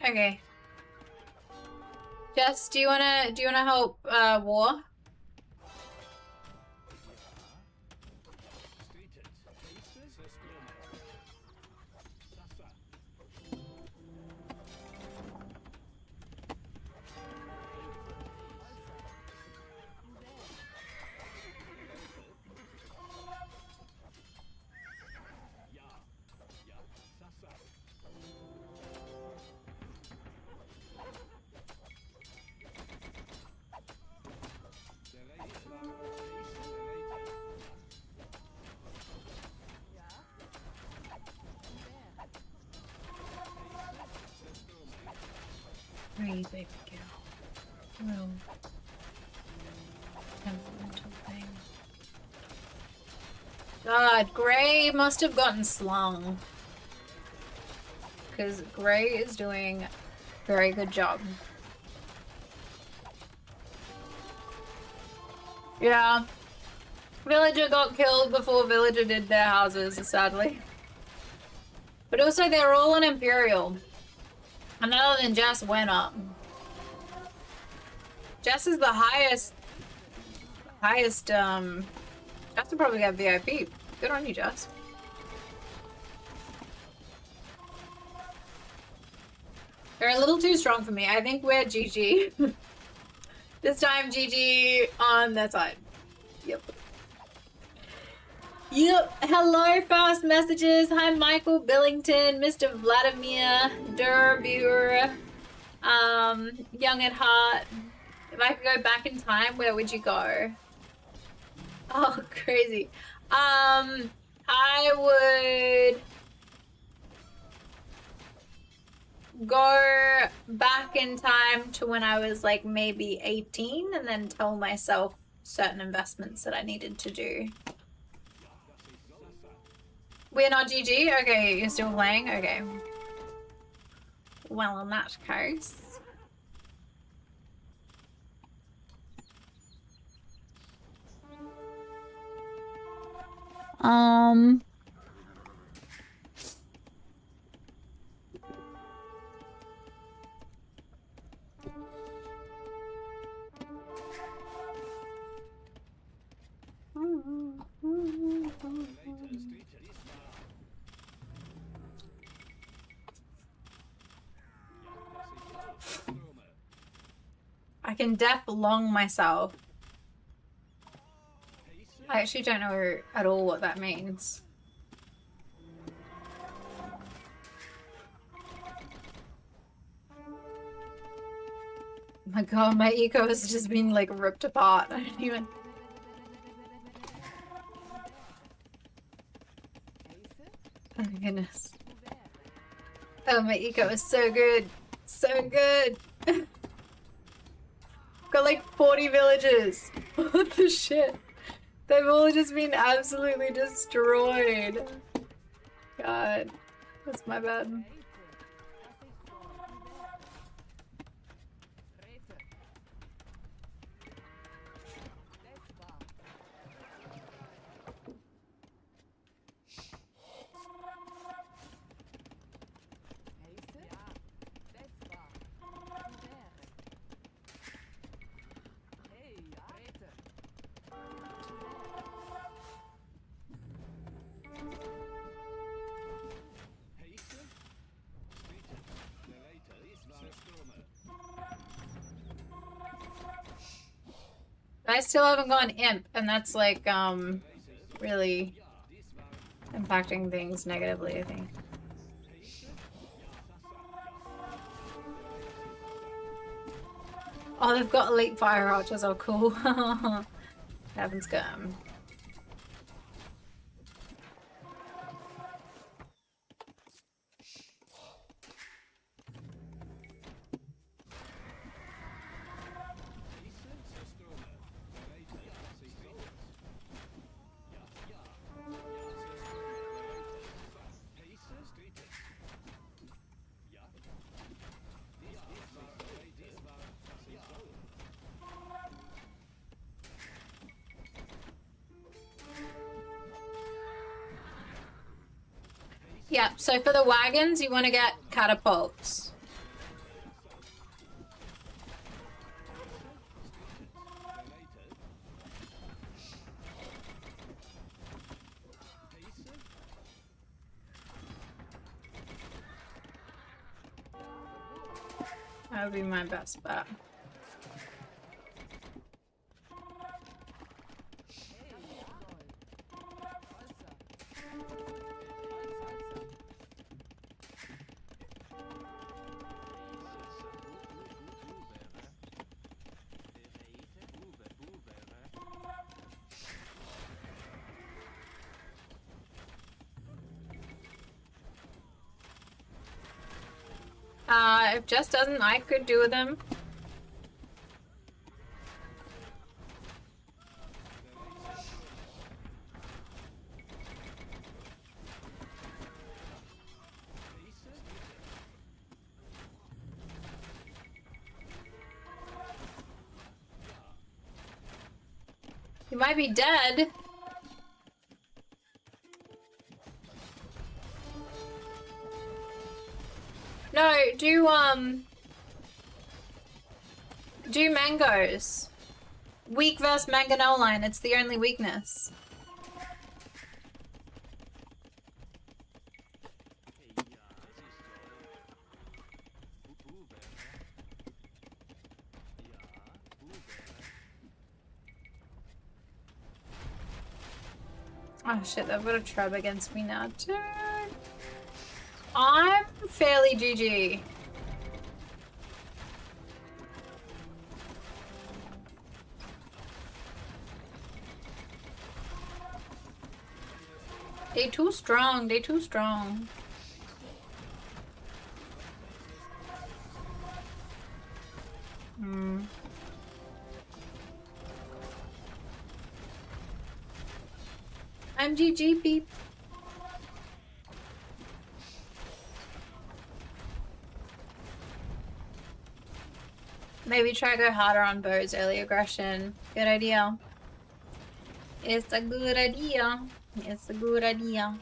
H: Okay. Jess, do you wanna help War? Hey, baby girl. Little temperamental thing. God, Gray must have gotten slung. Because Gray is doing a very good job. Yeah. Villager got killed before Villager did their houses, sadly. But also, they're all on Imperial. And other than Jess went up. Jess is the highest, Jess would probably get VIP. Good on you, Jess. They're a little too strong for me. I think we're GG. This time, GG on their side. Yep. Yep. Hello, fast messages. Hi, Michael Billington, Mr. Vladimir, Durbur, Young at Heart. If I could go back in time, where would you go? Oh, crazy. I would go back in time to when I was like maybe 18 and then tell myself certain investments that I needed to do. We're not GG? Okay, you're still playing? Okay. Well, in that case. I can def long myself. I actually don't know at all what that means. Oh my god, my eco has just been like ripped apart. I don't even... Oh my goodness. Oh, my eco is so good. So good. Got like 40 villages. What the shit? They've all just been absolutely destroyed. God. That's my bad. I still haven't gone imp, and that's like, really impacting things negatively, I think. Oh, they've got elite fire archers. Oh, cool. Heaven's gum. Yeah, so for the wagons, you want to get catapults. That would be my best bet. If Jess doesn't, I could do them. You might be dead. No, do mangoes. Weak versus mangonel line, it's the only weakness. Oh shit, they've got a trap against me now too. I'm fairly GG. They too strong, they too strong. I'm GG, peep. Maybe try to go harder on Bo's early aggression. Good idea. It's a good idea. It's a good idea.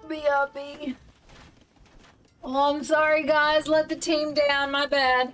H: BRB. Oh, I'm sorry, guys. Let the team down. My bad.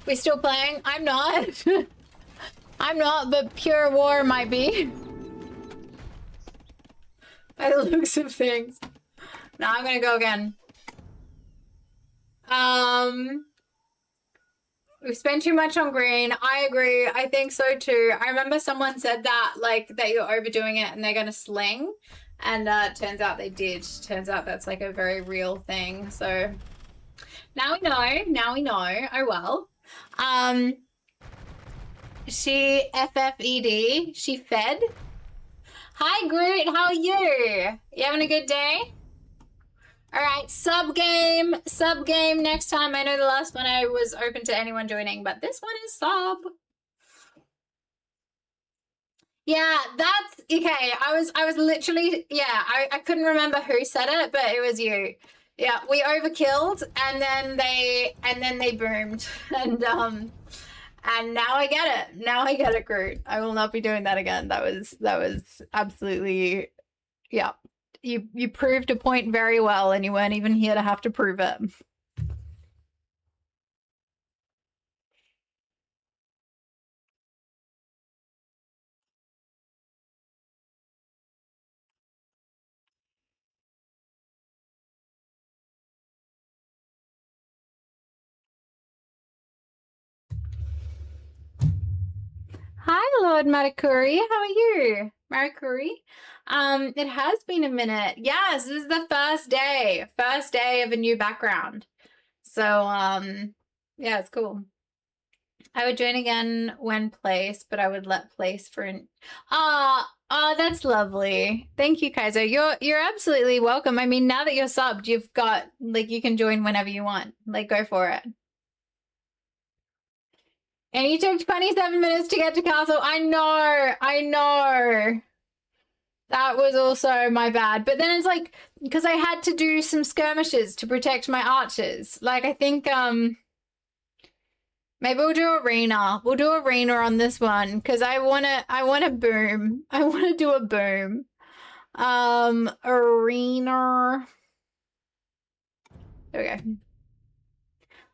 H: We still playing? I'm not. I'm not, but Pure War might be. By the looks of things. Now I'm gonna go again. We spent too much on green. I agree. I think so too. I remember someone said that, like, that you're overdoing it and they're gonna sling. And turns out they did. Turns out that's like a very real thing. So Now we know. Now we know. Oh well. She FFED. She fed. Hi Groot, how are you? You having a good day? Alright, sub game next time. I know the last one I was open to anyone joining, but this one is sub. Yeah, that's okay. I was literally, yeah, I couldn't remember who said it, but it was you. Yeah, we overkilled and then they boomed. And now I get it. Now I get it, Groot. I will not be doing that again. That was absolutely, yeah. You proved a point very well and you weren't even here to have to prove it. Hi, Lord Marakuri. How are you? Marakuri? It has been a minute. Yes, this is the first day. First day of a new background. So, yeah, it's cool. I would join again when placed, but I would let place for an... Oh, that's lovely. Thank you, Kaiser. You're absolutely welcome. I mean, now that you're subbed, you've got, like, you can join whenever you want. Like, go for it. And you took 27 minutes to get to castle. I know. That was also my bad. But then it's like, because I had to do some skirmishes to protect my archers. Like, I think, maybe we'll do arena. We'll do arena on this one, because I wanna boom. I wanna do a boom. Arena. There we go.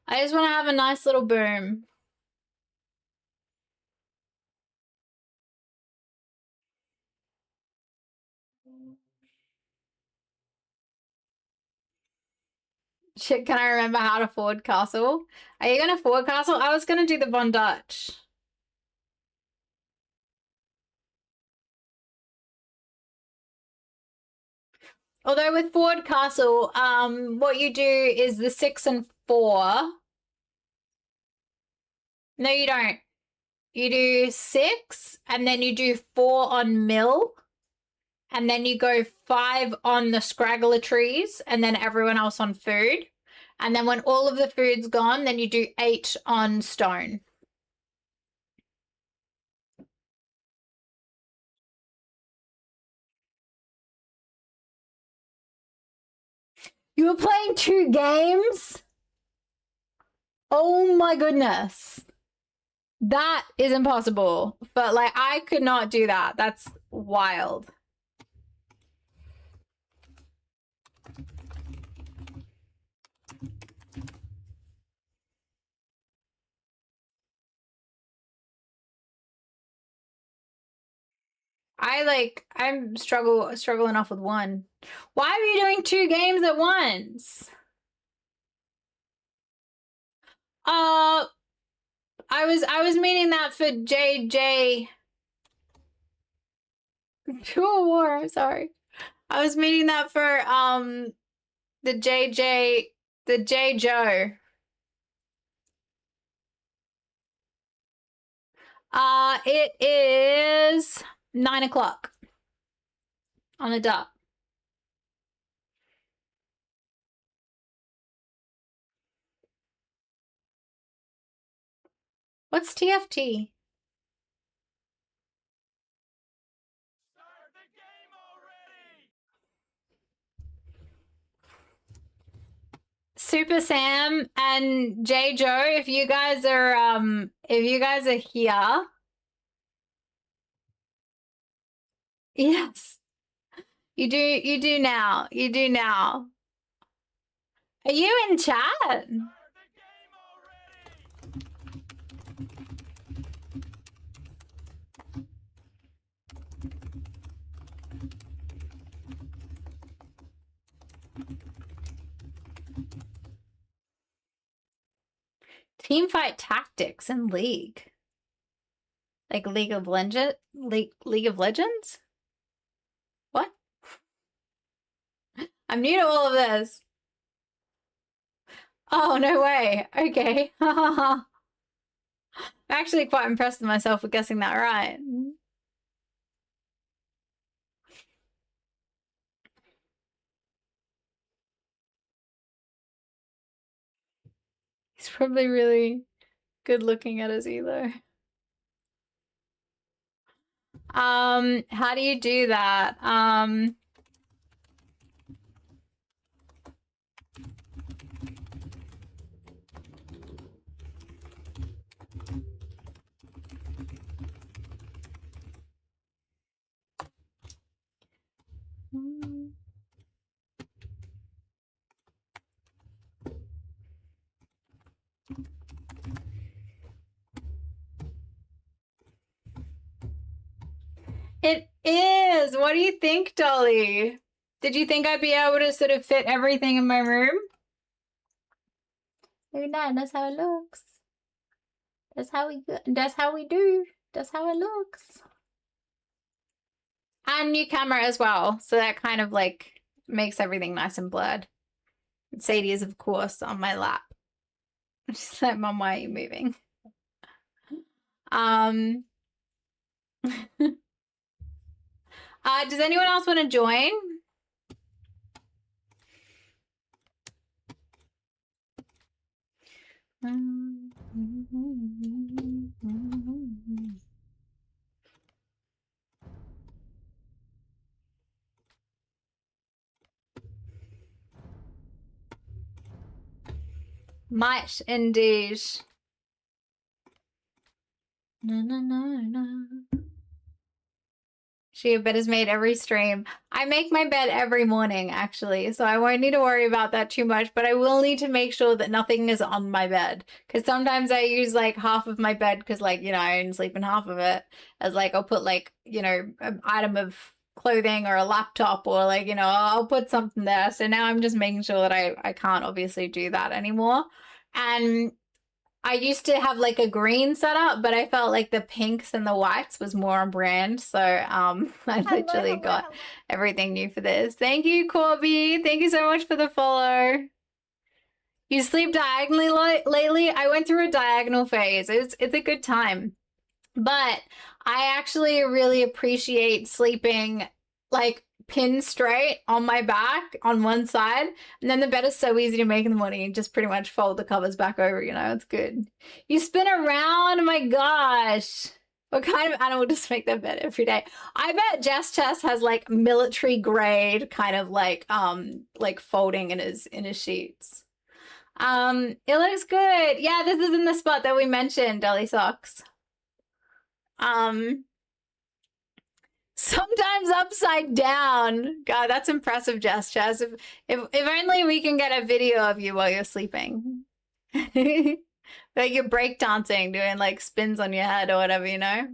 H: I just wanna have a nice little boom. Shit, can I remember how to forward castle? Are you gonna forward castle? I was gonna do the Von Dutch. Although with forward castle, what you do is the 6 and 4. No, you don't. You do 6, and then you do 4 on mill, and then you go 5 on the scraggler trees, and then everyone else on food. And then when all of the food's gone, then you do 8 on stone. You were playing 2 games? Oh my goodness. That is impossible. But, like, I could not do that. That's wild. I'm struggling off with 1. Why are you doing 2 games at once? I was meaning that for JJ. Pure War, sorry. I was meaning that for the J Joe. It is 9 o'clock on the dot. What's TFT? Super Sam and J Joe, if you guys are here. Yes. You do now. You do now. Are you in chat? Teamfight tactics in League. Like League of Legends? League of Legends? What? I'm new to all of this. Oh, no way. Okay. I'm actually quite impressed with myself for guessing that right. He's probably really good looking at us either. How do you do that? It is. What do you think, Dolly? Did you think I'd be able to sort of fit everything in my room? Look at that. That's how it looks. That's how we do. That's how it looks. And new camera as well. So that kind of like makes everything nice and blurred. And Sadie is, of course, on my lap. She's like, Mom, why are you moving? Does anyone else want to join? Might indeed. No. She bed is made every stream. I make my bed every morning, actually, so I won't need to worry about that too much, but I will need to make sure that nothing is on my bed, because sometimes I use, like, half of my bed, because, like, you know, I only sleep in half of it, as, like, I'll put, like, you know, an item of clothing or a laptop, or, like, you know, I'll put something there, so now I'm just making sure that I can't obviously do that anymore. And I used to have like a green setup, but I felt like the pinks and the whites was more on brand. So I literally got everything new for this. Thank you, Corby. Thank you so much for the follow. You sleep diagonally lately? I went through a diagonal phase. It's a good time. But I actually really appreciate sleeping like pin straight on my back on one side, and then the bed is so easy to make in the morning. You just pretty much fold the covers back over, you know, it's good. You spin around, oh my gosh. What kind of animal does make their bed every day? I bet Jess has like military grade kind of like folding in his sheets. It looks good. Yeah, this is in the spot that we mentioned, Deli Socks. Sometimes upside down. God, that's impressive, Jess. If only we can get a video of you while you're sleeping. Like you're breakdancing, doing like spins on your head or whatever, you know?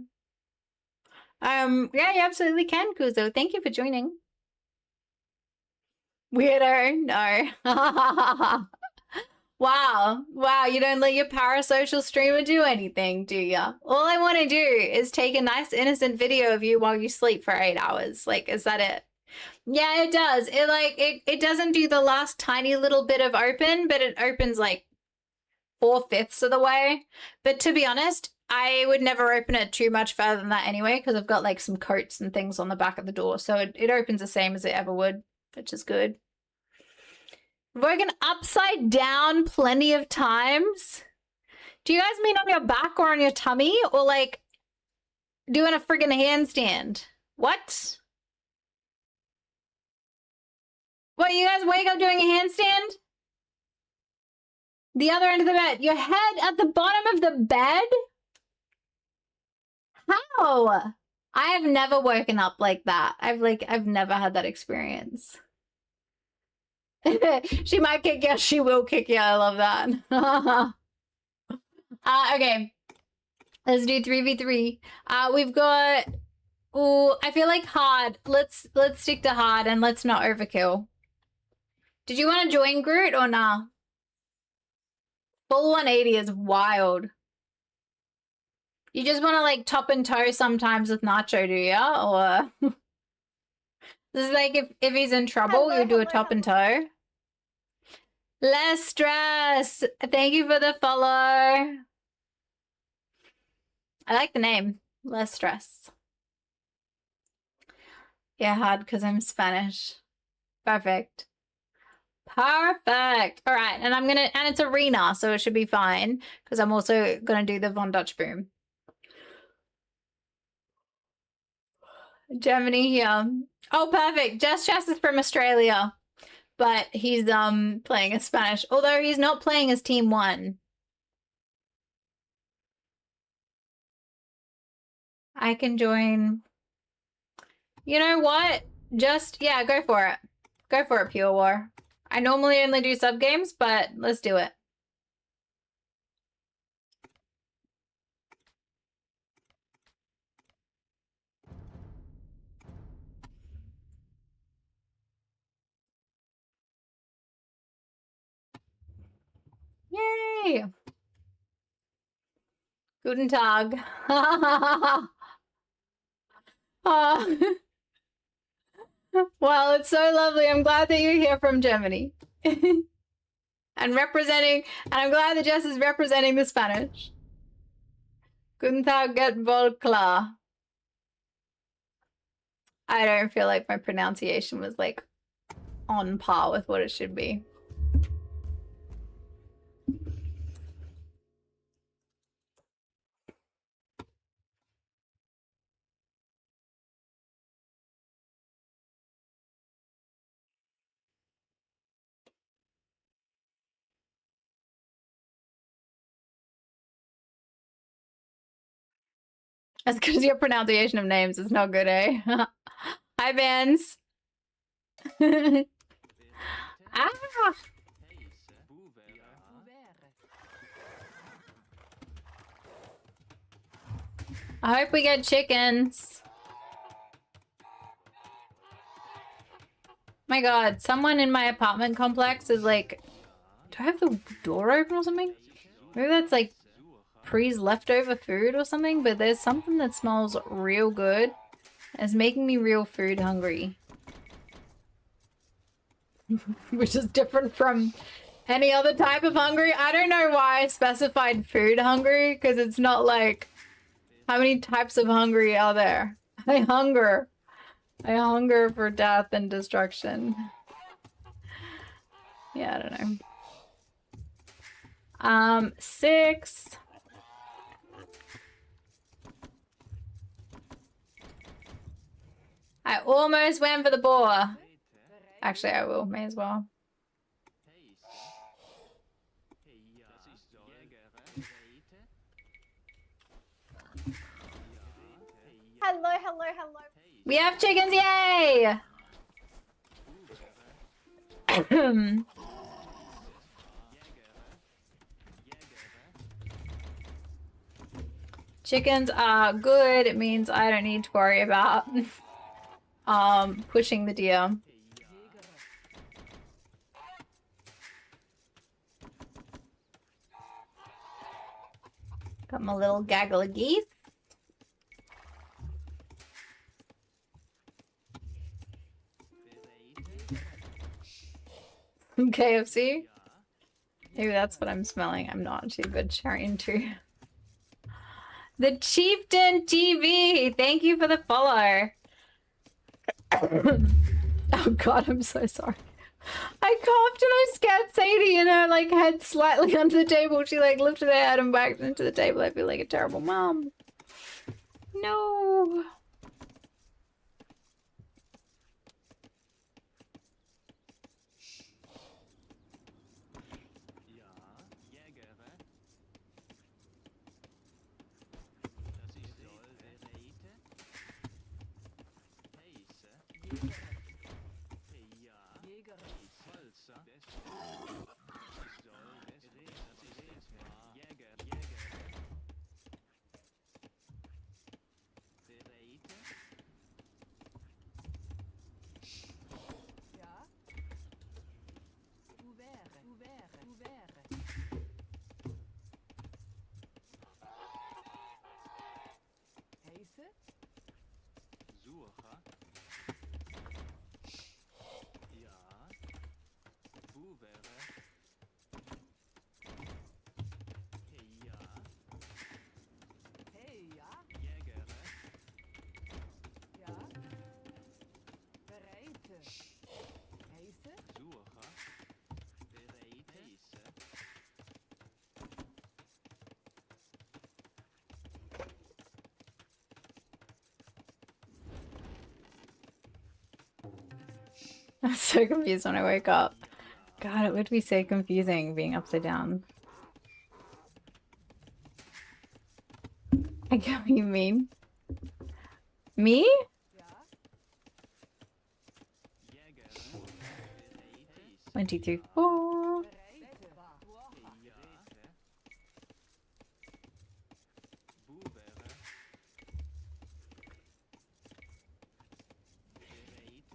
H: Yeah, you absolutely can, Kuzo. Thank you for joining. Weirdo? No. Wow, you don't let your parasocial streamer do anything, do ya? All I want to do is take a nice innocent video of you while you sleep for 8 hours. Like, is that it? Yeah, it does. It doesn't do the last tiny little bit of open, but it opens like 4/5 of the way. But to be honest, I would never open it too much further than that anyway, because I've got like some coats and things on the back of the door. So it opens the same as it ever would, which is good. Working upside down plenty of times. Do you guys mean on your back or on your tummy, or like doing a friggin' handstand? What? What, you guys wake up doing a handstand? The other end of the bed. Your head at the bottom of the bed? How? I have never woken up like that. I've never had that experience. She might kick you. She will kick you. I love that. Okay. Let's do 3v3. We've got... Ooh, I feel like hard. Let's stick to hard and let's not overkill. Did you want to join Groot or nah? Full 180 is wild. You just want to like top and toe sometimes with Nacho, do ya? Or... This is like if he's in trouble, you do a top and toe. Less stress. Thank you for the follow. I like the name. Less stress. Yeah, hard because I'm Spanish. Perfect. Perfect. All right, and and it's arena, so it should be fine because I'm also gonna do the Von Dutch Boom. Germany here. Oh, perfect. Jess is from Australia, but he's playing as Spanish. Although he's not playing as Team 1. I can join. You know what? Just yeah, go for it. Go for it, Pure War. I normally only do sub games, but let's do it. Yay! Guten Tag. Well, it's so lovely. I'm glad that you're here from Germany. and I'm glad that Jess is representing the Spanish. Guten Tag, get wohl klar. I don't feel like my pronunciation was like on par with what it should be. That's because your pronunciation of names is not good, eh? Hi, Vance. Ah! I hope we get chickens. My god, someone in my apartment complex is like... Do I have the door open or something? Maybe that's like Pre's leftover food or something, but there's something that smells real good. It's making me real food hungry. Which is different from any other type of hungry. I don't know why I specified food hungry, because it's not like... How many types of hungry are there? I hunger for death and destruction. Yeah, I don't know. 6. I almost went for the boar. Actually, I will. May as well.
A: Hello, hello, hello.
H: We have chickens, yay! Chickens are good. It means I don't need to worry about pushing the deer. Got my little gaggle of geese. KFC? Maybe that's what I'm smelling. I'm not too vegetarian too. The Chieftain TV! Thank you for the follow. Oh god, I'm so sorry. I coughed and I scared Sadie and her like head slightly under the table. She like lifted her head and backed into the table. I feel like a terrible mom. No. I was so confused when I woke up. God, it would be so confusing being upside down. I get what you mean. Me?
G: Jägare. Bereit.
H: 1, 2, 3, 4.
G: Ja. Buvere. Bereit.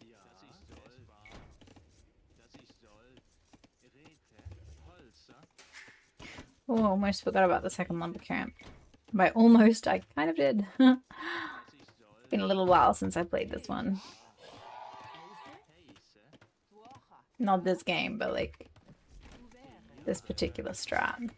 G: Ja. Das ich soll. Rete. Holzer.
H: Oh, almost forgot about the second lumber camp. By almost, I kind of did.
G: Das ich soll.
H: Been a little while since I played this one.
G: Heise.
H: Not this game, but like this particular strat.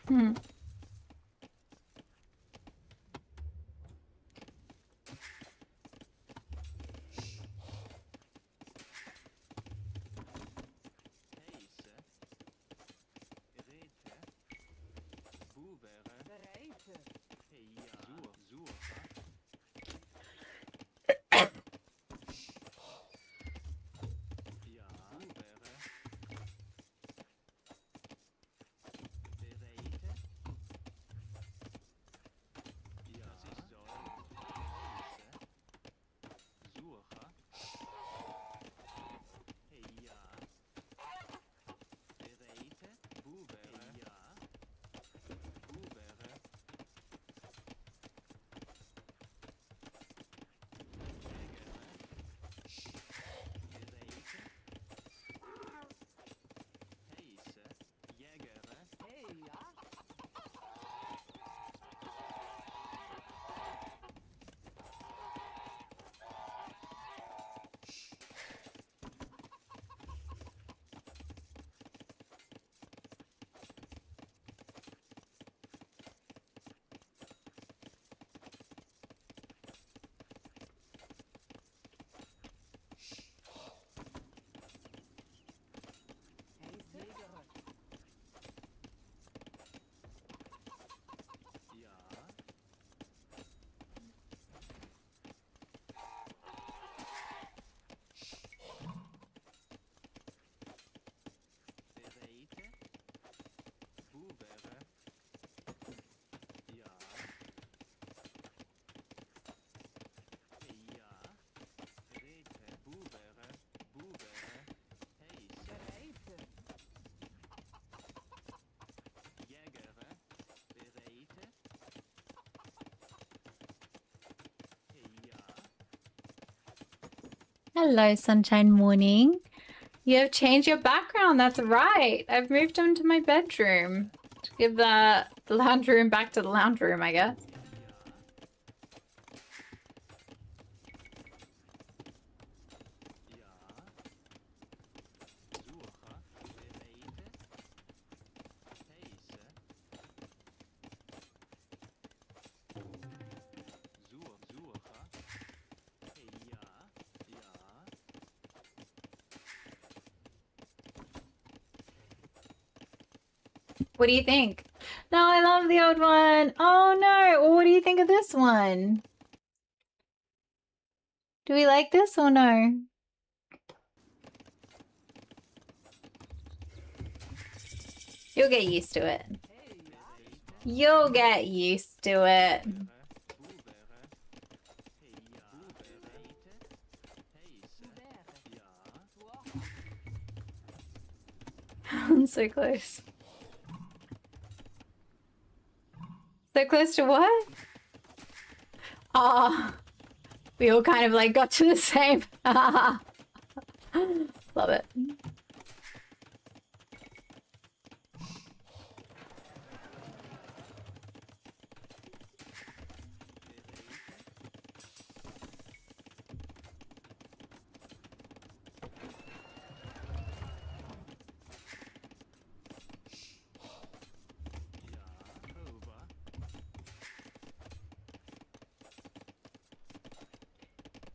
H: Hmm.
G: Heise. Rete. Buvere. Heia. Surfer. Ja. Buvere. Bereit. Ja. Das ich soll. Heise. Surfer. Heia. Bereit. Buvere. Ja. Buvere. Jägere. Ja. Bereit. Buvere. Ja. Heia. Rete. Buvere. Buvere. Heise. Jägere. Bereit. Heia.
H: Hello, Sunshine Morning. You have changed your background. That's right. I've moved into my bedroom to give the lounge room back to the lounge room, I guess.
G: Ja. Sucher. Bereit. Heise. Sucher. Heia. Ja.
H: What do you think? No, I love the old one. Oh no. Well, what do you think of this one? Do we like this or no? You'll get used to it. You'll get used to it.
G: Buvere. Heia. Bereit. Heise. Ja.
H: I'm so close. So close to what? Ah, we all kind of like got to the same. Love it.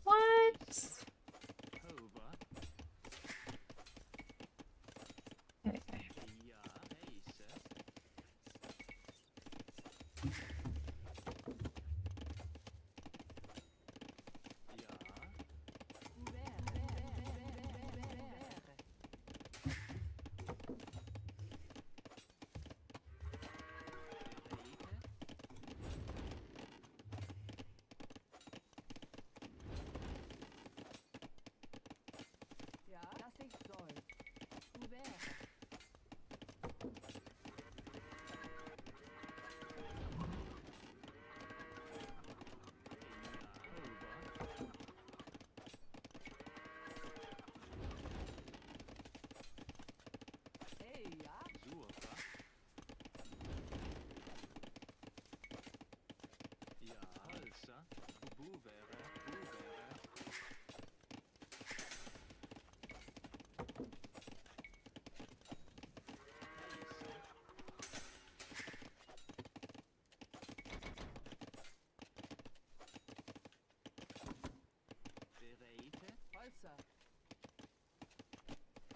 H: What?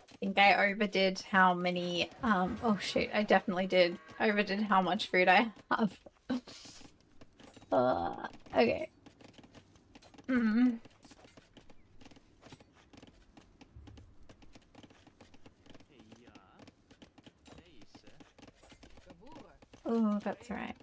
H: I think I overdid how many, oh shit, I definitely did. Overdid how much food I have. Okay. Mm. Oh, that's right.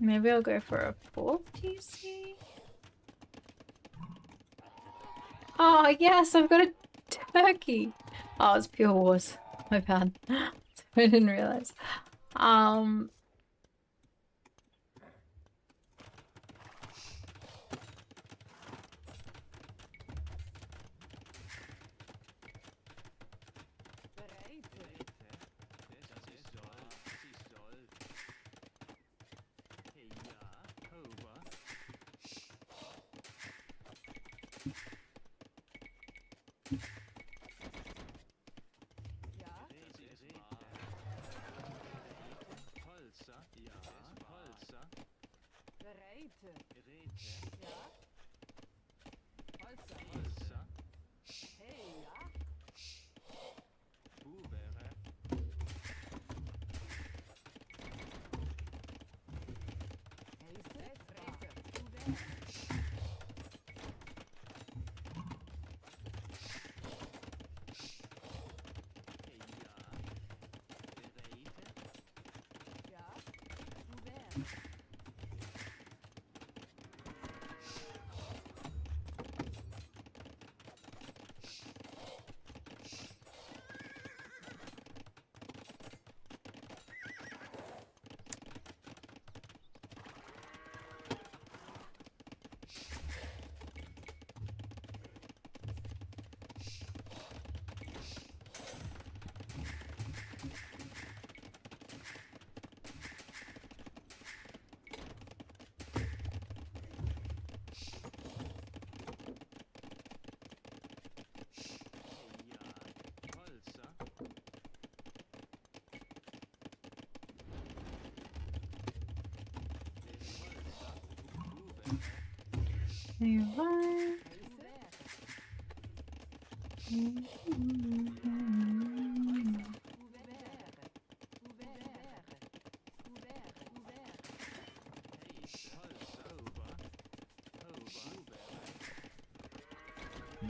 H: Maybe I'll go for a 4th TC. Oh yes, I've got a turkey. Oh, it's pure wars. My bad. I didn't realize.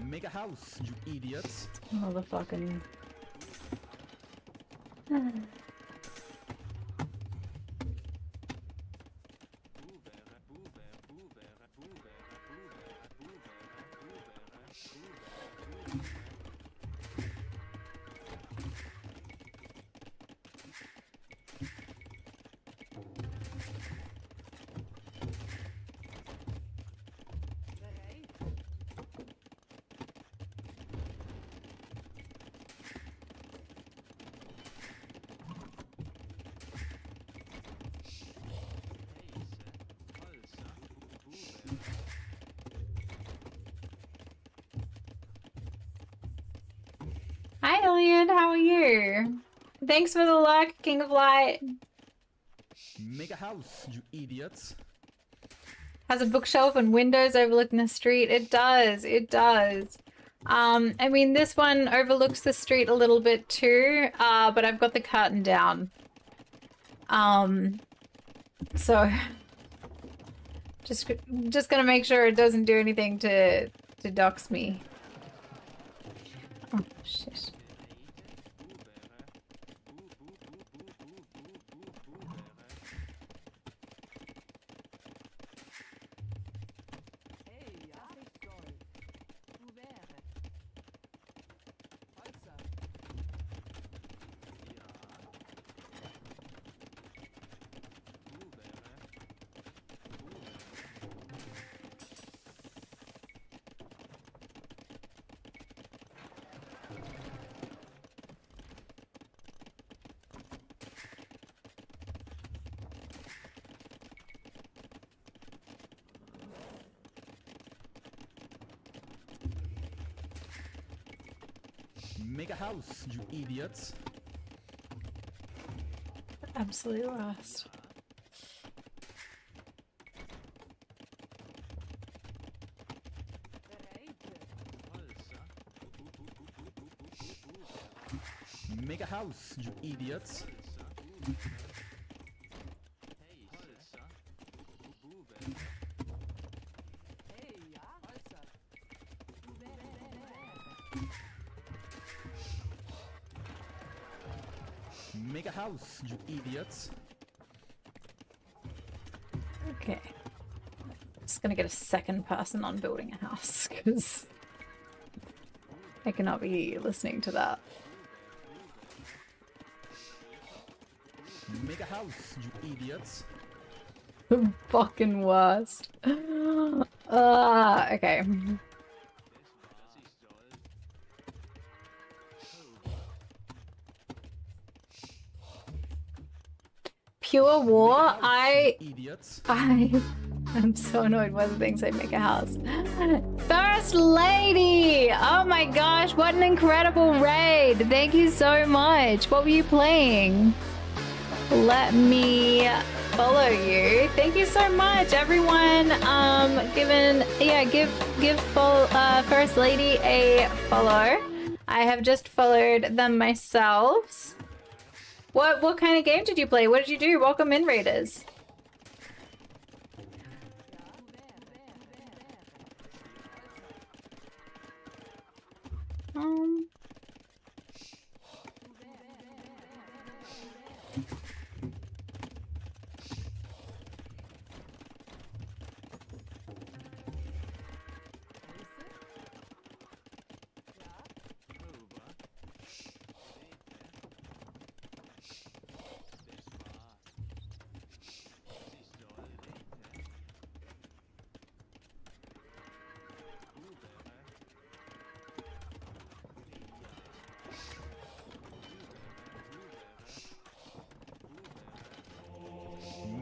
F: Make a house, you idiots.
H: Motherfucking. Thanks for the luck, King of Light.
F: Make a house, you idiots.
H: Has a bookshelf and windows overlooking the street. It does. It does. I mean, this one overlooks the street a little bit too, but I've got the curtain down. So just gonna make sure it doesn't do anything to dox me. Oh shit.
F: Make a house, you idiots.
H: Absolutely lost.
F: Make a house, you idiots. Make a house, you idiots.
H: Okay. Just gonna get a second person on building a house because I cannot be listening to that.
F: Make a house, you idiots.
H: The fucking worst. Okay. Pure war. I'm so annoyed by the things I make a house. First Lady! Oh my gosh, what an incredible raid! Thank you so much. What were you playing? Let me follow you. Thank you so much, everyone. Give First Lady a follow. I have just followed them myself. What kind of game did you play? What did you do? Welcome in, Raiders.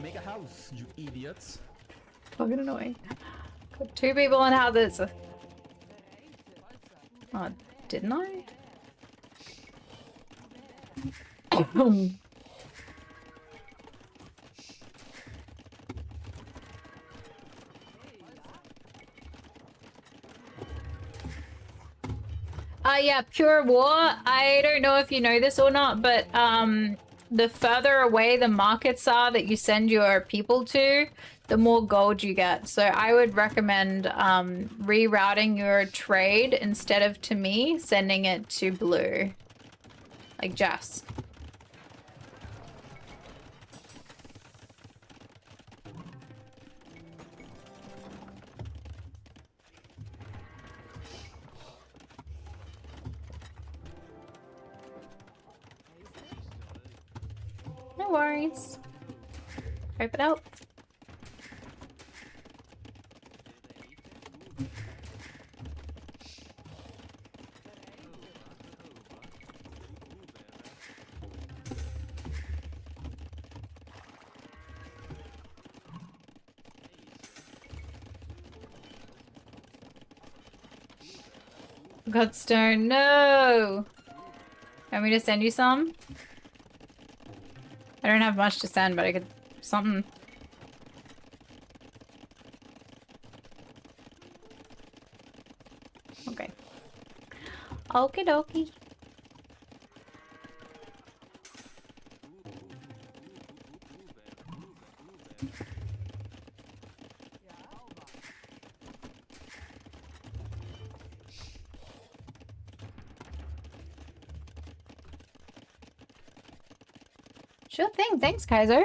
F: Make a house, you idiots.
H: Fucking annoying. Got 2 people in houses. Oh, didn't I? Yeah, Pure War. I don't know if you know this or not, but the further away the markets are that you send your people to, the more gold you get. So I would recommend rerouting your trade instead of to me, sending it to Blue. Like Jess. No worries. Type it out. Godstone, no! Want me to send you some? I don't have much to send, but I could something. Okay. Okie dokie. Sure thing. Thanks, Kaiser.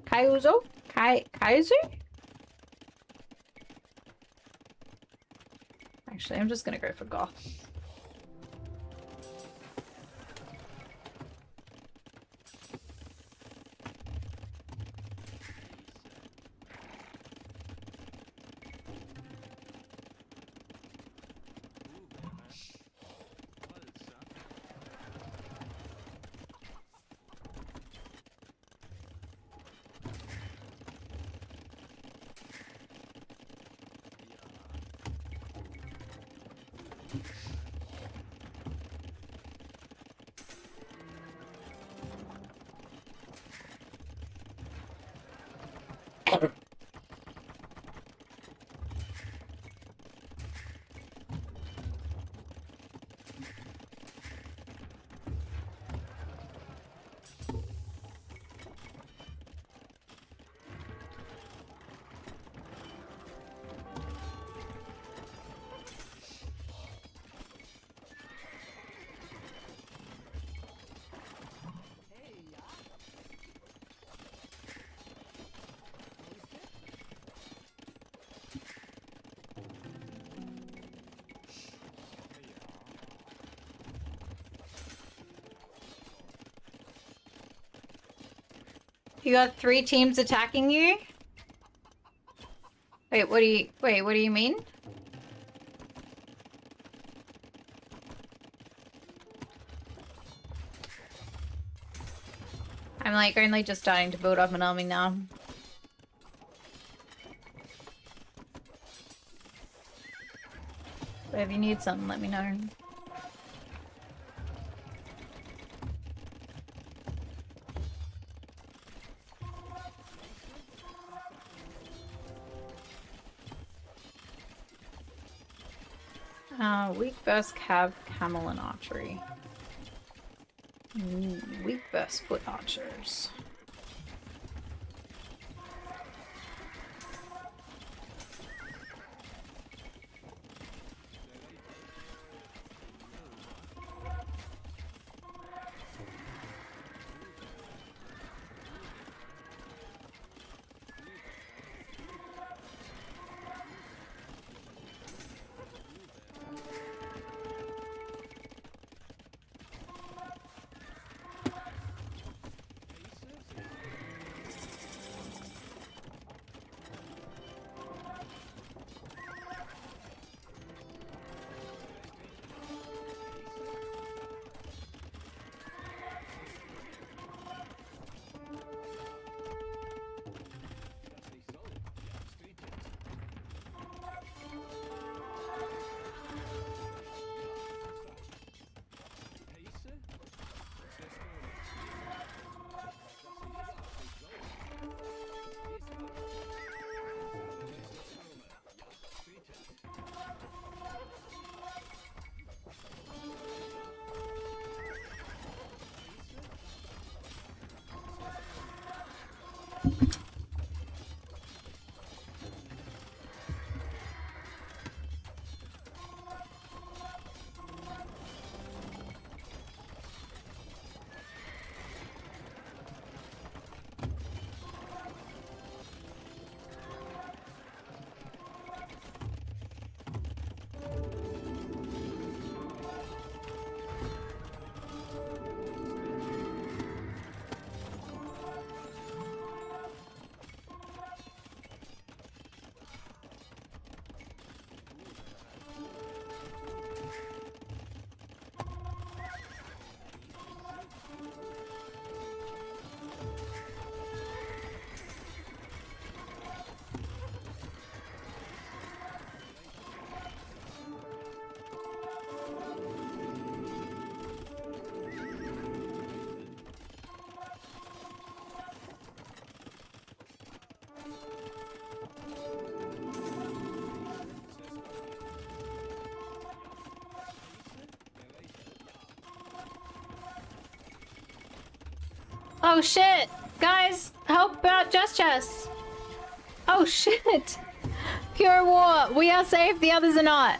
H: Kaiuzo? Kaiser? Actually, I'm just gonna go for goth. You got 3 teams attacking you? Wait, what do you mean? I'm like only just starting to build up an army now. But if you need something, let me know. Weak burst, cav, camel, and archery. Weak burst, foot archers. Oh shit! Guys, help out Just Chess! Oh shit! Pure war! We are safe, the others are not.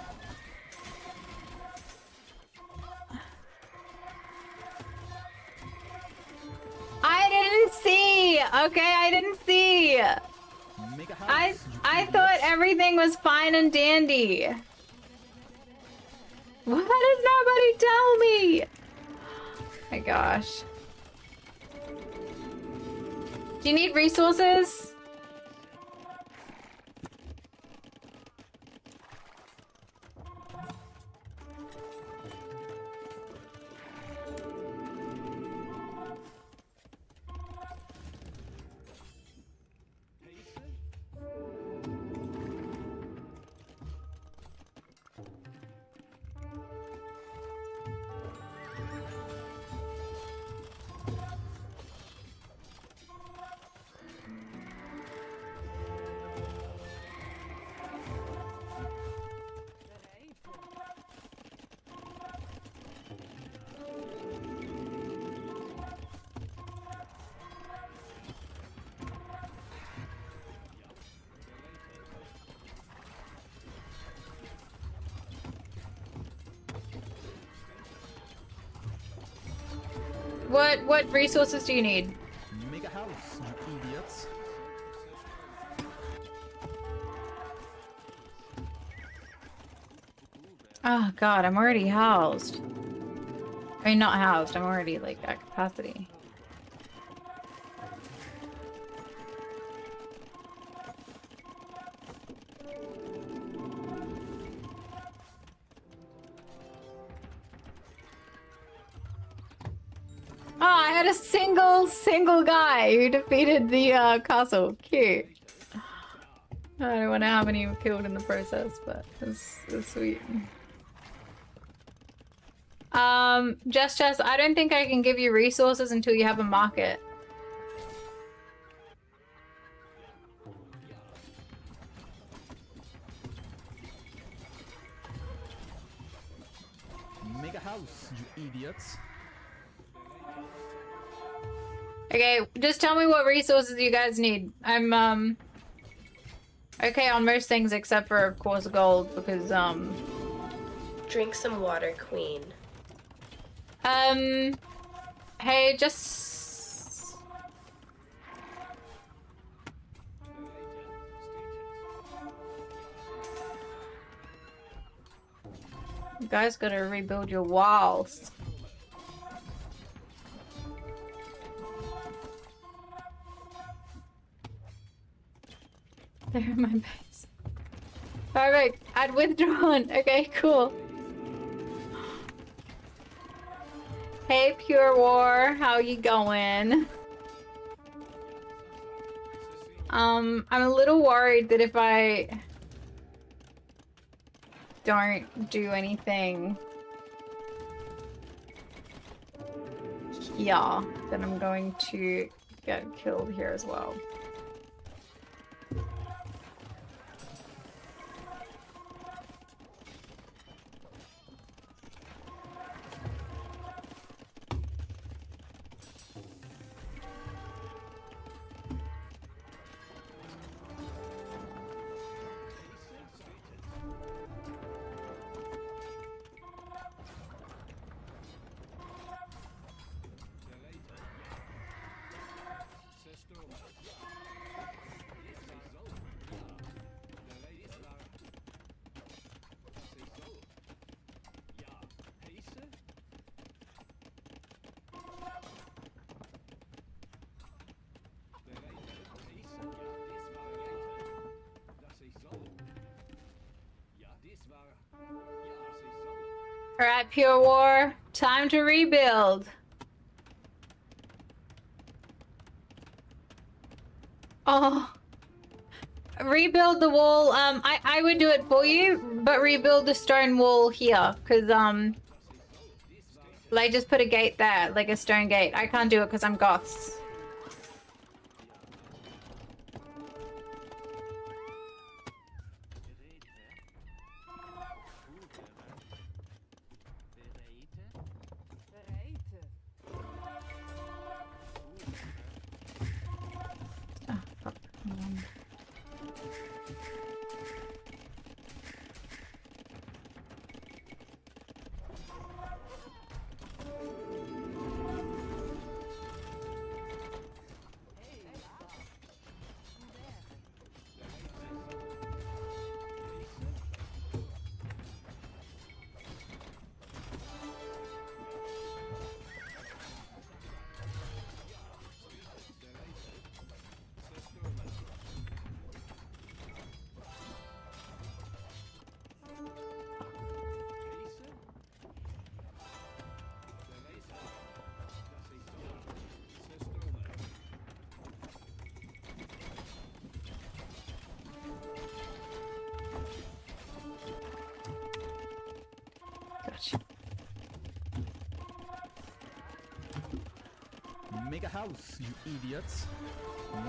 H: I didn't see! Okay, I didn't see! I thought everything was fine and dandy. Why does nobody tell me? Oh my gosh. Do you need resources? What resources do you need?
F: Make a house, you idiots.
H: Oh god, I'm already housed. I mean, not housed, I'm already like at capacity. Oh, I had a single guy who defeated the castle. Cute. I don't know how many were killed in the process, but it's sweet. Just Chess, I don't think I can give you resources until you have a market.
F: Make a house, you idiots.
H: Okay, just tell me what resources you guys need. I'm, okay on most things except for, of course, gold, because,
I: Drink some water, Queen.
H: hey, just... You guys gotta rebuild your walls. They're in my base. Alright, I'd withdrawn. Okay, cool. Hey, Pure War, how you going? I'm a little worried that if I don't do anything, yeah, then I'm going to get killed here as well. Alright, Pure War, time to rebuild. Oh. Rebuild the wall. I would do it for you, but rebuild the stone wall here, because, like, just put a gate there, like a stone gate. I can't do it because I'm Goths.
F: Make a house, you idiots.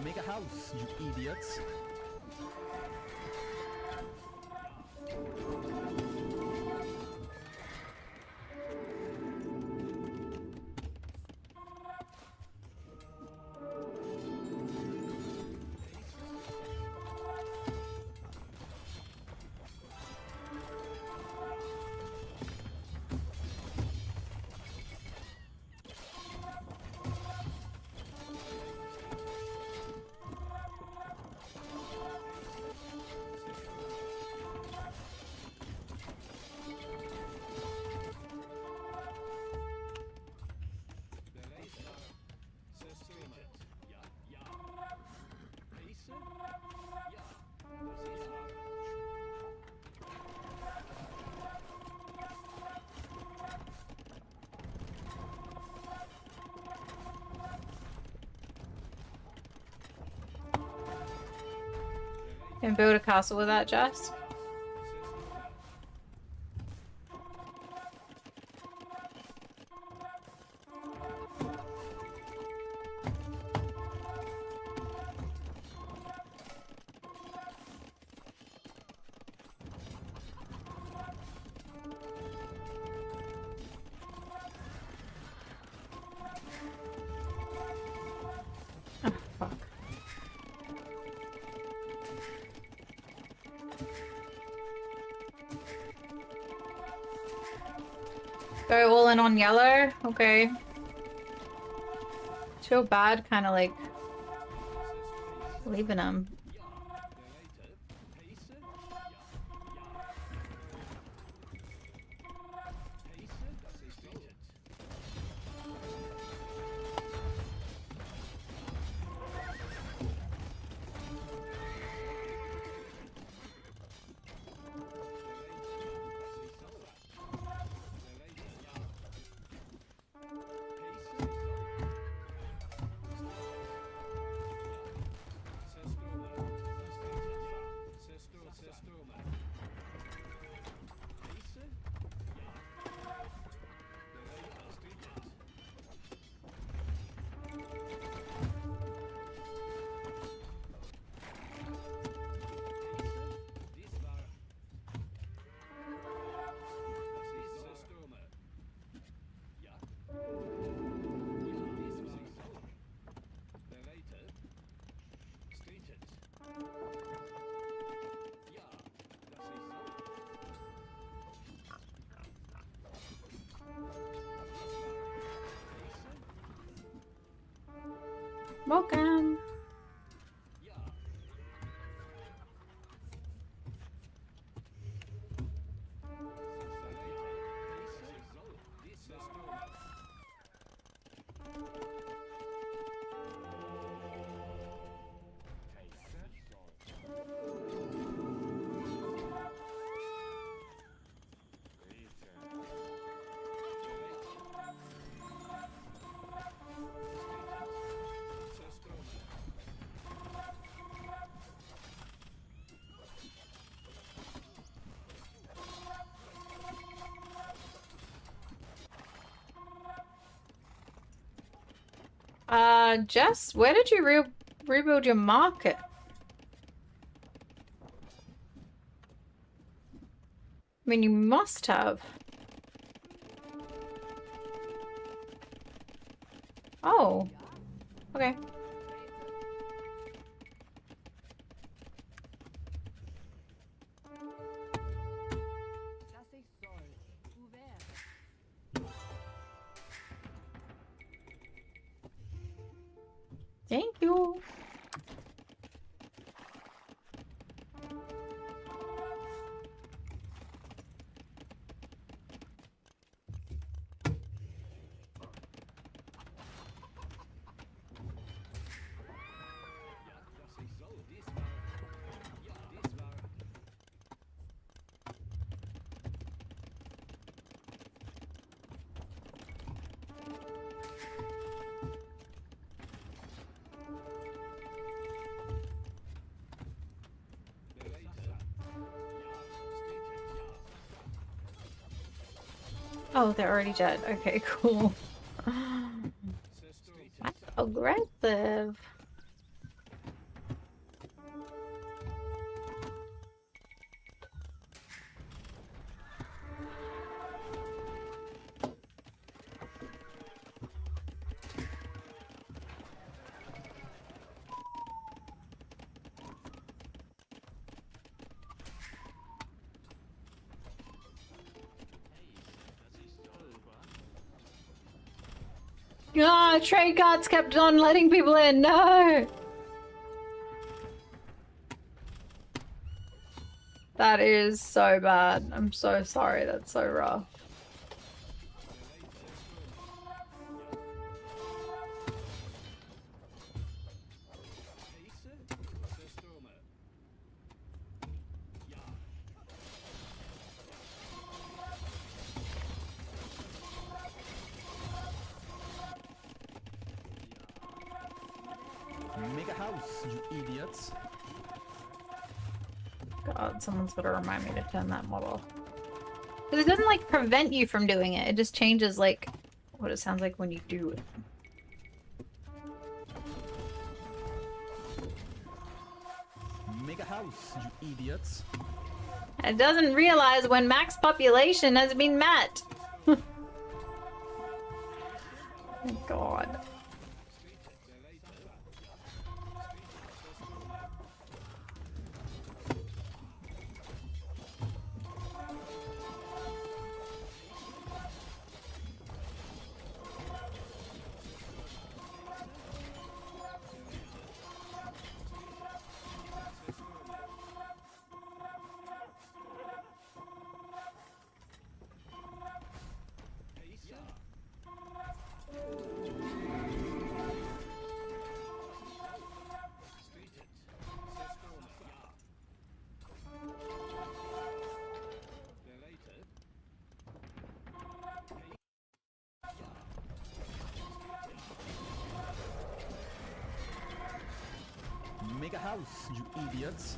F: Make a house, you idiots.
H: And build a castle with that, Jess. Oh, fuck. Go all in on yellow? Okay. Feel bad kind of like leaving them. Welcome. Jess, where did you rebuild your market? I mean, you must have. Oh. Okay. Thank you. Oh, they're already dead. Okay, cool. aggressive. Ah, trade cards kept on letting people in. No! That is so bad. I'm so sorry. That's so rough.
F: Make a house, you idiots.
H: God, someone's gotta remind me to turn that mod off. Because it doesn't, like, prevent you from doing it. It just changes, like, what it sounds like when you do it.
F: Make a house, you idiots.
H: It doesn't realize when max population has been met. Oh, God.
F: Make a house, you idiots.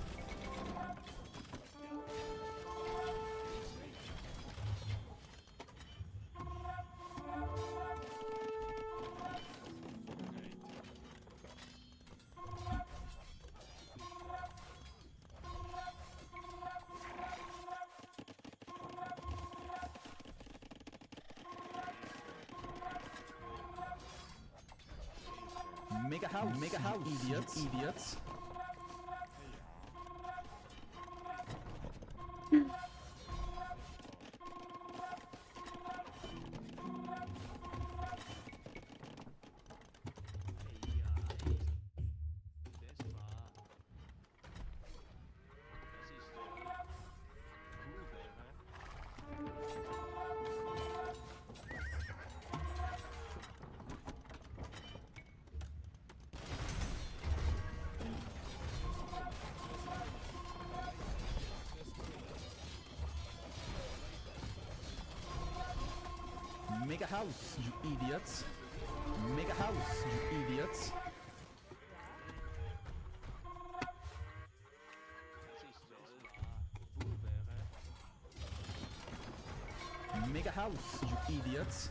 F: Make a house, idiots. Idiots. Make a house, you idiots. Make a house, you idiots. Make a house, you idiots.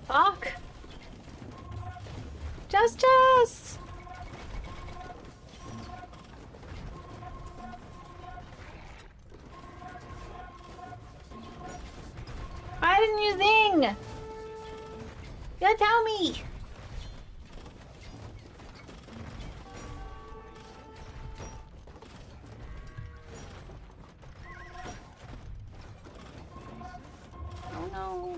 H: Fuck. Just. Why didn't you sing? You tell me. Oh no.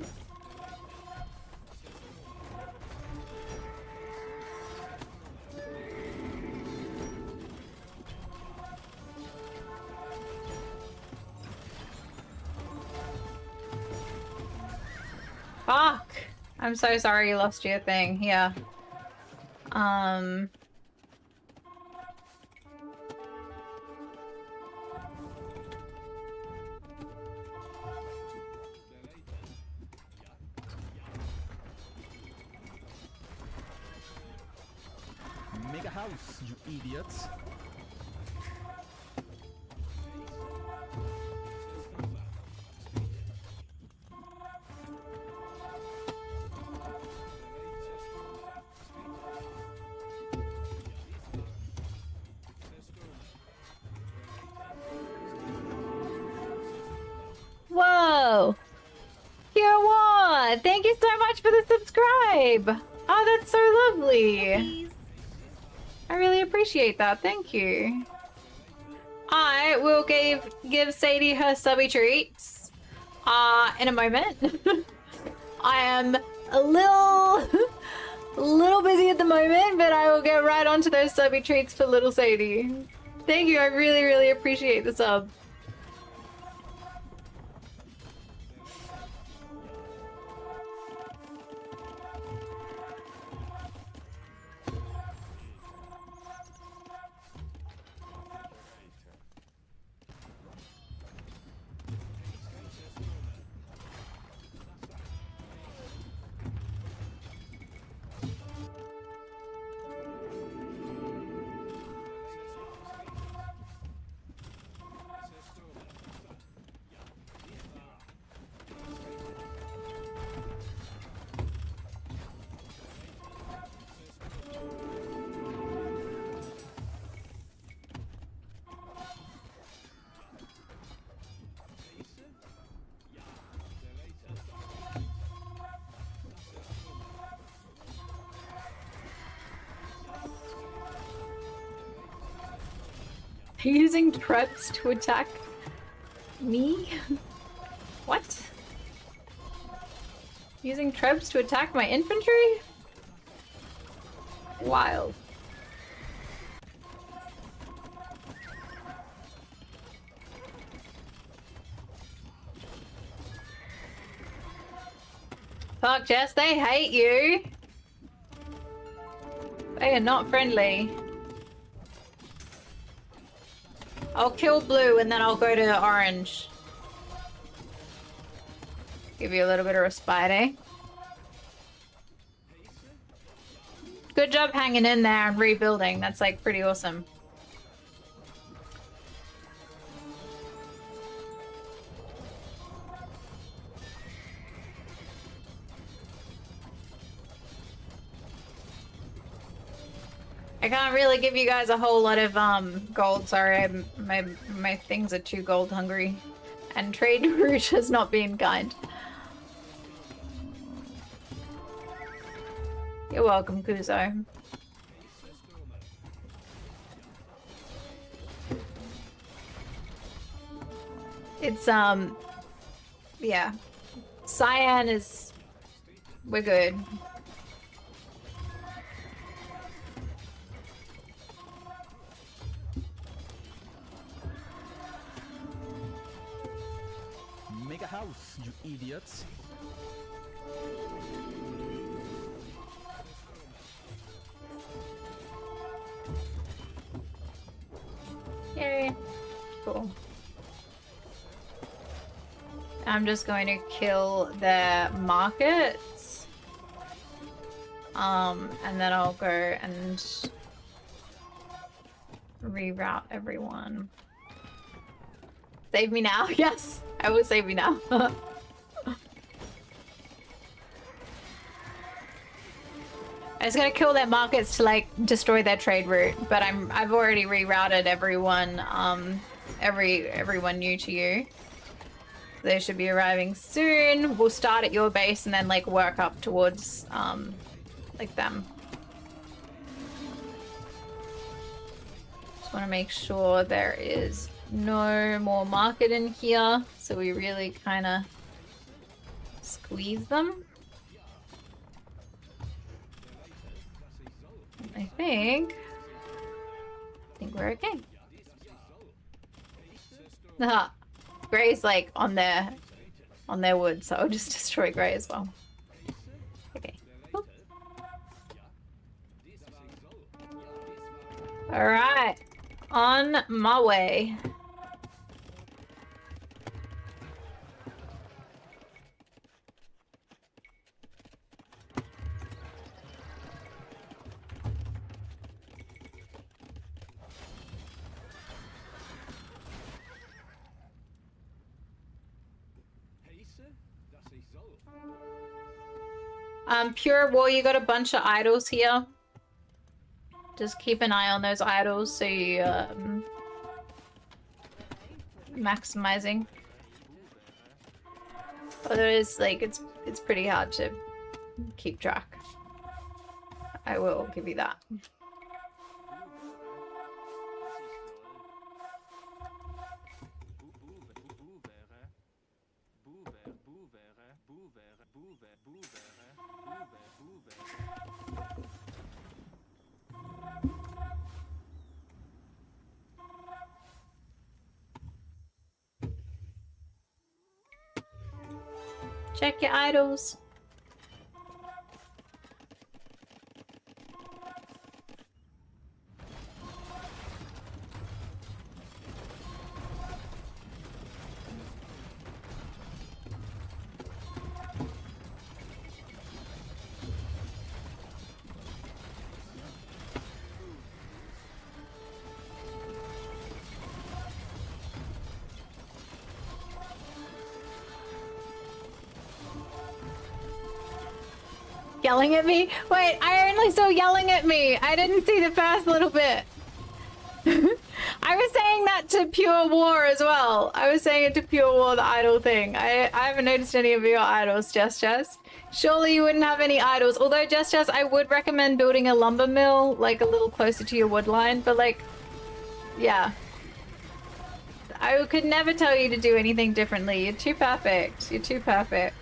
H: Fuck. I'm so sorry you lost your thing here.
F: Make a house, you idiots.
H: Whoa! Kira, thank you so much for the subscribe! Oh, that's so lovely! I really appreciate that, thank you. I will give Sadie her subby treats in a moment. I am a little busy at the moment, but I will get right onto those subby treats for little Sadie. Thank you, I really, really appreciate the sub. Using traps to attack me? What? Using traps to attack my infantry? Wild. Fuck, Jess, they hate you. They are not friendly. I'll kill blue and then I'll go to orange. Give you a little bit of respite, eh? Good job hanging in there and rebuilding. That's like pretty awesome. I can't really give you guys a whole lot of gold. Sorry, my things are too gold hungry, and trade route has not been kind. You're welcome, Kuzo. It's yeah, cyan is, we're good.
F: Make a house, you idiots.
H: Yay. Cool. I'm just going to kill the markets. And then I'll go and reroute everyone. Save me now? Yes, I will save me now. was gonna kill their markets to like destroy their trade route, but I've already rerouted everyone, everyone new to you. They should be arriving soon. We'll start at your base and then like work up towards like them. Just want to make sure there is no more market in here, so we really kind of squeeze them. I think we're okay. Haha. Grey's like on their wood, so I'll just destroy Grey as well. Okay. Oop. All right, on my way. Pure War, you got a bunch of idols here. Just keep an eye on those idols so you maximizing. Otherwise, like it's pretty hard to keep track. I will give you that. Check your idols. Yelling at me? Wait, I only saw yelling at me. I didn't see the first little bit. I was saying that to Pure War as well. I was saying it to Pure War, the idol thing. I haven't noticed any of your idols, Jess. Surely you wouldn't have any idols. Although, Jess, I would recommend building a lumber mill, like a little closer to your wood line. But like, yeah. I could never tell you to do anything differently. You're too perfect. You're too perfect.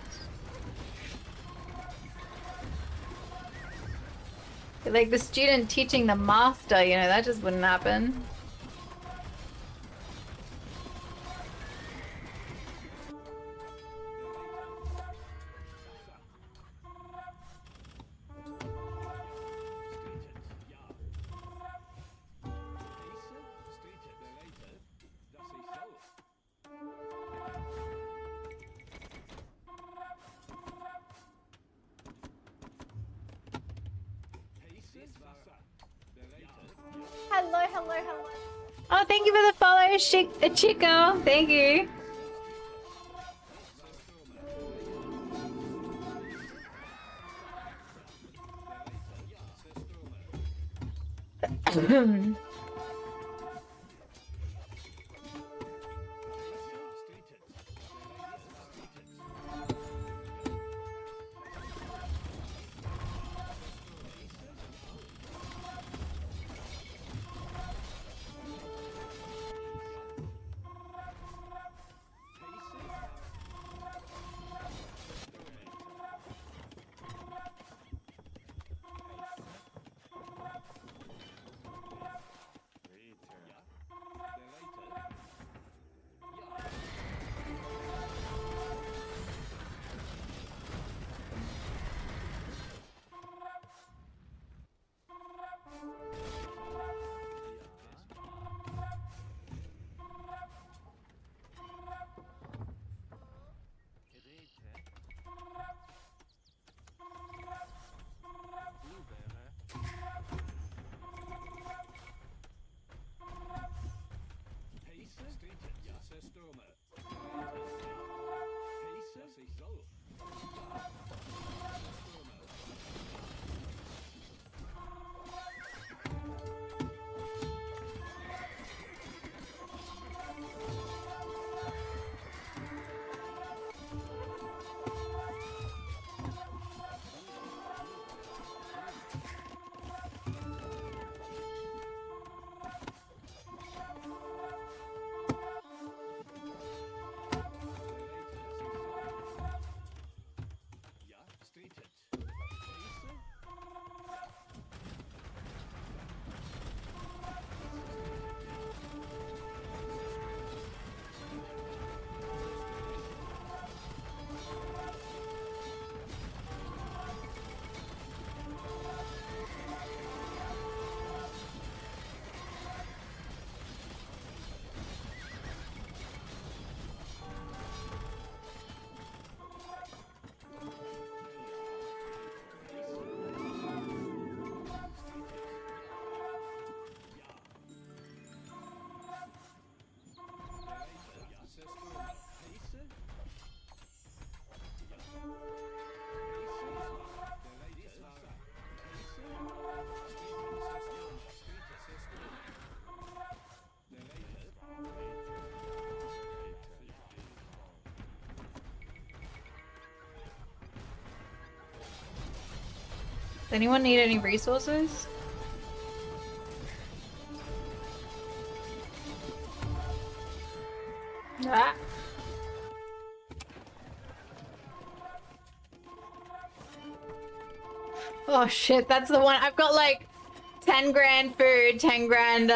H: Like the student teaching the master, you know, that just wouldn't happen. Hello. Oh, thank you for the follow, Chico. Thank you. Does anyone need any resources? Ah. Oh shit, that's the one. I've got like 10 grand food, 10 grand,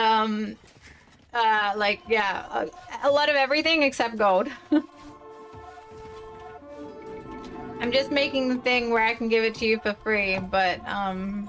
H: like, yeah, a lot of everything except gold. I'm just making the thing where I can give it to you for free, but, oh,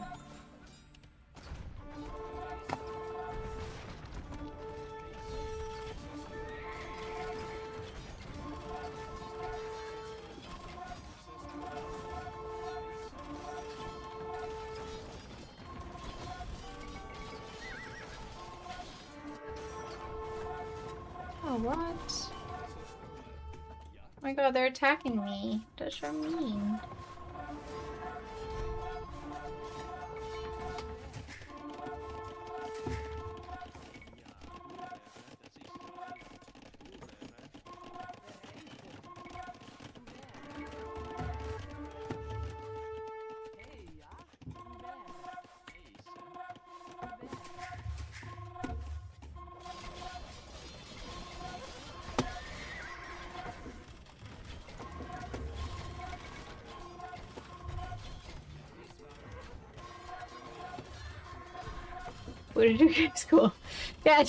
H: what? Oh my god, they're attacking me. That's so mean. What did you get to school? Yeah,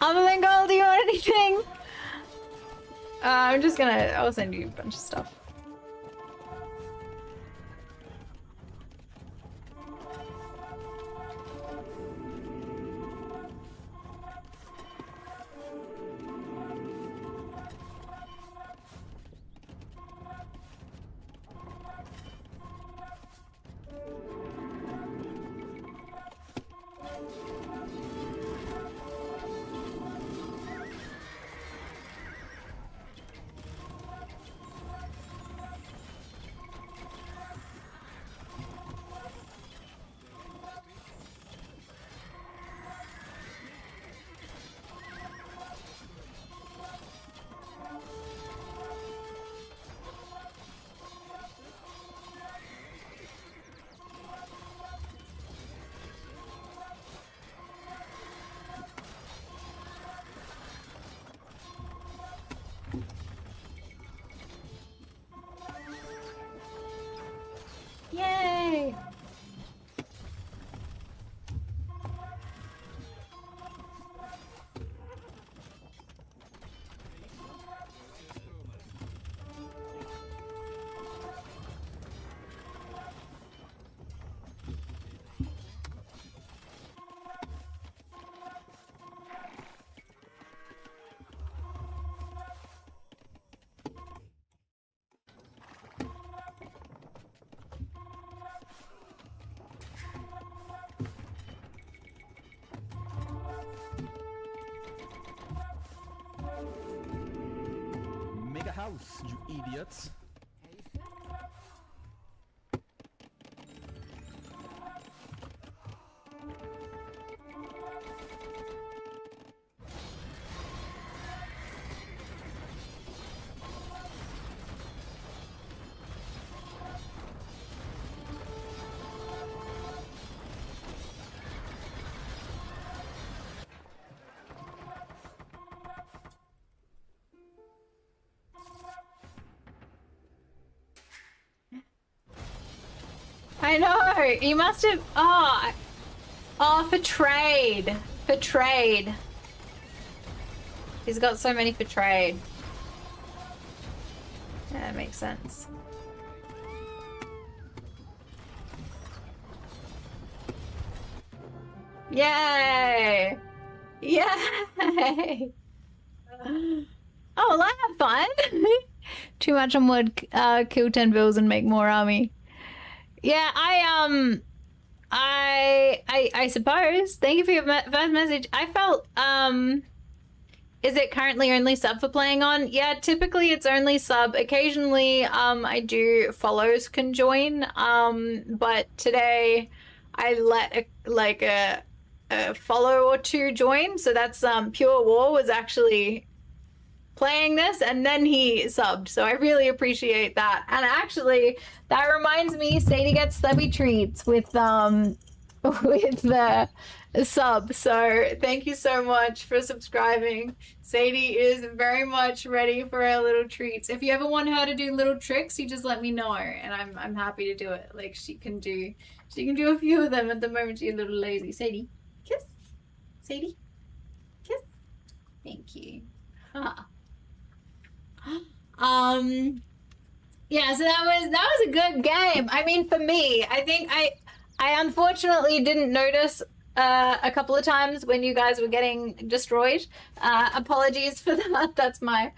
H: other than gold, do you want anything? I'm just gonna, I'll send you a bunch of stuff. Yay!
F: Make a house, you idiots.
H: I know! You must have... Oh! Oh, for trade! For trade. He's got so many for trade. Yeah, that makes sense. Yay! Yay! Oh, well, I have fun! Too much on wood, kill 10 bills and make more army. Yeah, I suppose. Thank you for your first message. I felt, is it currently only sub for playing on? Yeah, typically it's only sub. Occasionally, I do follows can join. But today I let a follow or two join. So that's, Pure War was actually playing this, and then he subbed. So I really appreciate that. And actually, that reminds me, Sadie gets stubby treats with the sub. So thank you so much for subscribing. Sadie is very much ready for her little treats. If you ever want her to do little tricks, you just let me know, and I'm happy to do it. Like she can do a few of them. At the moment she's a little lazy. Sadie, kiss. Sadie, kiss. Thank you. Yeah, so that was a good game. I mean, for me, I think I unfortunately didn't notice a couple of times when you guys were getting destroyed. Apologies for that. That's my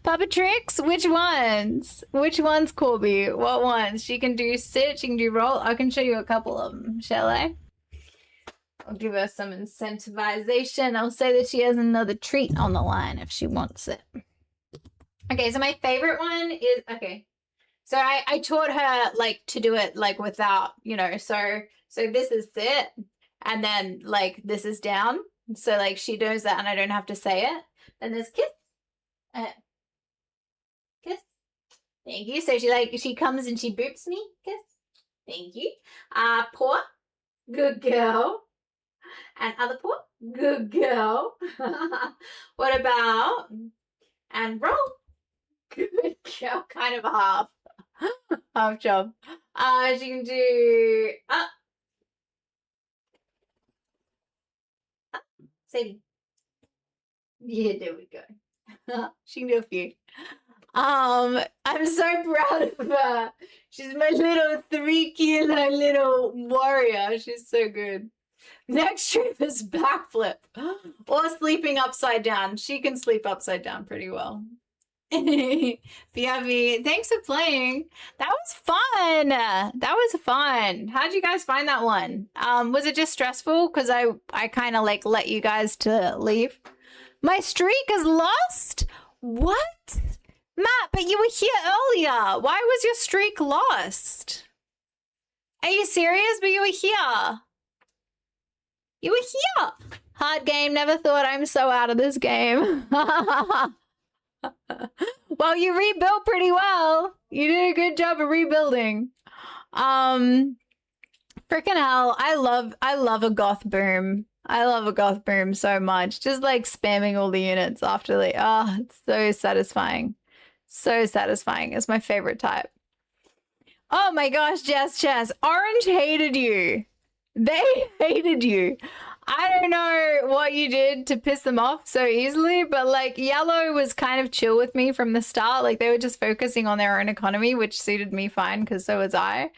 H: Papa Tricks. Which ones, Corby? What ones? She can do sit, she can do roll. I can show you a couple of them, shall I? I'll give her some incentivization. I'll say that she has another treat on the line if she wants it. Okay, so my favorite one is, okay, so I taught her like to do it like without, you know, so this is sit, and then like this is down, so like she does that and I don't have to say it. Then there's kiss, kiss, thank you. So she comes and she boops me, kiss, thank you. Paw, good girl. And other paw, good girl. What about, and roll, good girl, kind of a half job. She can do up, Sadie. Yeah, there we go. She can do a few. I'm so proud of her. She's my little 3-kilo little warrior. She's so good. Next trip is backflip or sleeping upside down. She can sleep upside down pretty well. BRB, thanks for playing. That was fun. That was fun. How'd you guys find that one? Was it just stressful? Because I kind of like let you guys to leave. My streak is lost? What? Matt, but you were here earlier. Why was your streak lost? Are you serious? But you were here. You were here. Hard game. Never thought I'm so out of this game. Well, you rebuilt pretty well. You did a good job of rebuilding. Freaking hell. I love a goth boom. I love a goth boom so much. Just like spamming all the units after the, oh, it's so satisfying. So satisfying. It's my favorite type. Oh my gosh, Chess. Orange hated you. They hated you. I don't know what you did to piss them off so easily, but like yellow was kind of chill with me from the start. Like they were just focusing on their own economy, which suited me fine because so was I.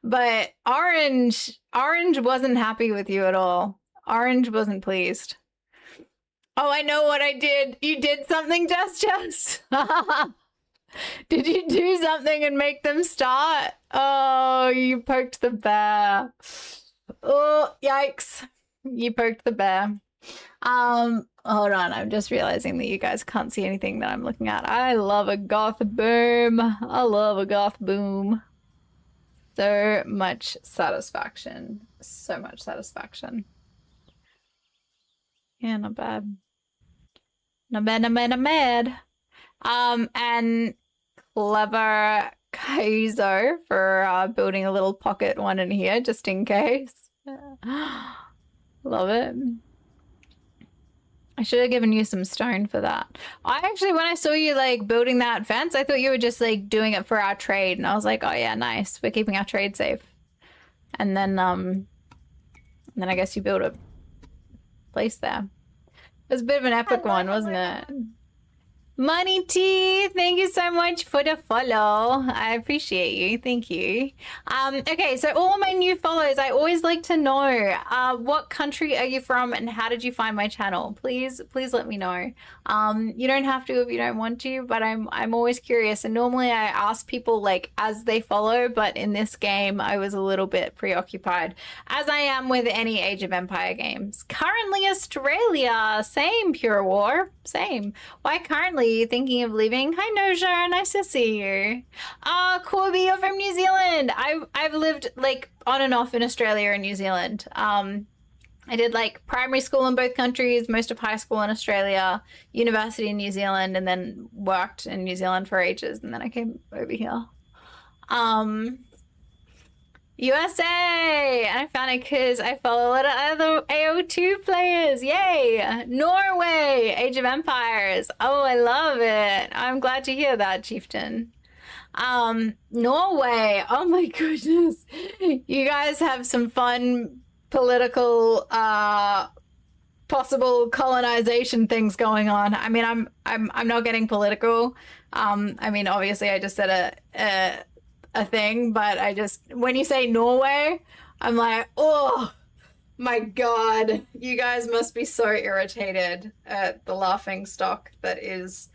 H: But orange wasn't happy with you at all. Orange wasn't pleased. Oh, I know what I did. You did something, Jess. Did you do something and make them start? Oh, you poked the bear. Oh, yikes. You poked the bear. Hold on. I'm just realizing that you guys can't see anything that I'm looking at. I love a goth boom. I love a goth boom. So much satisfaction. So much satisfaction. Yeah, not bad. Not bad, not bad, not bad. And clever Kaizo for building a little pocket one in here just in case. Love it. I should have given you some stone for that. I actually, when I saw you like building that fence, I thought you were just like doing it for our trade, and I was like, oh yeah, nice. We're keeping our trade safe. And then I guess you built a place there. It was a bit of an epic one, wasn't it? Money T, thank you so much for the follow. I appreciate you. Thank you. Okay, so all my new follows, I always like to know what country are you from and how did you find my channel? Please let me know. You don't have to if you don't want to, but I'm always curious. And normally I ask people like as they follow, but in this game I was a little bit preoccupied, as I am with any Age of Empire games. Currently Australia, same Pure War, same. Why currently? Thinking of leaving? Hi Noja, nice to see you. Corby, you're from New Zealand. I've lived like on and off in Australia and New Zealand.
A: I did like primary school in both countries, most of high school in Australia, university in New Zealand, and then worked in New Zealand for ages, and then I came over here. USA! And I found it because I follow a lot of other AO2 players. Yay! Norway! Age of Empires. Oh, I love it. I'm glad to hear that, Chieftain. Norway. Oh my goodness. You guys have some fun political possible colonization things going on. I mean, I'm not getting political. I mean, obviously I just said a thing, but I just, when you say Norway, I'm like, oh my god, you guys must be so irritated at the laughing stock that is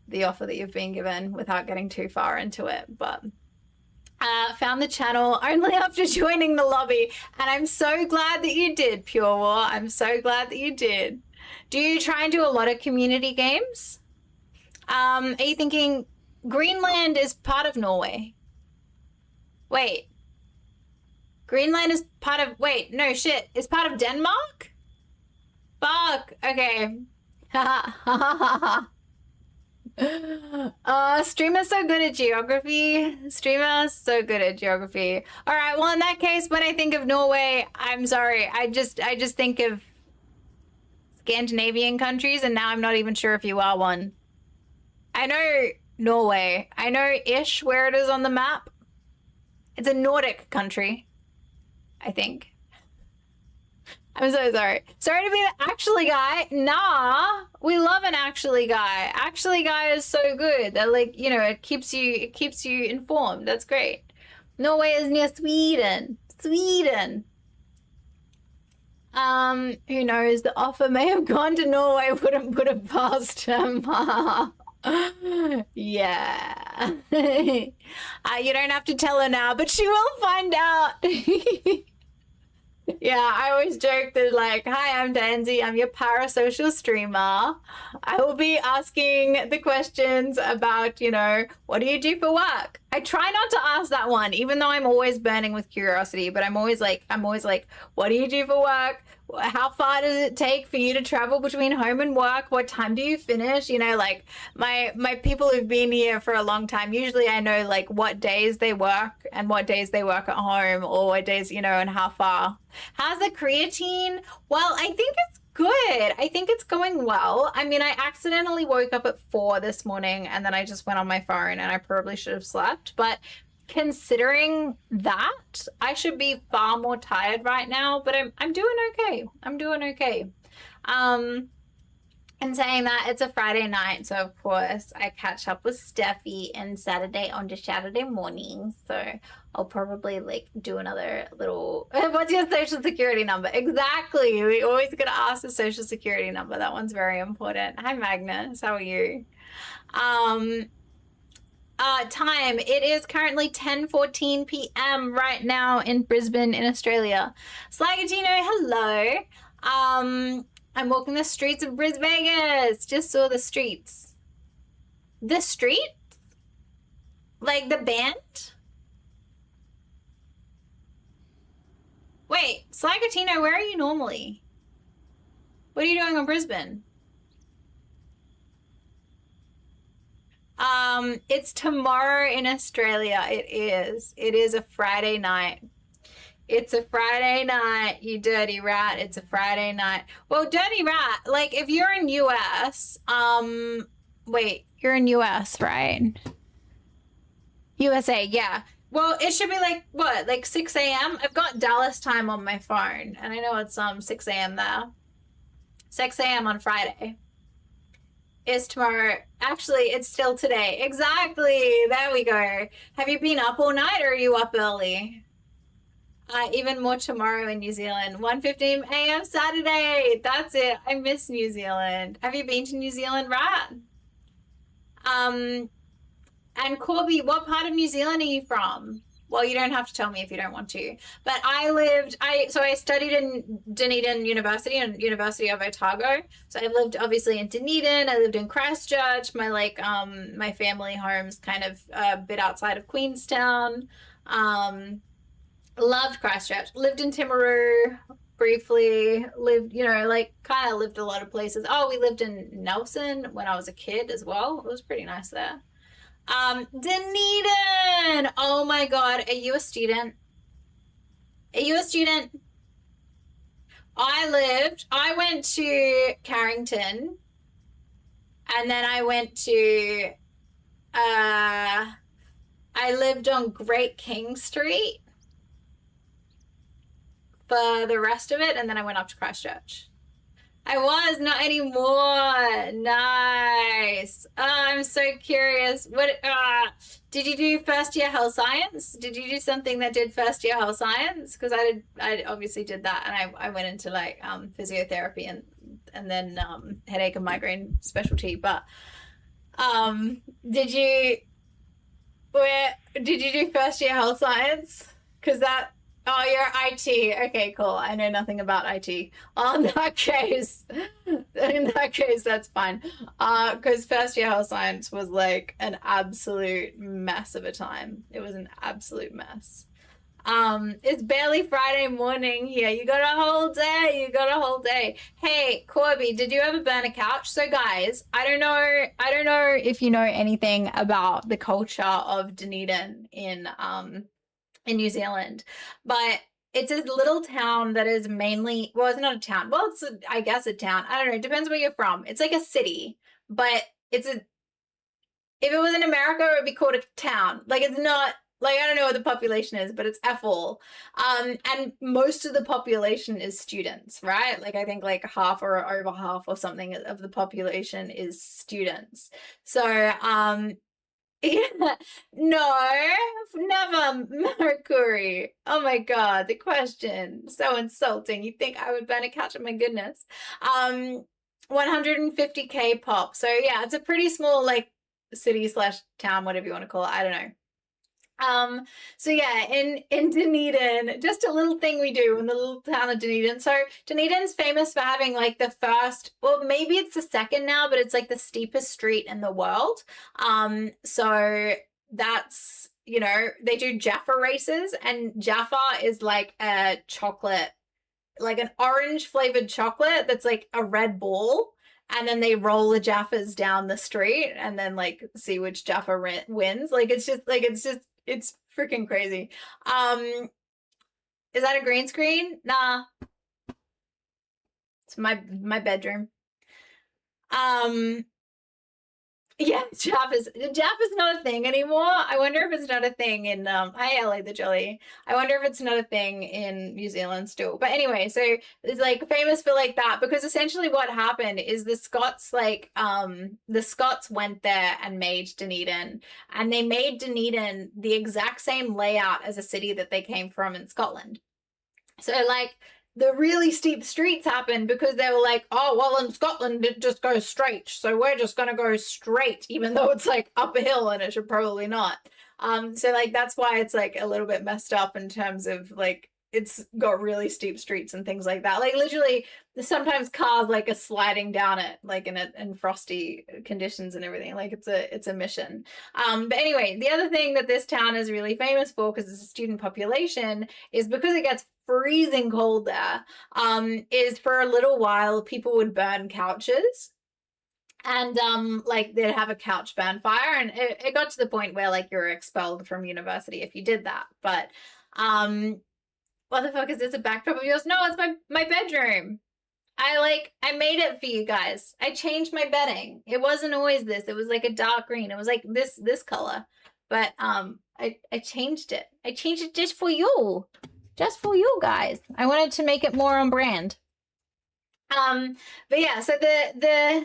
A: the offer that you've been given without getting too far into it. But found the channel only after joining the lobby, and I'm so glad that you did, Pure War. I'm so glad that you did. Do you try and do a lot of community games? Are you thinking Greenland is part of Norway? Wait. Greenland is part of, wait, no shit, it's part of Denmark? Fuck, okay. Streamer's so good at geography. Streamer's so good at geography. All right, well, in that case, when I think of Norway, I'm sorry. I just think of Scandinavian countries, and now I'm not even sure if you are one. I know Norway. I know-ish where it is on the map. It's a Nordic country, I think. I'm so sorry. Sorry to be the actually guy. Nah, we love an actually guy. Actually guy is so good. That, like, you know, it keeps you informed. That's great. Norway is near Sweden. Sweden. Who knows? The offer may have gone to Norway. Wouldn't put it past him. Yeah. You don't have to tell her now, but she will find out. Yeah, I always joke that, like, hi, I'm Danzy. I'm your parasocial streamer. I will be asking the questions about, you know, what do you do for work? I try not to ask that one, even though I'm always burning with curiosity, but I'm always like, what do you do for work? How far does it take for you to travel between home and work? What time do you finish? You know, like, my people who've been here for a long time, usually I know, like, what days they work and what days they work at home, or what days, you know, and how far. How's the creatine? Well, I think it's good. I think it's going well. I mean, I accidentally woke up at 4 this morning, and then I just went on my phone, and I probably should have slept, but considering that, I should be far more tired right now, but I'm doing okay. I'm doing okay. And saying that, it's a Friday night, so of course I catch up with Steffi and Saturday on to Saturday morning, so I'll probably, like, do another little, what's your social security number? Exactly, we always gotta ask the social security number. That one's very important. Hi Magnus, how are you? Time, it is currently 10:14 p.m. right now in Brisbane in Australia. Slagatino, hello. I'm walking the streets of Brisbane, Vegas. Just saw the streets. The streets? Like the band? Wait, Slagatino, where are you normally? What are you doing in Brisbane? It's tomorrow in Australia. It is. It is a Friday night. It's a Friday night, you dirty rat. It's a Friday night. Well, dirty rat, like, if you're in US, wait, you're in US, right? USA, yeah. Well, it should be like, what, like 6 a.m.? I've got Dallas time on my phone, and I know it's 6 a.m. there. 6 a.m. on Friday. Is tomorrow. Actually, it's still today. Exactly. There we go. Have you been up all night, or are you up early? Even more tomorrow in New Zealand. 1:15 a.m. Saturday. That's it. I miss New Zealand. Have you been to New Zealand, Rat? And Corby, what part of New Zealand are you from? Well, you don't have to tell me if you don't want to. But I studied in Dunedin University and University of Otago. So I lived obviously in Dunedin. I lived in Christchurch. My my family home's kind of a bit outside of Queenstown. Loved Christchurch. Lived in Timaru.
H: briefly lived, you know, like kind of lived a lot of places. Oh, we lived in Nelson when I was a kid as well. It was pretty nice there. Dunedin! Oh my God, are you a student? Are you a student? I went to Carrington, and then I went to, I lived on Great King Street for the rest of it, and then I went up to Christchurch. I was, not anymore. Nice. Oh, I'm so curious. What, did you do first year health science? Did you do something that did first year health science? Because I obviously did that, and I went into like physiotherapy and then headache and migraine specialty. But did you do first year health science? Because that. Oh, you're IT. Okay, cool. I know nothing about IT. In that case, that's fine. Because first year health science was like an absolute mess of a time. It was an absolute mess. It's barely Friday morning here. You got a whole day. You got a whole day. Hey, Corby, did you ever burn a couch? So guys, I don't know if you know anything about the culture of Dunedin in New Zealand, but it's a little town that is mainly, well, it's not a town. Well, it's I guess a town. I don't know. It depends where you're from. It's like a city, but if it was in America, it would be called a town. Like it's not, like I don't know what the population is, but it's F-all. And most of the population is students, right? Like I think like half or over half or something of the population is students. So, yeah, no, never, Mercury. Oh my God, the question, so insulting. You think I would burn a couch? Oh my goodness. 150K pop. So yeah, it's a pretty small like city / town, whatever you want to call it. I don't know. So yeah, in Dunedin, just a little thing we do in the little town of Dunedin. So Dunedin's famous for having like the first, well, maybe it's the second now, but it's like the steepest street in the world. So that's, you know, they do Jaffa races, and Jaffa is like a chocolate, like an orange flavored chocolate that's like a red ball. And then they roll the Jaffas down the street and then like see which Jaffa wins. Like, it's freaking crazy. Is that a green screen? Nah. It's my bedroom. Yeah, Jaffa's not a thing anymore. I wonder if it's not a thing in hi LA the Jolly. I wonder if it's not a thing in New Zealand still. But anyway, so it's like famous for like that, because essentially what happened is the Scots went there and made Dunedin, and they made Dunedin the exact same layout as a city that they came from in Scotland. So like the really steep streets happened because they were like, oh, well, in Scotland, it just goes straight. So we're just going to go straight, even though it's like up a hill and it should probably not. So like, that's why it's like a little bit messed up in terms of like, it's got really steep streets and things like that. Like literally sometimes cars like are sliding down it, like in frosty conditions and everything. Like it's a mission. But anyway, the other thing that this town is really famous for, because it's a student population, is because it gets freezing cold there, is for a little while people would burn couches, and like they'd have a couch burn fire, and it got to the point where like you're expelled from university if you did that. But what the fuck is this, a backdrop of yours? No, it's my bedroom. I made it for you guys. I changed my bedding. It wasn't always this. It was like a dark green. It was like this color, but I changed it. I changed it just for you. Just for you guys. I wanted to make it more on brand. But yeah, so the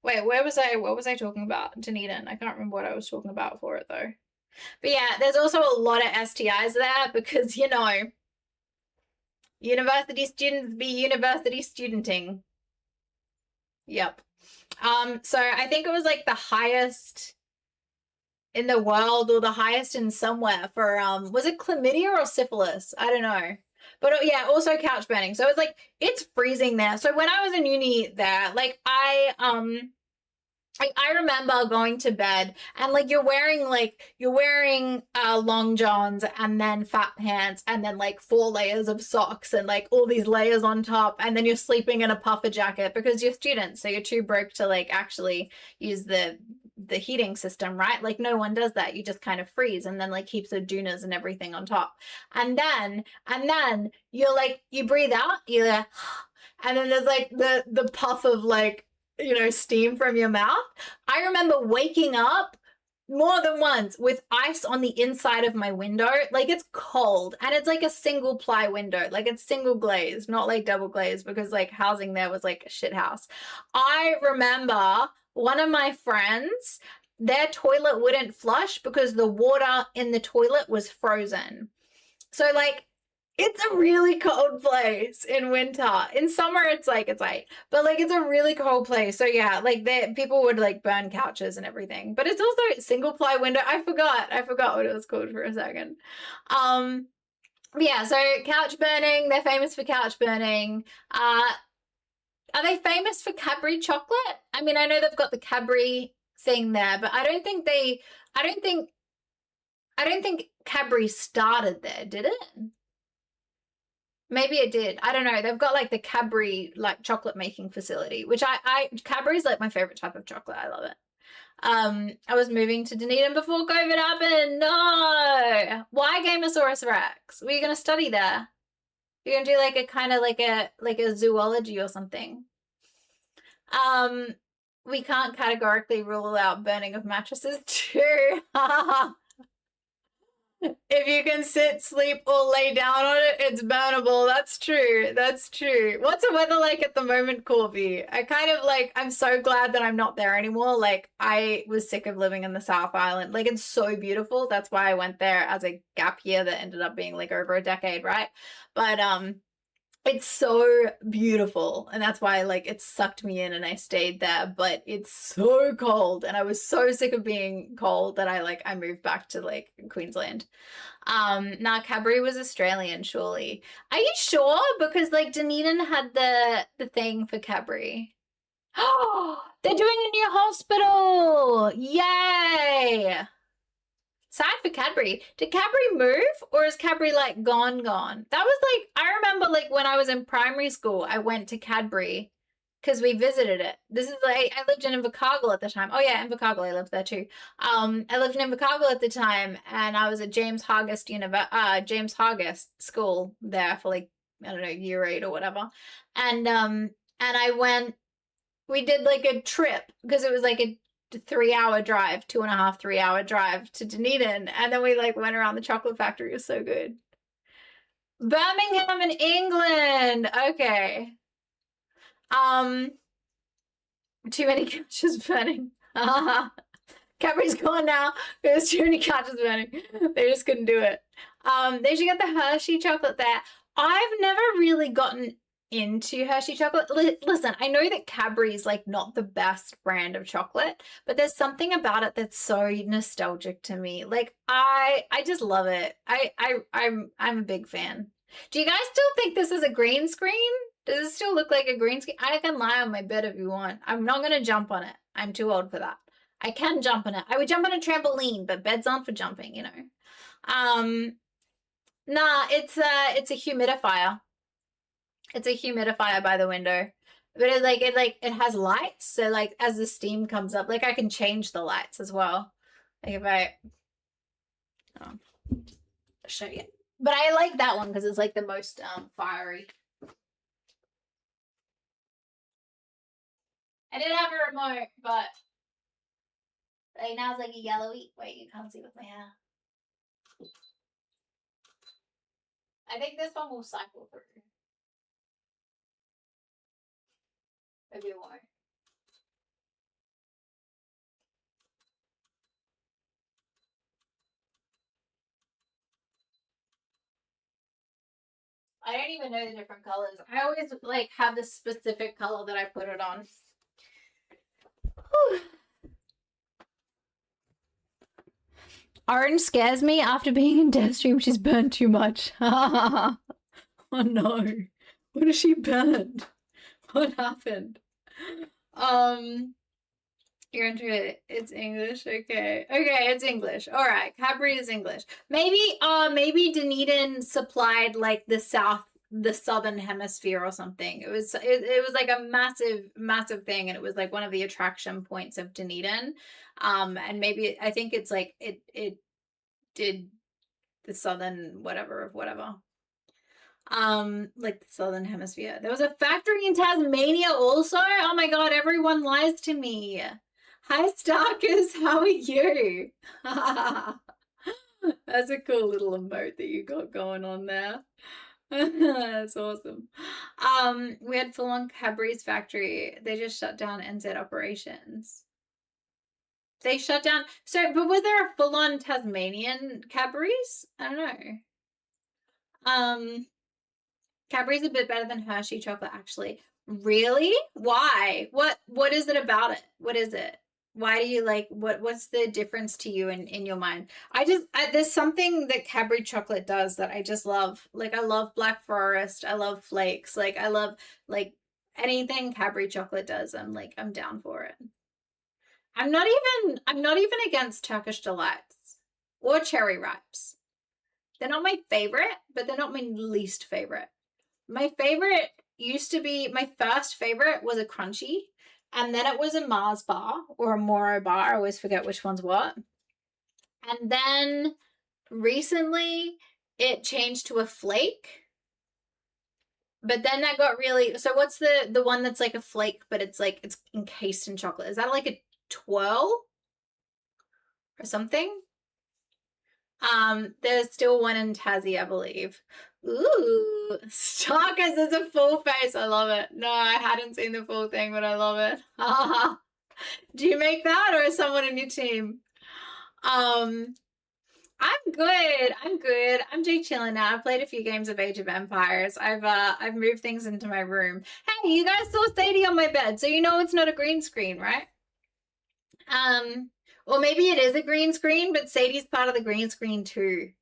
H: wait, what was I talking about? Dunedin. I can't remember what I was talking about for it though. But yeah, there's also a lot of STIs there because, you know, university students be university studenting. Yep. So I think it was like the highest in the world, or the highest in somewhere for was it chlamydia or syphilis? I don't know. But yeah, also couch burning. So it's like it's freezing there. So when I was in uni there, like I
A: I remember going to bed and like you're wearing long johns and then fat pants and then like 4 layers of socks and like all these layers on top, and then you're sleeping in a puffer jacket because you're students, so you're too broke to like actually use the heating system, right? Like no one does that. You just kind of freeze, and then like heaps of doonas and everything on top, and then you're like, you breathe out, you're like, and then there's like the puff of like, you know, steam from your mouth. I remember waking up more than once with ice on the inside of my window. Like it's cold, and it's like a single ply window, like it's single glazed, not like double glazed, because like housing there was like a shit house. I remember one of my friends, their toilet wouldn't flush because the water in the toilet was frozen. So like, it's a really cold place in winter. In summer, it's like, but like, it's a really cold place. So yeah, like people would like burn couches and everything, but it's also single ply window. I forgot what it was called for a second. Yeah, so couch burning, they're famous for couch burning. Are they famous for Cadbury chocolate? I mean, I know they've got the Cadbury thing there, but I don't think Cadbury started there, did it? Maybe it did. I don't know. They've got like the Cadbury like chocolate making facility, which Cadbury's like my favorite type of chocolate. I love it. I was moving to Dunedin before COVID happened. No. Why Gamosaurus Rex? Were you gonna study there? You're gonna do like a kind of like a zoology or something. We can't categorically rule out burning of mattresses too. If you can sit, sleep, or lay down on it, it's burnable. That's true. That's true. What's the weather like at the moment, Corby? I kind of like, I'm so glad that I'm not there anymore. Like, I was sick of living in the South Island. Like, it's so beautiful. That's why I went there as a gap year that ended up being like over a decade, right? But it's so beautiful, and that's why like it sucked me in and I stayed there, but it's so cold and I was so sick of being cold that I moved back to like Queensland. Now Cadbury was Australian, surely. Are you sure? Because like Dunedin had the thing for Cadbury. Oh, they're doing a new hospital. Yay. Sad for Cadbury. Did Cadbury move, or is Cadbury like gone? That was like, I remember like when I was in primary school, I went to Cadbury because we visited it. This is like, I lived in Invercargill at the time. Oh yeah, Invercargill, I lived there too. I lived in Invercargill at the time, and I was at James Hargest school there for like, I don't know, year 8 or whatever. And I went, we did like a trip because it was like a 3-hour drive, 2.5, 3-hour drive to Dunedin, and then we like went around the chocolate factory. It was so good. Birmingham in England. Okay. Too many couches burning. Cadbury's gone now. There's too many couches burning. They just couldn't do it. They should get the Hershey chocolate there. I've never really gotten into Hershey chocolate. Listen, I know that Cadbury's like not the best brand of chocolate, but there's something about it that's so nostalgic to me. Like I just love it. I'm a big fan. Do you guys still think this is a green screen? Does it still look like a green screen? I can lie on my bed if you want. I'm not gonna jump on it. I'm too old for that. I can jump on it. I would jump on a trampoline, but beds aren't for jumping, you know. Nah, it's a humidifier. It's a humidifier by the window, but it has lights. So like as the steam comes up, like I can change the lights as well. Like if I'll show you. But I like that one because it's like the most fiery. I did have a remote, but like now it's like a yellowy. Wait, you can't see with my hair. I think this one will cycle through. Maybe it won't. I don't even know the different colors. I always like have the specific color that I put it on. Whew. Orange scares me after being in Deathstream. She's burned too much. Oh no. What has she burned? What happened?
H: You're into it. It's English. Okay. Okay, it's English. All right. Cadbury is English. Maybe Dunedin supplied like the southern hemisphere or something. It was like a massive thing, and it was like one of the attraction points of Dunedin. And maybe I think it's like it did the southern whatever of whatever. Like the southern hemisphere. There was a factory in Tasmania also. Oh my god, everyone lies to me. Hi Starkers, how are you? That's a cool little emote that you got going on there. That's awesome. We had full-on Cadbury's factory. They just shut down NZ operations. They shut down. So, but was there a full-on Tasmanian Cadbury's? I don't know. Cadbury's a bit better than Hershey chocolate, actually. Really? Why? What is it about it? What is it? Why do you like, what's the difference to you in your mind? There's something that Cadbury chocolate does that I just love. Like, I love Black Forest. I love flakes. Like, I love, like, anything Cadbury chocolate does. I'm down for it. I'm not even against Turkish Delights or Cherry Ripes. They're not my favorite, but they're not my least favorite. My favorite used to be, my first favorite was a Crunchy. And then it was a Mars bar or a Moro bar. I always forget which one's what. And then recently it changed to a flake. But then that got really, so what's the one that's like a flake, but it's like, it's encased in chocolate? Is that like a twirl or something? There's still one in Tassie, I believe. Ooh, Starkers is a full face. I love it. No, I hadn't seen the full thing, but I love it. Do you make that, or is someone in your team? I'm good. I'm just chilling now. I've played a few games of Age of Empires. I've moved things into my room. Hey, you guys saw Sadie on my bed, so you know it's not a green screen, right? Or maybe it is a green screen, but Sadie's part of the green screen too.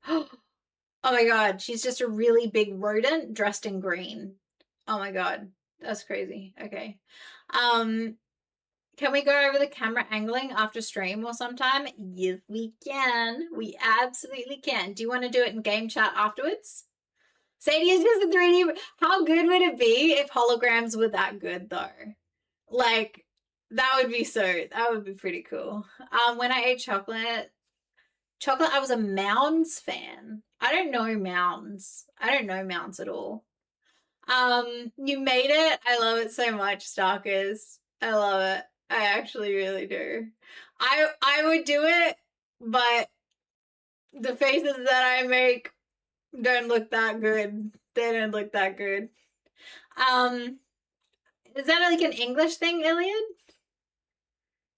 H: Oh my god, she's just a really big rodent dressed in green. Oh my god, that's crazy. Okay. Can we go over the camera angling after stream or sometime? Yes, we can. We absolutely can. Do you want to do it in game chat afterwards? Sadie is just a 3D. How good would it be if holograms were that good though? Like, that would be pretty cool. When I ate chocolate, I was a Mounds fan. I don't know Mounds. I don't know Mounds at all. You made it. I love it so much, Stalkers. I love it. I actually really do. I would do it, but the faces that I make don't look that good. They don't look that good. Is that like an English thing, Iliad?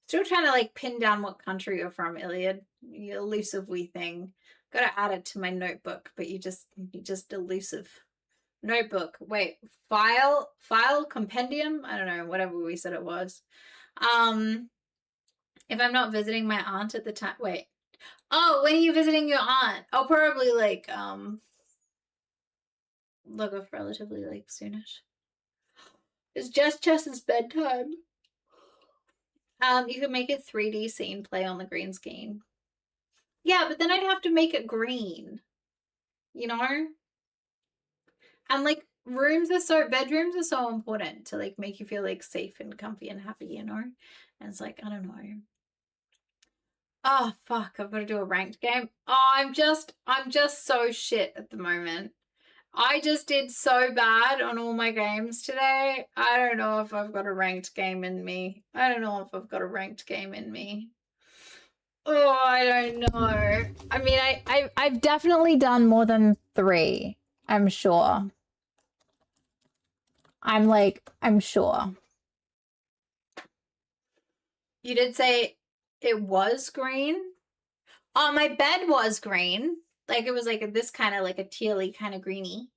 H: Still trying to like pin down what country you're from, Iliad. You elusive wee thing. Gotta add it to my notebook, but you just elusive. Notebook. Wait, file compendium? I don't know, whatever we said it was. If I'm not visiting my aunt at the time, wait. Oh, when are you visiting your aunt? I'll probably like look off relatively like soonish. It's just Chess's bedtime. You could make a 3D scene play on the green screen. Yeah, but then I'd have to make it green. You know? And like bedrooms are so important to like make you feel like safe and comfy and happy, you know? And it's like, I don't know. Oh fuck, I've got to do a ranked game. Oh, I'm just so shit at the moment. I just did so bad on all my games today. I don't know if I've got a ranked game in me. Oh, I don't know. I mean, I've definitely done more than 3, I'm sure. I'm sure. You did say it was green? Oh, my bed was green. Like, it was like this kind of like a tealy kind of greeny.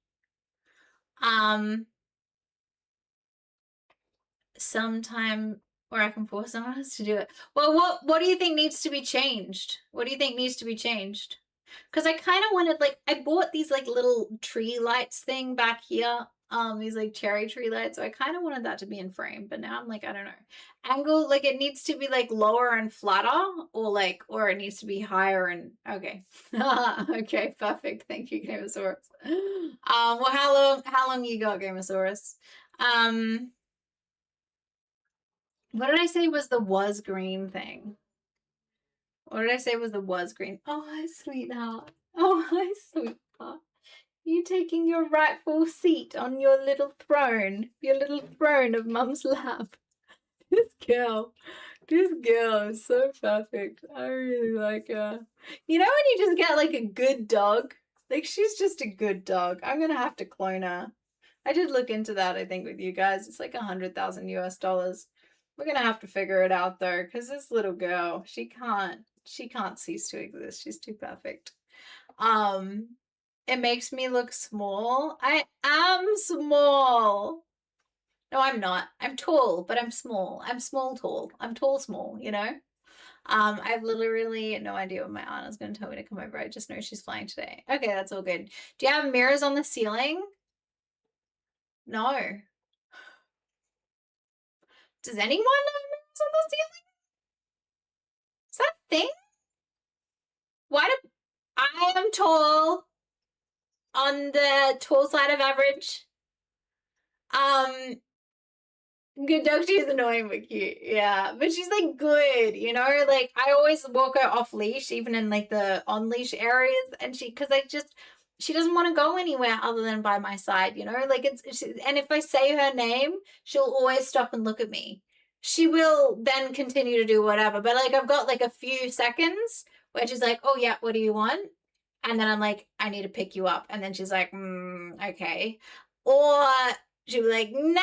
H: Sometime, or I can force someone else to do it. Well, what do you think needs to be changed? What do you think needs to be changed? Because I kind of wanted, like, I bought these like little tree lights thing back here these like cherry tree lights. So I kind of wanted that to be in frame, but now I'm like, I don't know. Angle, like it needs to be like lower and flatter, or it needs to be higher and okay. Okay, perfect. Thank you, Gamosaurus. Well, how long you got, Gamosaurus? What did I say was the was green thing? What did I say was the was green? Oh, hi, sweetheart. Oh, hi, sweetheart. You taking your rightful seat on your little throne of mum's lap. This girl is so perfect. I really like her. You know when you just get like a good dog? Like she's just a good dog. I'm gonna have to clone her. I did look into that, I think, with you guys. It's like $100,000 US. We're gonna have to figure it out though, because this little girl, she can't cease to exist. She's too perfect. It makes me look small. I am small. No, I'm not. I'm tall, but I'm small. I'm small, tall. I'm tall, small, you know? I have literally no idea what my aunt is going to tell me to come over. I just know she's flying today. Okay, that's all good. Do you have mirrors on the ceiling? No. Does anyone have mirrors on the ceiling? Is that a thing? Why do I am tall on the tall side of average? Good dog, she's annoying but cute. Yeah, but she's like good, you know? Like I always walk her off leash, even in like the on leash areas, and she doesn't want to go anywhere other than by my side, you know? Like and if I say her name, she'll always stop and look at me. She will then continue to do whatever, but like I've got like a few seconds where she's like, oh yeah, what do you want? And then I'm like, I need to pick you up. And then she's like, okay. Or she'll be like, nah.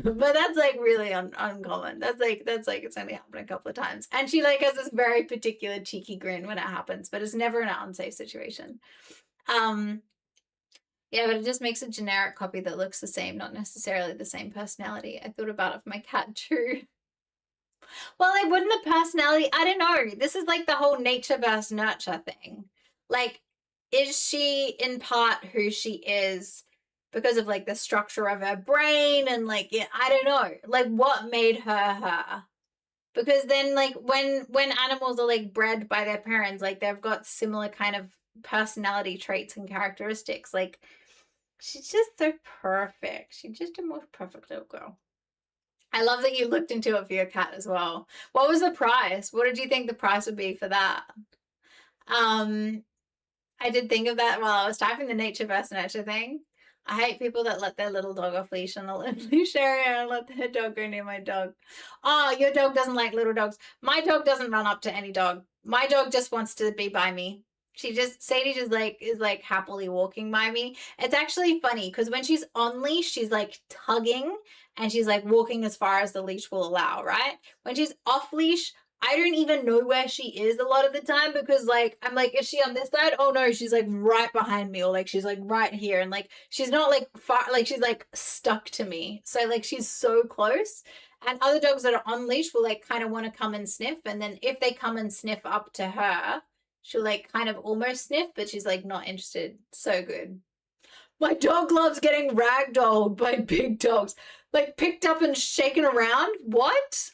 H: But that's like really uncommon. That's like it's only happened a couple of times. And she like has this very particular cheeky grin when it happens, but it's never in an unsafe situation. Yeah, but it just makes a generic copy that looks the same, not necessarily the same personality. I thought about it for my cat too. Well, like wouldn't the personality, I don't know. This is like the whole nature versus nurture thing. Like, is she in part who she is because of like the structure of her brain and like I don't know, like what made her? Because then like when animals are like bred by their parents, like they've got similar kind of personality traits and characteristics. Like she's just so perfect. She's just the most perfect little girl. I love that you looked into it for your cat as well. What was the price? What did you think the price would be for that? I did think of that while I was typing the nature versus nurture thing. I hate people that let their little dog off leash on the leash area and let their dog go near my dog. Oh, your dog doesn't like little dogs. My dog doesn't run up to any dog. My dog just wants to be by me. Sadie just like is like happily walking by me. It's actually funny because when she's on leash, she's like tugging and she's like walking as far as the leash will allow, right? When she's off leash, I don't even know where she is a lot of the time because like I'm like, is she on this side? Oh no, she's like right behind me, or like she's like right here, and like she's not like far, like she's like stuck to me. So like she's so close. And other dogs that are on leash will like kind of want to come and sniff, and then if they come and sniff up to her, she'll like kind of almost sniff, but she's like not interested. So good. My dog loves getting ragdolled by big dogs, like picked up and shaken around. What?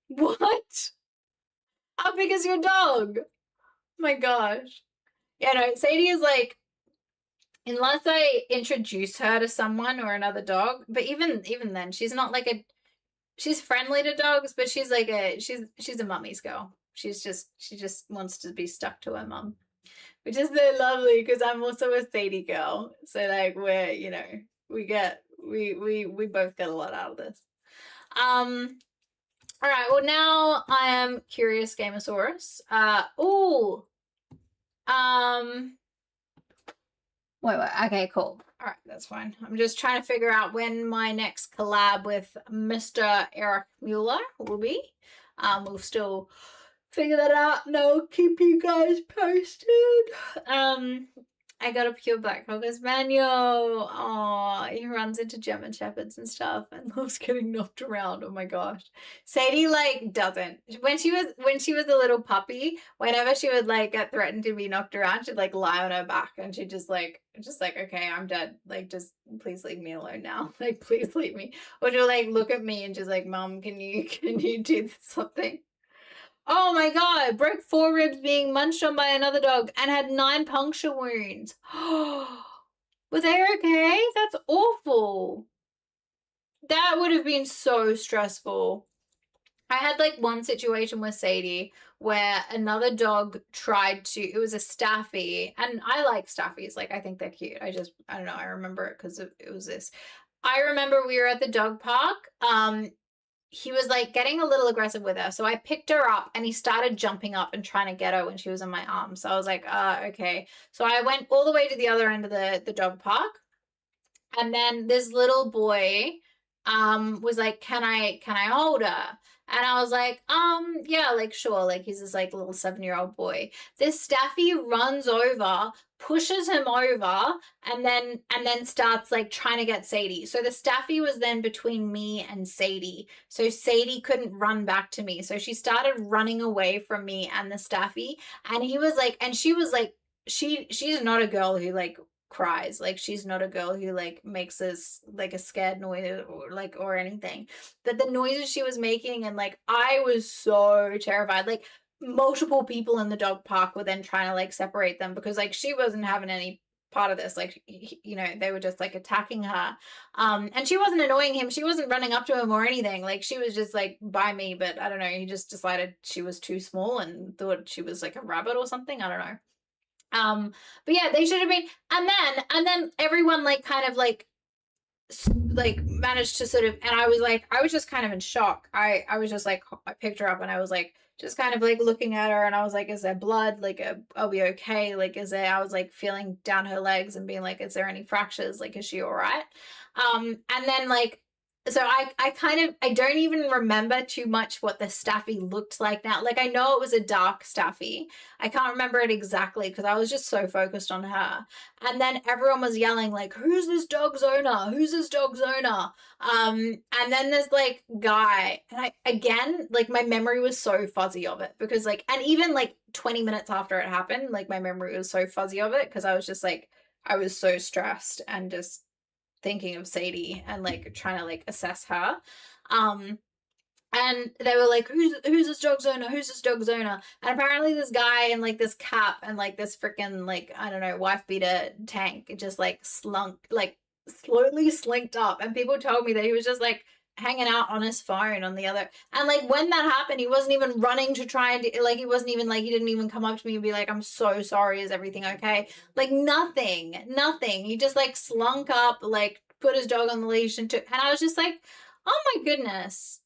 H: What? How big is your dog? Oh my gosh. Yeah, no, Sadie is like, unless I introduce her to someone or another dog, but even then, she's not like she's friendly to dogs, but she's like she's a mummy's girl. She just wants to be stuck to her mum, which is so lovely because I'm also a Sadie girl. So like we're, you know, we both get a lot out of this. All right, well now I am curious, Gamosaurus. Wait, okay, cool. All right, that's fine. I'm just trying to figure out when my next collab with Mr. Eric Mueller will be. We'll still figure that out and I'll keep you guys posted. I got a pure Black Cocker Spaniel. Oh, he runs into German Shepherds and stuff and loves getting knocked around. Oh my gosh. Sadie like doesn't. When she was a little puppy, whenever she would like get threatened to be knocked around, she'd like lie on her back and she'd just like, okay, I'm dead. Like, just please leave me alone now. Like, please leave me. Or she'll like look at me and just like, Mom, can you do something? Oh my god, broke 4 ribs being munched on by another dog and had 9 puncture wounds. Were they okay? That's awful. That would have been so stressful. I had like one situation with Sadie where another dog tried to, it was a Staffy, and I like Staffies, like I think they're cute. I don't know, I remember it because it was this. I remember we were at the dog park. He was like getting a little aggressive with her. So I picked her up and he started jumping up and trying to get her when she was in my arms. So I was like, okay. So I went all the way to the other end of the dog park. And then this little boy was like, can I hold her? And I was like, yeah, like sure. Like he's this like little 7-year-old boy. This Staffy runs over, pushes him over, and then starts like trying to get Sadie. So the Staffy was then between me and Sadie. So Sadie couldn't run back to me. So she started running away from me and the Staffy. And he was like, and she was like, she's not a girl who like cries. Like she's not a girl who like makes this like a scared noise or anything. But the noises she was making, and like I was so terrified. Like multiple people in the dog park were then trying to like separate them because like she wasn't having any part of this. Like, you know, they were just like attacking her. And she wasn't annoying him. She wasn't running up to him or anything. Like she was just like by me, but I don't know. He just decided she was too small and thought she was like a rabbit or something. I don't know. But yeah, they should have been, and then everyone like kind of like managed to sort of, and I was just kind of in shock. I was just like, I picked her up and I was like, just kind of like looking at her and I was like, is there blood? Like, are we okay? Like, I was like feeling down her legs and being like, is there any fractures? Like, is she all right? And then like, so I don't even remember too much what the Staffy looked like now. Like I know it was a dark Staffy. I can't remember it exactly because I was just so focused on her. And then everyone was yelling like, who's this dog's owner? Who's this dog's owner? And then there's like guy, and again, like my memory was so fuzzy of it because like, and even like 20 minutes after it happened, like my memory was so fuzzy of it because I was just like, I was so stressed and just thinking of Sadie and like trying to like assess her. And they were like, who's this dog's owner? Who's this dog's owner? And apparently this guy in like this cap and like this freaking like, I don't know, wife beater tank just like slowly slinked up. And people told me that he was just like hanging out on his phone on the other, and like when that happened he wasn't even running to try and like he wasn't even like, he didn't even come up to me and be like, I'm so sorry, is everything okay? Like nothing. He just like slunk up, like put his dog on the leash and I was just like, oh my goodness,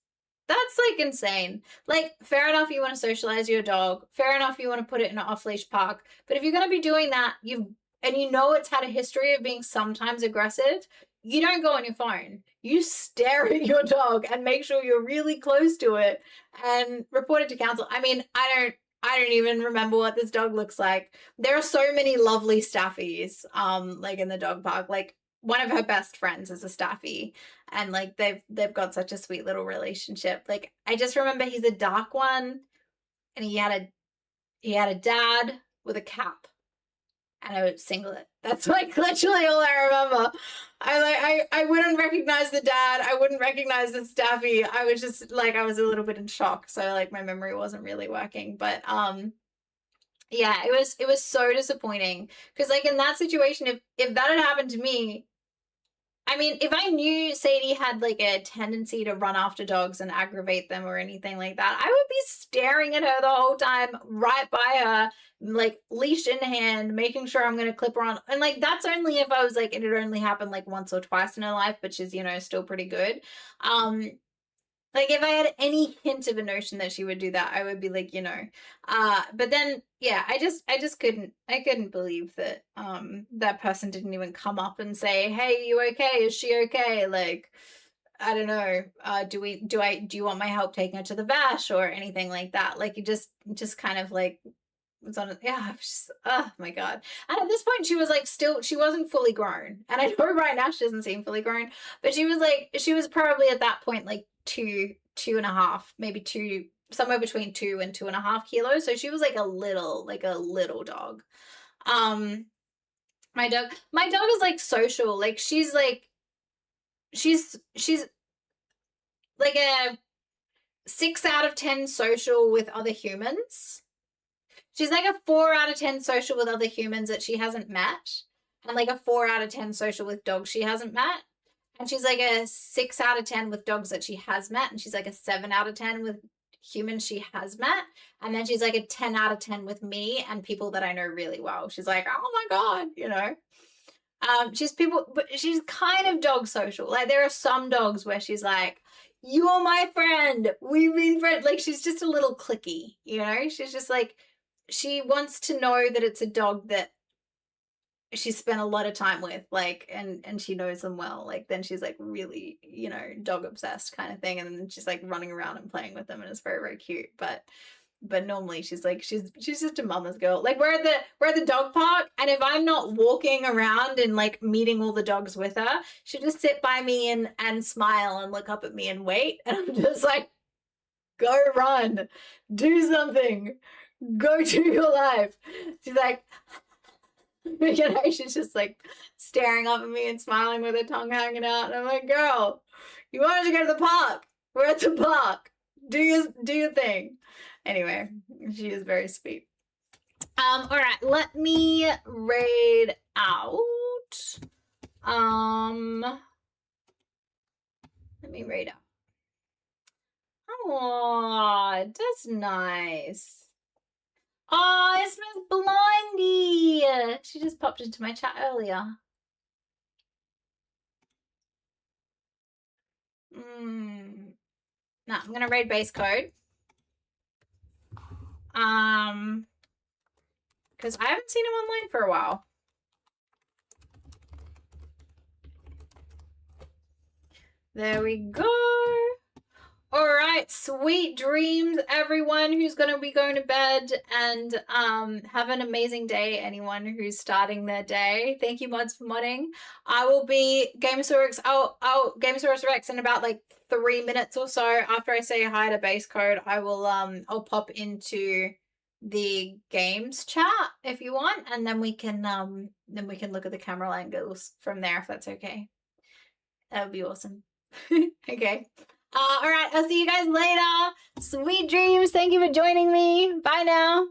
H: that's like insane. Like fair enough you want to socialize your dog, fair enough you want to put it in an off-leash park, but if you're going to be doing that, and you know it's had a history of being sometimes aggressive, you don't go on your phone. You stare at your dog and make sure you're really close to it and report it to council. I mean, I don't even remember what this dog looks like. There are so many lovely Staffies, like in the dog park. Like one of her best friends is a Staffy, and like they've got such a sweet little relationship. Like I just remember he's a dark one, and he had a dad with a cap and a singlet. That's like literally all I remember. I wouldn't recognize the dad. I wouldn't recognize the Staffy. I was just like, I was a little bit in shock. So like my memory wasn't really working, but yeah, it was so disappointing because like in that situation, if that had happened to me, I mean, if I knew Sadie had like a tendency to run after dogs and aggravate them or anything like that, I would be staring at her the whole time, right by her, like leash in hand, making sure I'm going to clip her on. And like, that's only if I was like, it had only happened like once or twice in her life, but she's, you know, still pretty good. Like if I had any hint of a notion that she would do that, I would be like, you know, but then, yeah, I just couldn't believe that, that person didn't even come up and say, hey, you okay? Is she okay? Like, I don't know. Do you want my help taking her to the vet or anything like that? Like, it just kind of like was on it. Yeah, I was just, oh my God. And at this point she was like she wasn't fully grown. And I know right now she doesn't seem fully grown, but she was probably at that point like 2.5, maybe 2, somewhere between 2 and 2.5 kilos. So she was like a little dog. My dog is like social. Like she's like a 6 out of 10 social with other humans. She's like a 4 out of 10 social with other humans that she hasn't met, and like a 4 out of 10 social with dogs she hasn't met. And she's like a 6 out of 10 with dogs that she has met, and she's like a 7 out of 10 with humans she has met. And then she's like a 10 out of 10 with me and people that I know really well. She's like, oh my God, you know. But she's kind of dog social. Like there are some dogs where she's like, you're my friend, we've been friends. Like she's just a little cliquey, you know. She's just like, she wants to know that it's a dog that she spent a lot of time with, like, and she knows them well. Like then she's like really, you know, dog obsessed kind of thing, and then she's like running around and playing with them, and it's very, very cute. But normally she's like, she's just a mama's girl. Like we're at the dog park, and if I'm not walking around and like meeting all the dogs with her, she'll just sit by me and smile and look up at me and wait. And I'm just like, go run, do something, go to your life. She's like, you know, she's just like staring up at me and smiling with her tongue hanging out. And I'm like, girl, you wanted to go to the park. We're at the park. Do your thing. Anyway, she is very sweet. All right, let me raid out. Let me raid out. Oh, that's nice. Oh, it's Miss Blondie. She just popped into my chat earlier. No, I'm gonna raid base code. Because I haven't seen him online for a while. There we go. All right, sweet dreams, everyone who's going to be going to bed, and have an amazing day, anyone who's starting their day. Thank you, mods, for modding. I will be Gamosaurus. Gamosaurus Rex in about like 3 minutes or so. After I say hi to base code, I will I'll pop into the games chat if you want, and then we can look at the camera angles from there if that's okay. That would be awesome. Okay. All right, I'll see you guys later. Sweet dreams. Thank you for joining me. Bye now.